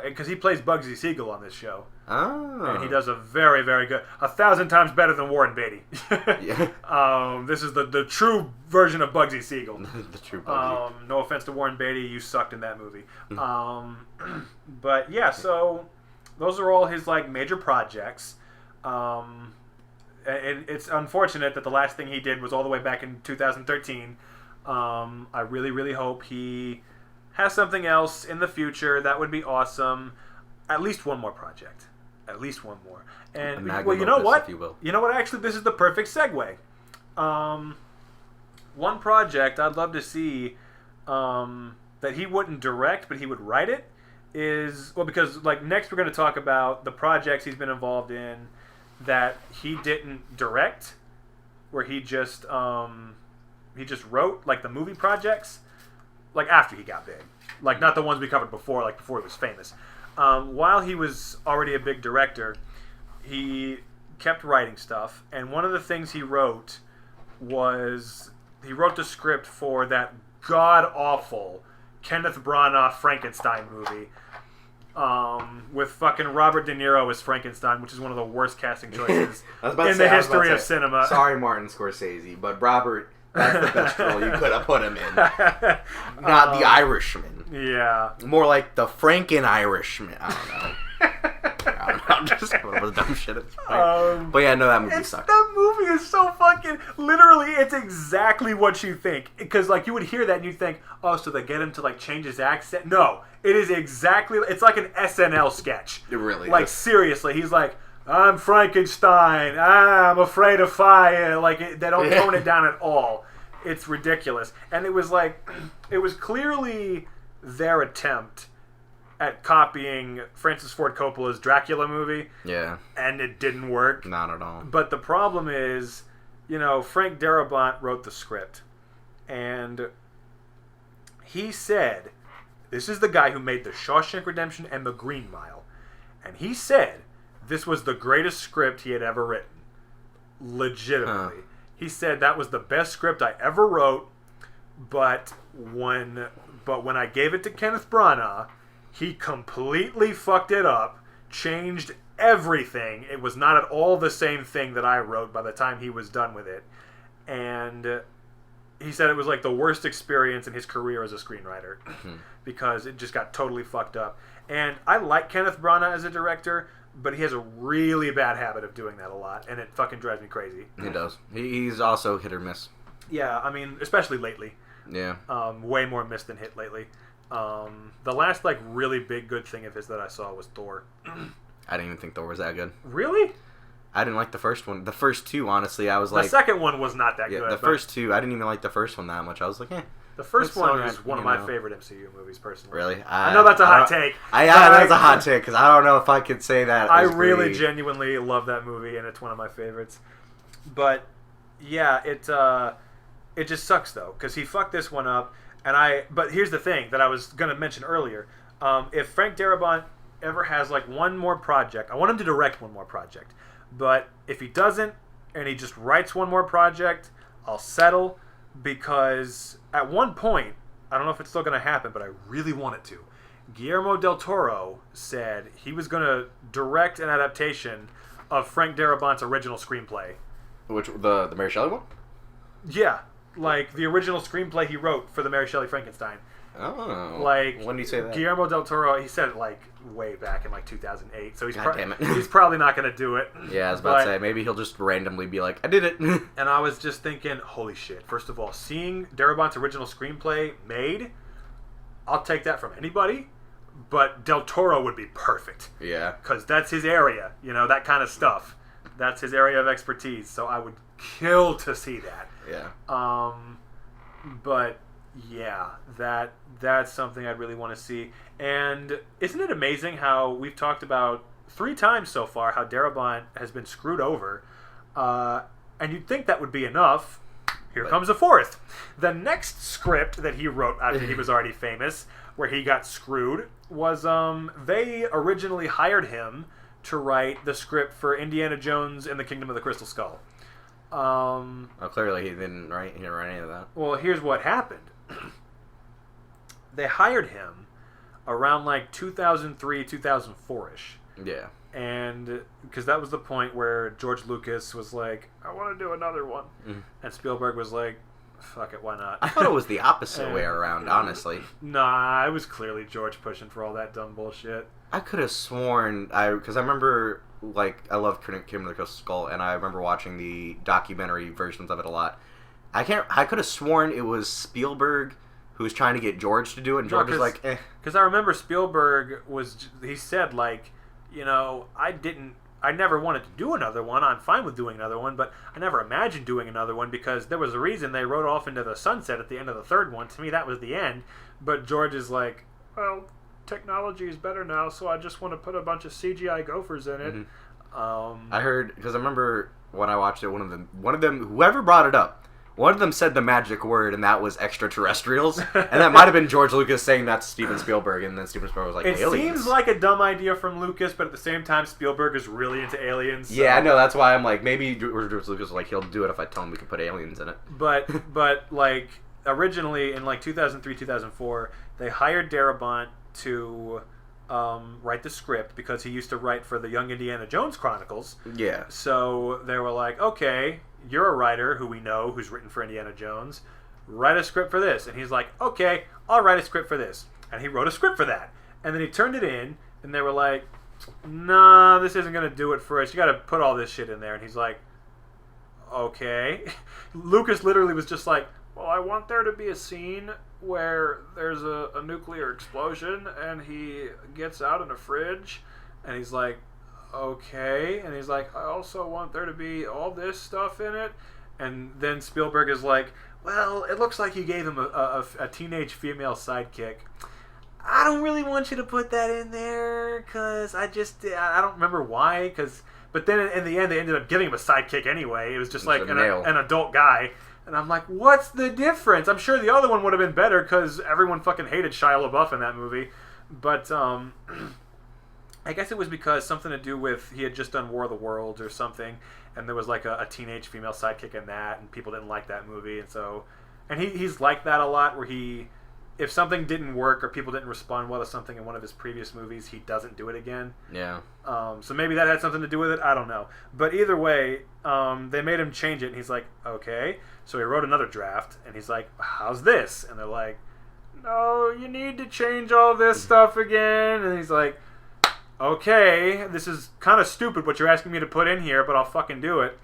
Speaker 1: because he plays Bugsy Siegel on this show.
Speaker 2: Oh.
Speaker 1: And he does a very, very good, 1,000 times better than Warren Beatty.
Speaker 2: Yeah.
Speaker 1: This is the true version of Bugsy Siegel.
Speaker 2: The true Bugsy.
Speaker 1: No offense to Warren Beatty, you sucked in that movie. But yeah, so those are all his like major projects. And it's unfortunate that the last thing he did was all the way back in 2013. I really, really hope he has something else in the future. That would be awesome. At least one more project. At least one more. And well, you know what? You know what? Actually, this is the perfect segue. One project I'd love to see that he wouldn't direct, but he would write it, is because like next we're going to talk about the projects he's been involved in that he didn't direct, where he just wrote, like the movie projects, like after he got big, like not the ones we covered before, like before he was famous. While he was already a big director, he kept writing stuff, and one of the things he wrote was he wrote the script for that god-awful Kenneth Branagh Frankenstein movie with fucking Robert De Niro as Frankenstein, which is one of the worst casting choices in the history of cinema.
Speaker 2: Sorry, Martin Scorsese, but Robert, that's the best role you could have put him in. Not the Irishman.
Speaker 1: Yeah.
Speaker 2: More like the Franken-Irishman. I don't know. I'm just coming up with dumb shit at this point. But yeah, no, that movie sucked.
Speaker 1: That movie is so fucking... Literally, it's exactly what you think. Because, like, you would hear that and you'd think, oh, so they get him to, like, change his accent? No. It is exactly... It's like an SNL sketch.
Speaker 2: It really
Speaker 1: like,
Speaker 2: is.
Speaker 1: Seriously. He's like, I'm Frankenstein. I'm afraid of fire. Like, they don't tone it down at all. It's ridiculous. And it was, like... It was clearly their attempt at copying Francis Ford Coppola's Dracula movie.
Speaker 2: Yeah.
Speaker 1: And it didn't work.
Speaker 2: Not at all.
Speaker 1: But the problem is, Frank Darabont wrote the script. And he said, this is the guy who made The Shawshank Redemption and The Green Mile. And he said this was the greatest script he had ever written. Legitimately. He said that was the best script I ever wrote, but when I gave it to Kenneth Branagh, he completely fucked it up, changed everything. It was not at all the same thing that I wrote by the time he was done with it. And he said it was like the worst experience in his career as a screenwriter because it just got totally fucked up. And I like Kenneth Branagh as a director, but he has a really bad habit of doing that a lot, and it fucking drives me crazy.
Speaker 2: He does. He's also hit or miss.
Speaker 1: Yeah, I mean, especially lately.
Speaker 2: Yeah.
Speaker 1: Way more miss than hit lately. The last like really big good thing of his that I saw was Thor.
Speaker 2: I didn't even think Thor was that good.
Speaker 1: Really?
Speaker 2: I didn't like the first one. The first two, honestly, I was like...
Speaker 1: The second one was not that good.
Speaker 2: The first two, I didn't even like the first one that much. I was like, eh.
Speaker 1: The first one is one of my favorite MCU movies, personally.
Speaker 2: Really?
Speaker 1: I know that's a hot take.
Speaker 2: That's a hot take, because I don't know if I could say that.
Speaker 1: I really genuinely love that movie, and it's one of my favorites. But, yeah, it just sucks, though, because he fucked this one up. But here's the thing that I was going to mention earlier. If Frank Darabont ever has like one more project, I want him to direct one more project. But if he doesn't, and he just writes one more project, I'll settle. Because at one point, I don't know if it's still going to happen, but I really want it to. Guillermo del Toro said he was going to direct an adaptation of Frank Darabont's original screenplay.
Speaker 2: Which, the Mary Shelley one?
Speaker 1: Yeah. Like, the original screenplay he wrote for the Mary Shelley Frankenstein.
Speaker 2: Oh.
Speaker 1: Like,
Speaker 2: when did he say that?
Speaker 1: Guillermo del Toro, he said it, like, way back in, like, 2008. So he's,
Speaker 2: damn it.
Speaker 1: He's probably not going to do it.
Speaker 2: Yeah, I was about to say, maybe he'll just randomly be like, I did it.
Speaker 1: And I was just thinking, holy shit. First of all, seeing Darabont's original screenplay made, I'll take that from anybody. But del Toro would be perfect.
Speaker 2: Yeah.
Speaker 1: Because that's his area, that kind of stuff. That's his area of expertise. So I would kill to see that.
Speaker 2: Yeah.
Speaker 1: But yeah, that's something I'd really want to see. And isn't it amazing how we've talked about 3 times so far how Darabont has been screwed over? And you'd think that would be enough. Here comes a 4th. The next script that he wrote after he was already famous, where he got screwed, was they originally hired him to write the script for Indiana Jones and the Kingdom of the Crystal Skull.
Speaker 2: Clearly he didn't write any of that.
Speaker 1: Well, here's what happened. They hired him around like 2003, 2004-ish.
Speaker 2: Yeah.
Speaker 1: And because that was the point where George Lucas was like, I want to do another one. Mm-hmm. And Spielberg was like, fuck it, why not?
Speaker 2: I thought it was the opposite way around, honestly.
Speaker 1: Nah, it was clearly George pushing for all that dumb bullshit.
Speaker 2: I could have sworn, because I remember, like, I loved Kingdom of the Crystal Skull, and I remember watching the documentary versions of it a lot. I could have sworn it was Spielberg who was trying to get George to do it, and George was like, eh.
Speaker 1: Because I remember Spielberg he said, like, I didn't I never wanted to do another one. I'm fine with doing another one, but I never imagined doing another one because there was a reason they rode off into the sunset at the end of the third one. To me, that was the end. But George is like, well, technology is better now, so I just want to put a bunch of CGI gophers in it.
Speaker 2: Mm-hmm. I heard, because I remember when I watched it, one of them, whoever brought it up, one of them said the magic word, and that was extraterrestrials. And that might have been George Lucas saying that to Steven Spielberg, and then Steven Spielberg was like,
Speaker 1: aliens. It seems like a dumb idea from Lucas, but at the same time, Spielberg is really into aliens. So.
Speaker 2: Yeah, I know. That's why I'm like, maybe George Lucas was like, he'll do it if I tell him we can put aliens in it.
Speaker 1: But like, originally, in like 2003, 2004, they hired Darabont to write the script because he used to write for the Young Indiana Jones Chronicles.
Speaker 2: Yeah.
Speaker 1: So they were like, okay, you're a writer who we know who's written for Indiana Jones. Write a script for this. And he's like, okay, I'll write a script for this. And he wrote a script for that. And then he turned it in, and they were like, nah, this isn't going to do it for us. You got to put all this shit in there. And he's like, okay. Lucas literally was just like, well, I want there to be a scene where there's a nuclear explosion and he gets out in a fridge. And he's like, okay. And he's like, I also want there to be all this stuff in it. And then Spielberg is like, well, it looks like you gave him a teenage female sidekick. I don't really want you to put that in there because I don't remember why. But then in the end, they ended up giving him a sidekick anyway. It was just like an adult guy. And I'm like, what's the difference? I'm sure the other one would have been better because everyone fucking hated Shia LaBeouf in that movie. But I guess it was because something to do with he had just done War of the Worlds or something, and there was like a teenage female sidekick in that, and people didn't like that movie, and he's like that a lot, where if something didn't work or people didn't respond well to something in one of his previous movies, he doesn't do it again.
Speaker 2: Yeah.
Speaker 1: So maybe that had something to do with it. I don't know. But either way, they made him change it, and he's like, okay. So he wrote another draft, and he's like, how's this? And they're like, no, you need to change all this stuff again. And he's like, okay, this is kind of stupid what you're asking me to put in here, but I'll fucking do it.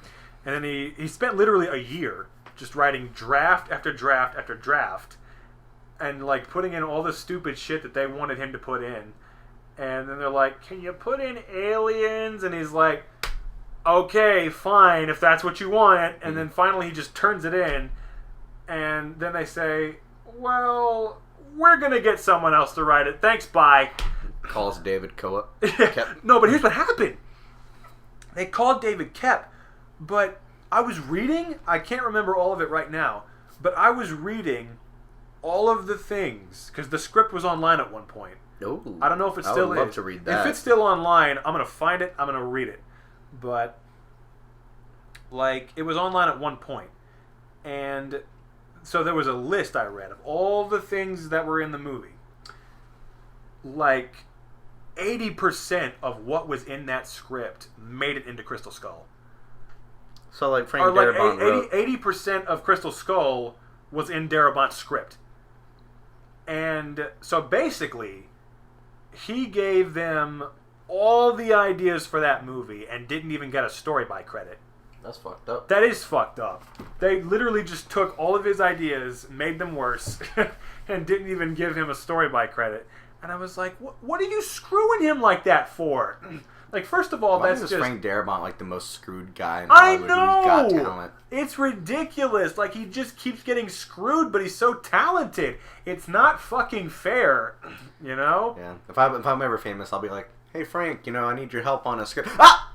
Speaker 1: And then he spent literally a year just writing draft after draft after draft and like putting in all the stupid shit that they wanted him to put in. And then they're like, can you put in aliens? And he's like, okay, fine, if that's what you want. And then finally he just turns it in. And then they say, well, we're going to get someone else to write it. Thanks, bye.
Speaker 2: Calls David Koepp.
Speaker 1: No, but here's what happened. They called David Koepp, but I was reading, I can't remember all of it right now, but I was reading all of the things, because the script was online at one point.
Speaker 2: Ooh,
Speaker 1: I don't know if it still is.
Speaker 2: I would love to read that.
Speaker 1: If it's still online, I'm going to find it, I'm going to read it. But, like, it was online at one point. And so there was a list I read of all the things that were in the movie. Like, 80% of what was in that script made it into Crystal Skull.
Speaker 2: So, like, Frank Darabont wrote...
Speaker 1: 80% of Crystal Skull was in Darabont's script. And so, basically, he gave them all the ideas for that movie and didn't even get a story by credit.
Speaker 2: That's fucked up.
Speaker 1: That is fucked up. They literally just took all of his ideas, made them worse, and didn't even give him a story by credit. And I was like, what are you screwing him like that for? Like, first of all, that's just...
Speaker 2: Frank Darabont, like, the most screwed guy in Hollywood who's got talent.
Speaker 1: It's ridiculous. Like, he just keeps getting screwed, but he's so talented. It's not fucking fair, you know?
Speaker 2: Yeah. If I'm ever famous, I'll be like, hey, Frank, I need your help on a script. Ah!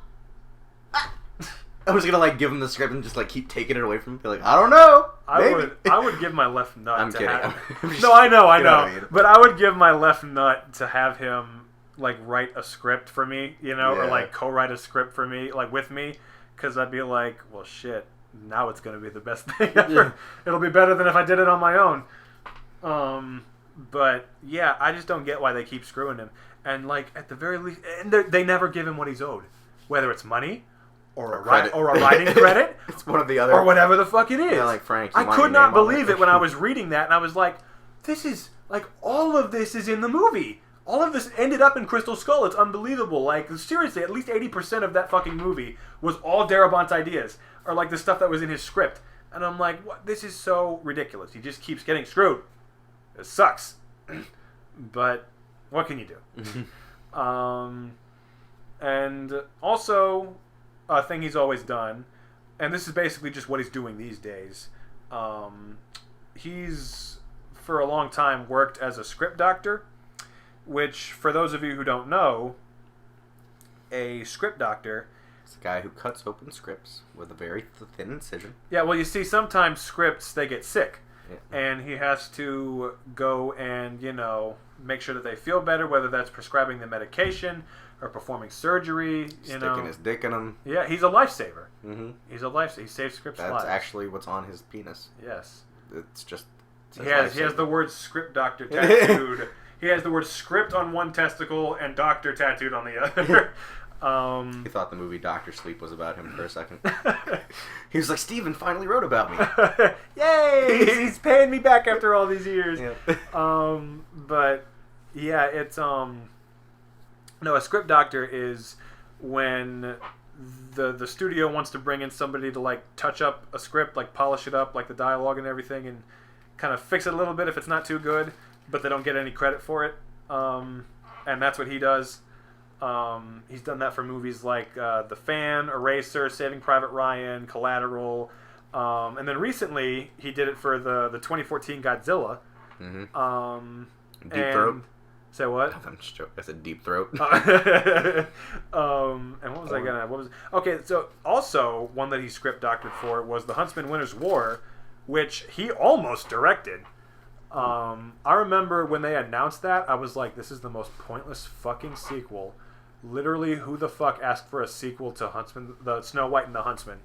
Speaker 2: I was gonna like give him the script and just like keep taking it away from him. Be like, I don't know.
Speaker 1: I would give my left nut.
Speaker 2: I'm kidding.
Speaker 1: No, I know. But I would give my left nut to have him like write a script for me, or like co-write a script for me, like with me, because I'd be like, well, shit. Now it's gonna be the best thing ever. Yeah. It'll be better than if I did it on my own. But yeah, I just don't get why they keep screwing him. And like at the very least, and they never give him what he's owed, whether it's money. Or a writing credit.
Speaker 2: It's one of the other.
Speaker 1: Or whatever the fuck it is.
Speaker 2: Yeah, like Frank.
Speaker 1: I could not believe it when I was reading that, and I was like, this is, like, all of this is in the movie. All of this ended up in Crystal Skull. It's unbelievable. Like, seriously, at least 80% of that fucking movie was all Darabont's ideas. Or, like, the stuff that was in his script. And I'm like, what? This is so ridiculous. He just keeps getting screwed. It sucks. But what can you do? And also, a thing he's always done, and this is basically just what he's doing these days. He's, for a long time, worked as a script doctor, which, for those of you who don't know, a script doctor...
Speaker 2: It's a guy who cuts open scripts with a very thin incision.
Speaker 1: Yeah, well, you see, sometimes scripts, they get sick. Yeah. And he has to go and, make sure that they feel better, whether that's prescribing the medication or performing surgery.
Speaker 2: Sticking his dick in them.
Speaker 1: Yeah, he's a lifesaver. Mm-hmm. He's a lifesaver. He saves scripts lives.
Speaker 2: That's actually what's on his penis.
Speaker 1: Yes.
Speaker 2: It's just...
Speaker 1: He has the word script doctor tattooed. He has the word script on one testicle and doctor tattooed on the other.
Speaker 2: He thought the movie Dr. Sleep was about him for a second. He was like, Steven finally wrote about me.
Speaker 1: Yay! He's paying me back after all these years. Yeah. But yeah, it's no, a script doctor is when the studio wants to bring in somebody to like touch up a script, like polish it up, like the dialogue and everything, and kind of fix it a little bit if it's not too good, but they don't get any credit for it. And that's what he does. He's done that for movies like The Fan, Eraser, Saving Private Ryan, Collateral, and then recently he did it for the 2014 Godzilla. Mm-hmm.
Speaker 2: Deep Throat.
Speaker 1: Say what?
Speaker 2: I'm just joking. I said Deep Throat.
Speaker 1: And what was okay? So also one that he script doctored for was The Huntsman Winter's War, which he almost directed. I remember when they announced that, I was like, this is the most pointless fucking sequel. Literally, who the fuck asked for a sequel to the Snow White and the Huntsman?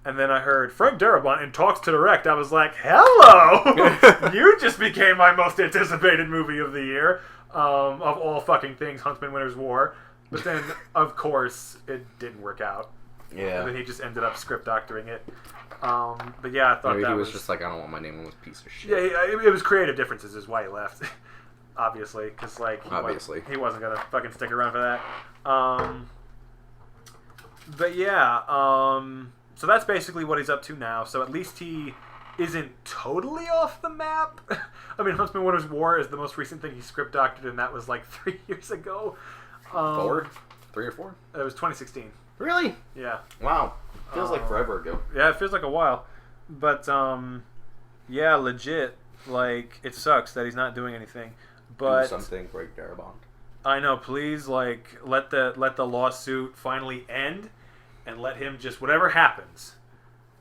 Speaker 1: And then I heard Frank Darabont in talks to direct. I was like, hello! You just became my most anticipated movie of the year. Of all fucking things, Huntsman Winter's War. But then, of course, it didn't work out.
Speaker 2: Yeah.
Speaker 1: And then he just ended up script doctoring it. But yeah, I thought
Speaker 2: maybe he was just like, I don't want my name on this piece of shit.
Speaker 1: Yeah, it was creative differences is why he left. Obviously, because he wasn't gonna fucking stick around for that. But yeah, so that's basically what he's up to now. So at least he isn't totally off the map. I mean, Huntsman Winter's War is the most recent thing he script doctored, and that was like 3 years ago.
Speaker 2: 3 or 4?
Speaker 1: It was 2016.
Speaker 2: Really?
Speaker 1: Yeah.
Speaker 2: Wow. Feels like forever ago.
Speaker 1: Yeah, it feels like a while. But yeah, legit. Like, it sucks that he's not doing anything. But
Speaker 2: do something, break Darabont.
Speaker 1: I know, please, like, let the lawsuit finally end, and let him just, whatever happens,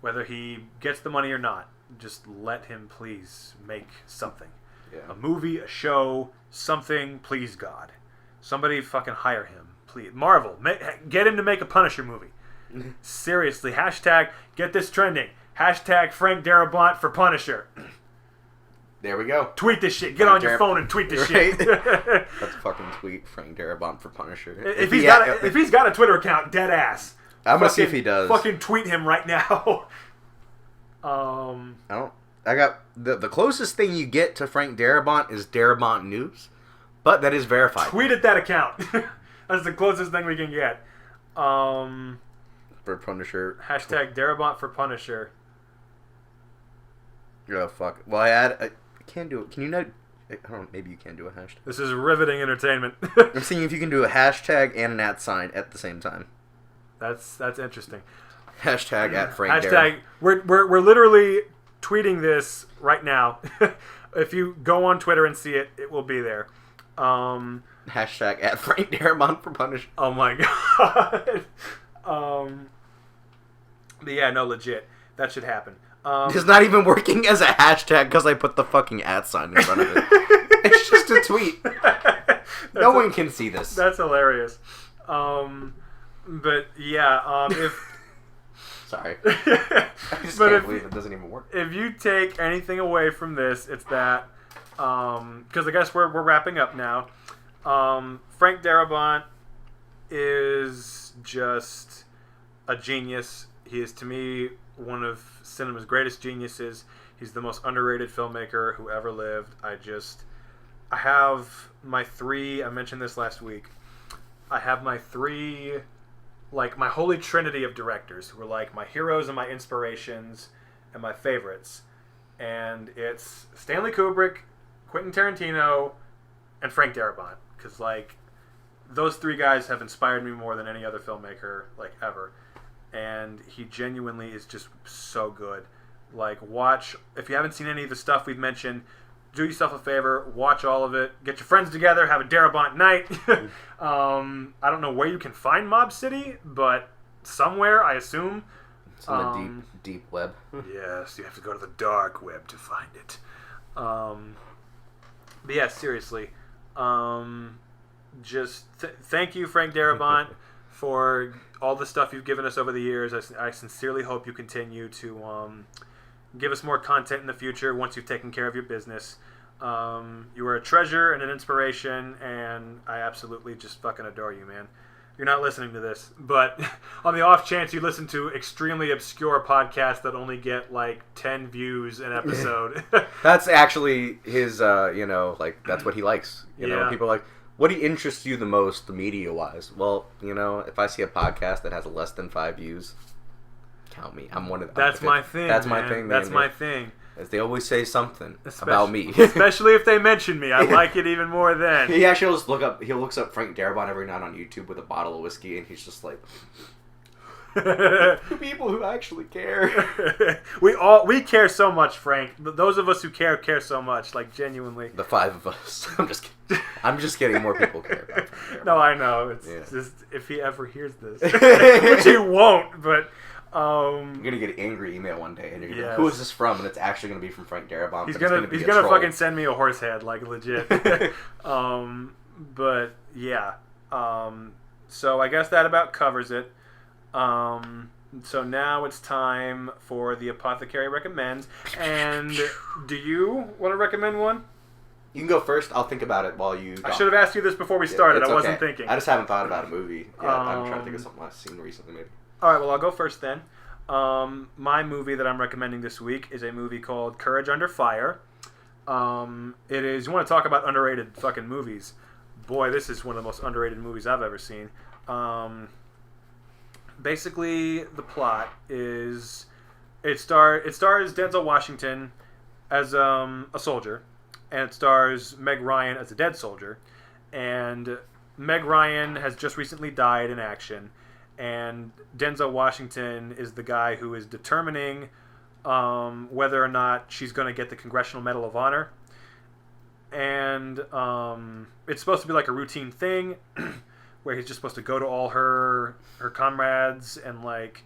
Speaker 1: whether he gets the money or not, just let him please make something. Yeah. A movie, a show, something, please God. Somebody fucking hire him, please. Marvel, get him to make a Punisher movie. Seriously, hashtag, get this trending. Hashtag Frank Darabont for Punisher.
Speaker 2: There we go.
Speaker 1: Tweet this shit. Get on your phone and tweet this shit.
Speaker 2: Let's fucking tweet Frank Darabont for Punisher.
Speaker 1: If he's got a Twitter account, dead ass.
Speaker 2: I'm gonna see if he does.
Speaker 1: Fucking tweet him right now.
Speaker 2: I got the closest thing you get to Frank Darabont is Darabont News, but that is verified.
Speaker 1: Tweet at that account. That's the closest thing we can get.
Speaker 2: For Punisher.
Speaker 1: Hashtag Darabont for Punisher.
Speaker 2: Oh fuck. Well, I can't do it. Can you not? I don't know. Maybe you can do a hashtag.
Speaker 1: This is riveting entertainment.
Speaker 2: I'm seeing if you can do a hashtag and an @ at the same time.
Speaker 1: That's interesting.
Speaker 2: Hashtag at Frank.
Speaker 1: Hashtag. We're literally tweeting this right now. If you go on Twitter and see it, it will be there.
Speaker 2: Hashtag at Frank Darabont for Punisher.
Speaker 1: Oh my god. But yeah, no, legit. That should happen.
Speaker 2: It's not even working as a hashtag because I put the fucking @ in front of it. It's just a tweet. No one can see this.
Speaker 1: That's hilarious. But yeah, if...
Speaker 2: Sorry. I just can't believe it doesn't even work.
Speaker 1: If you take anything away from this, it's that... Because I guess we're wrapping up now. Frank Darabont is just a genius. He is, to me, one of cinema's greatest geniuses. He's the most underrated filmmaker who ever lived. I have my 3, I mentioned this last week, I have my 3, like, my holy trinity of directors who are like my heroes and my inspirations and my favorites. And it's Stanley Kubrick, Quentin Tarantino, and Frank Darabont. Because, like, those three guys have inspired me more than any other filmmaker, like, ever. And he genuinely is just so good. Like, watch, if you haven't seen any of the stuff we've mentioned, do yourself a favor, watch all of it, get your friends together, have a Darabont night. I don't know where you can find Mob City, but somewhere, I assume.
Speaker 2: It's on the deep web.
Speaker 1: Yes, you have to go to the dark web to find it. But yeah, seriously. Just thank you, Frank Darabont, for all the stuff you've given us over the years. I sincerely hope you continue to give us more content in the future once you've taken care of your business. You are a treasure and an inspiration, and I absolutely just fucking adore you, man. You're not listening to this, but on the off chance you listen to extremely obscure podcasts that only get like 10 views an episode.
Speaker 2: That's actually his, that's what he likes. You know, people are like, what interests you the most, media-wise? Well, if I see a podcast that has less than 5 views, count me. I'm one of them.
Speaker 1: That's my thing.
Speaker 2: That's my thing, man.
Speaker 1: That's my thing.
Speaker 2: As they always say something about me.
Speaker 1: Especially if they mention me. I like it even more then.
Speaker 2: He actually will just he looks up Frank Darabont every night on YouTube with a bottle of whiskey, and he's just like, people who actually care.
Speaker 1: We care so much, Frank. Those of us who care so much, like, genuinely.
Speaker 2: The 5 of us. I'm just kidding. More people care about Frank Darabont.
Speaker 1: No, I know. It's just, if he ever hears this. Which he won't, but...
Speaker 2: You're gonna get an angry email one day, and you're gonna who is this from? And it's actually gonna be from Frank Darabont.
Speaker 1: He's gonna fucking send me a horse head, like, legit. But yeah. So I guess that about covers it. So now it's time for the Apothecary recommends. And do you want to recommend one?
Speaker 2: You can go first. I'll think about it while you.
Speaker 1: I should have asked you this before we started. I wasn't thinking.
Speaker 2: I just haven't thought about a movie. Yeah, I'm trying to think of something I've seen recently, maybe.
Speaker 1: All right, well, I'll go first then. My movie that I'm recommending this week is a movie called Courage Under Fire. It is, you want to talk about underrated fucking movies. Boy, this is one of the most underrated movies I've ever seen. Basically, the plot is, it stars Denzel Washington as a soldier, and it stars Meg Ryan as a dead soldier. And Meg Ryan has just recently died in action. And Denzel Washington is the guy who is determining whether or not she's going to get the Congressional Medal of Honor. And it's supposed to be like a routine thing where he's just supposed to go to all her comrades and, like,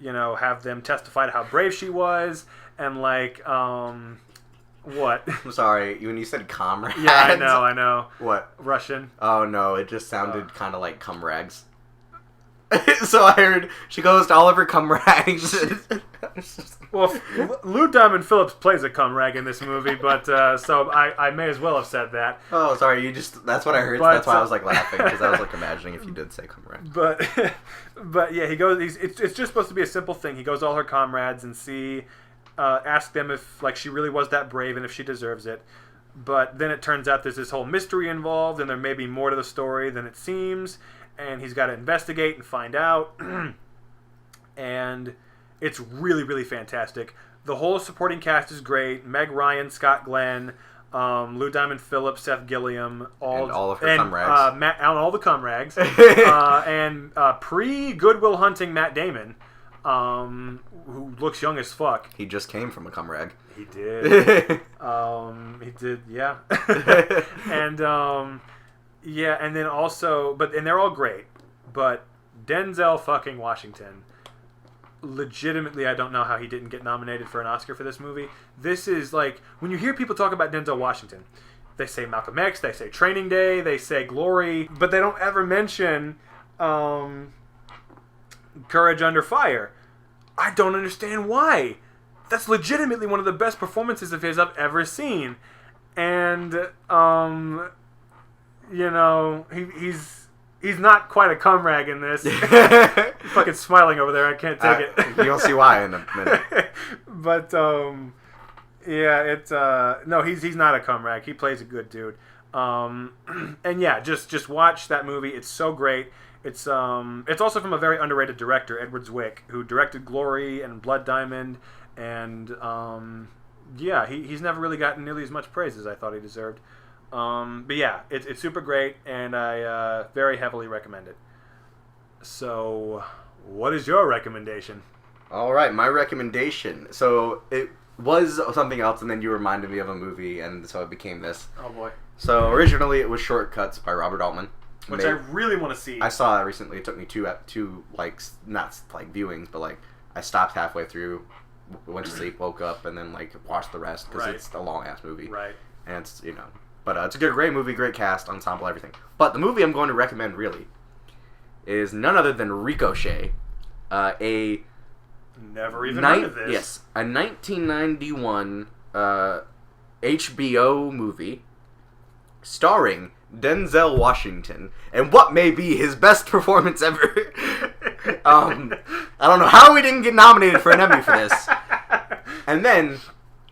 Speaker 1: have them testify to how brave she was. And, like, what?
Speaker 2: I'm sorry, when you said comrades.
Speaker 1: Yeah, I know.
Speaker 2: What?
Speaker 1: Russian.
Speaker 2: Oh, no, it just sounded kind of like comrags. So I heard she goes to all of her comrags.
Speaker 1: Well, Lou Diamond Phillips plays a comrag in this movie, but so I may as well have said that.
Speaker 2: Oh, sorry, that's what I heard. But, that's why I was like laughing, because I was like imagining if you did say comrade.
Speaker 1: But yeah, he goes. It's just supposed to be a simple thing. He goes to all her comrades and ask them if, like, she really was that brave and if she deserves it. But then it turns out there's this whole mystery involved, and there may be more to the story than it seems. And he's got to investigate and find out. And it's really, really fantastic. The whole supporting cast is great. Meg Ryan, Scott Glenn, Lou Diamond Phillips, Seth Gilliam,
Speaker 2: all of her comrags.
Speaker 1: All the comrags. And pre-Good Will Hunting Matt Damon, who looks young as fuck.
Speaker 2: He just came from a comrag.
Speaker 1: He did. He did, yeah. And... yeah, and then also, and they're all great, but Denzel fucking Washington, legitimately, I don't know how he didn't get nominated for an Oscar for this movie. This is like, when you hear people talk about Denzel Washington, they say Malcolm X, they say Training Day, they say Glory, but they don't ever mention Courage Under Fire. I don't understand why. That's legitimately one of the best performances of his I've ever seen. And, he's not quite a comrade in this. He's fucking smiling over there. I can't take it.
Speaker 2: You'll see why in a minute.
Speaker 1: But yeah, it's no, he's not a comrade. He plays a good dude. And yeah, just watch that movie. It's so great. It's also from a very underrated director, Edward Zwick, who directed Glory and Blood Diamond, and yeah, he's never really gotten nearly as much praise as I thought he deserved. But yeah, it's super great, and I very heavily recommend it. So, what is your recommendation?
Speaker 2: All right, my recommendation. So it was something else, and then you reminded me of a movie, and so it became this.
Speaker 1: Oh boy!
Speaker 2: So originally it was Shortcuts by Robert Altman,
Speaker 1: which I really want to see.
Speaker 2: I saw it recently. It took me two like not like viewings, but like I stopped halfway through, went to sleep, woke up, and then like watched the rest because it's a long ass movie.
Speaker 1: Right.
Speaker 2: And it's but it's a great movie, great cast, ensemble, everything. But the movie I'm going to recommend really is none other than Ricochet, a
Speaker 1: never even heard of this.
Speaker 2: Yes, a 1991 HBO movie starring Denzel Washington, and what may be his best performance ever. I don't know how he didn't get nominated for an Emmy for this. And then,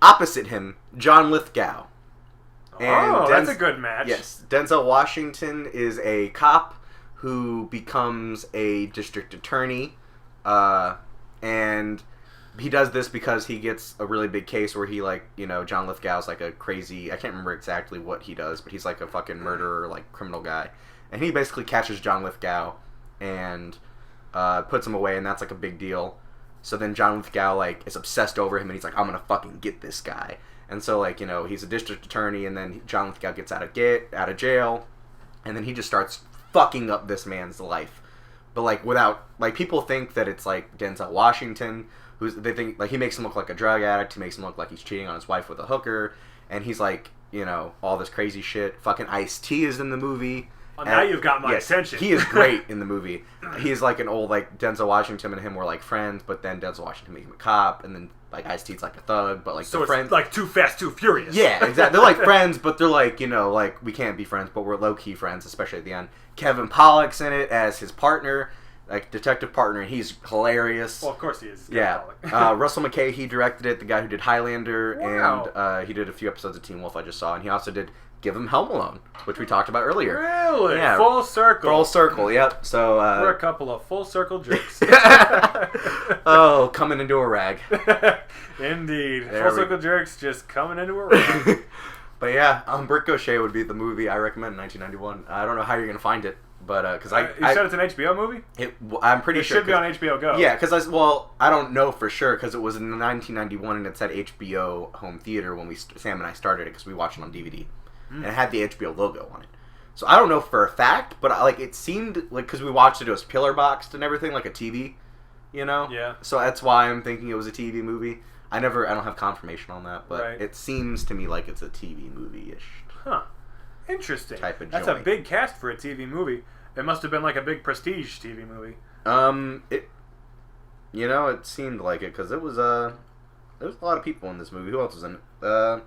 Speaker 2: opposite him, John Lithgow.
Speaker 1: And that's a good match.
Speaker 2: Yes, Denzel Washington is a cop who becomes a district attorney, and he does this because he gets a really big case where he, John Lithgow's like a crazy, I can't remember exactly what he does, but he's like a fucking murderer, like criminal guy. And he basically catches John Lithgow and puts him away, and that's like a big deal. So then John Lithgow is obsessed over him, and he's like, I'm gonna fucking get this guy. And so he's a district attorney, and then John Lithgow gets out of jail, and then he just starts fucking up this man's life. But without people think that it's Denzel Washington, they think he makes him look like a drug addict, he makes him look like he's cheating on his wife with a hooker, and he's all this crazy shit. Fucking Ice-T is in the movie.
Speaker 1: Oh, now you've got my attention.
Speaker 2: He is great in the movie. He is an old Denzel Washington and him were friends, but then Denzel Washington makes him a cop, and then Ice-T's a thug, but
Speaker 1: so
Speaker 2: they're friends.
Speaker 1: It's Too Fast, Too Furious.
Speaker 2: Yeah, exactly. They're friends, but they're we can't be friends, but we're low key friends, especially at the end. Kevin Pollak's in it as his partner, detective partner, and he's hilarious.
Speaker 1: Well, of course he is.
Speaker 2: Yeah. Russell McKay, he directed it, the guy who did Highlander, and he did a few episodes of Teen Wolf I just saw, and he also did Give Him Home Alone, which we talked about earlier.
Speaker 1: Really? Yeah. Full circle.
Speaker 2: Full circle, yep. So
Speaker 1: we're a couple of full circle jerks.
Speaker 2: Oh, coming into a rag.
Speaker 1: Indeed. Full circle jerks just coming into a rag.
Speaker 2: But yeah, Ricochet would be the movie I recommend in 1991. I don't know how you're going to find it, but because
Speaker 1: you said it's an HBO movie?
Speaker 2: I'm pretty sure.
Speaker 1: It should be on HBO Go.
Speaker 2: Yeah, because I don't know for sure because it was in 1991 and it said HBO Home Theater when Sam and I started it because we watched it on DVD. And it had the HBO logo on it. So I don't know for a fact, but it seemed because we watched it was pillar boxed and everything, like a TV,
Speaker 1: Yeah.
Speaker 2: So that's why I'm thinking it was a TV movie. I don't have confirmation on that, but It seems to me like it's a TV movie-ish.
Speaker 1: Huh. Interesting.
Speaker 2: Type of
Speaker 1: That's a big cast for a TV movie. It must have been a big prestige TV movie.
Speaker 2: It seemed like it because it was there was a lot of people in this movie. Who else was in it?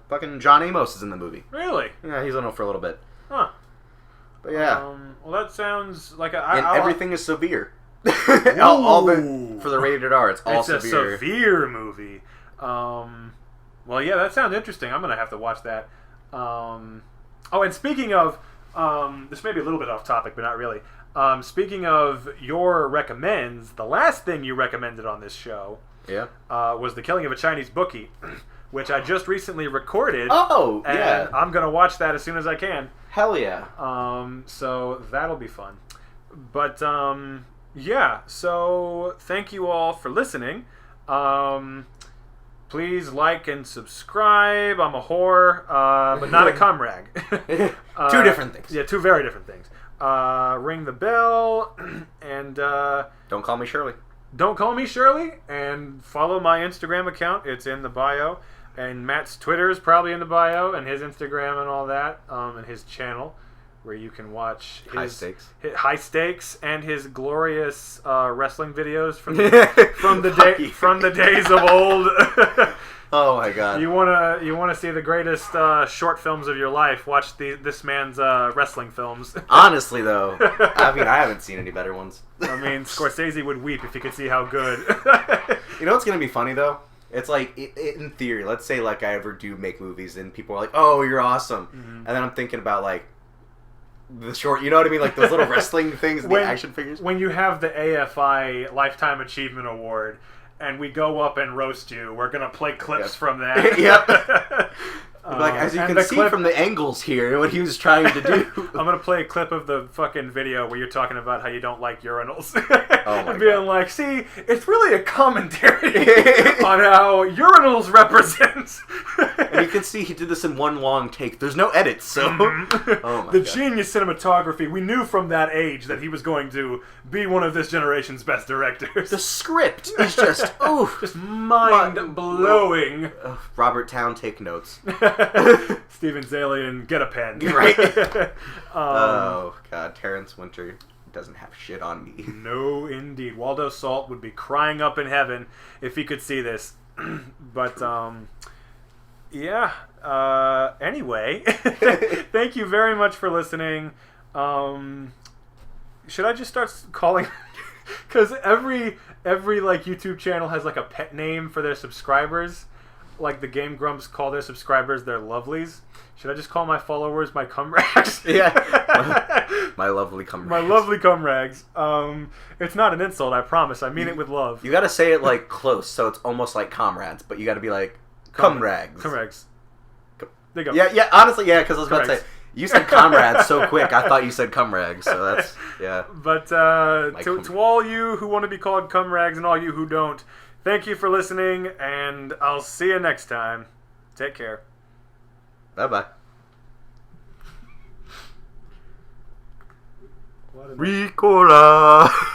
Speaker 2: Fucking John Amos is in the movie.
Speaker 1: Really?
Speaker 2: Yeah, he's in it for a little bit.
Speaker 1: Huh.
Speaker 2: But yeah.
Speaker 1: Well, that sounds like
Speaker 2: everything is severe. all for the rated R, it's all severe.
Speaker 1: It's a severe movie. Well, yeah, that sounds interesting. I'm gonna have to watch that. And speaking of, this may be a little bit off topic, but not really. Speaking of your recommends, the last thing you recommended on this show.
Speaker 2: Yeah.
Speaker 1: Was The Killing of a Chinese Bookie, which I just recently recorded.
Speaker 2: Oh,
Speaker 1: and
Speaker 2: yeah.
Speaker 1: I'm going to watch that as soon as I can.
Speaker 2: Hell yeah.
Speaker 1: So that'll be fun. But, yeah. So thank you all for listening. Please like and subscribe. I'm a whore, but not a cum rag.
Speaker 2: Two different things.
Speaker 1: Yeah, two very different things. Ring the bell, and...
Speaker 2: Don't call me Shirley.
Speaker 1: Don't call me Shirley, and follow my Instagram account. It's in the bio. And Matt's Twitter is probably in the bio, and his Instagram and all that, and his channel, where you can watch his high stakes and his glorious wrestling videos from the days of old.
Speaker 2: Oh my god!
Speaker 1: You wanna see the greatest short films of your life? Watch this man's wrestling films.
Speaker 2: Honestly, though, I haven't seen any better ones.
Speaker 1: Scorsese would weep if he could see how good.
Speaker 2: You know what's gonna be funny though? It's in theory, let's say I ever do make movies and people are like, "Oh, you're awesome," and then I'm thinking about the short, you know what I mean, those little wrestling things, the action figures.
Speaker 1: When you have the AFI Lifetime Achievement Award. And we go up and roast you. We're going to play clips from that.
Speaker 2: Yep. Like, as you can see from the angles here, what he was trying to do.
Speaker 1: I'm gonna play a clip of the fucking video where you're talking about how you don't like urinals.
Speaker 2: And
Speaker 1: being like, see, it's really a commentary on how urinals represent.
Speaker 2: And you can see he did this in one long take. There's no edits, so... Oh my
Speaker 1: God. Genius cinematography. We knew from that age that he was going to be one of this generation's best directors.
Speaker 2: The script is just,
Speaker 1: just mind-blowing.
Speaker 2: Robert Towne, take notes.
Speaker 1: Steven Zalian, get a pen.
Speaker 2: Right? Oh, God. Terrence Winter doesn't have shit on me.
Speaker 1: No, indeed. Waldo Salt would be crying up in heaven if he could see this. But, yeah. Anyway, thank you very much for listening. Should I just start calling... Because every like YouTube channel has like a pet name for their subscribers. Like the Game Grumps call their subscribers their lovelies. Should I just call my followers my cumrags?
Speaker 2: Yeah. My lovely cumrags.
Speaker 1: My lovely cumrags. It's not an insult, I promise. I mean it with love.
Speaker 2: You gotta say it like close, so it's almost like comrades, but you gotta be like cumrags.
Speaker 1: Cumrags. There you go.
Speaker 2: Yeah, honestly, yeah, because I was about to say, you said comrades so quick, I thought you said cumrags, so that's, yeah.
Speaker 1: But to all you who want to be called cumrags and all you who don't, thank you for listening, and I'll see you next time. Take care.
Speaker 2: Bye-bye. Ricola!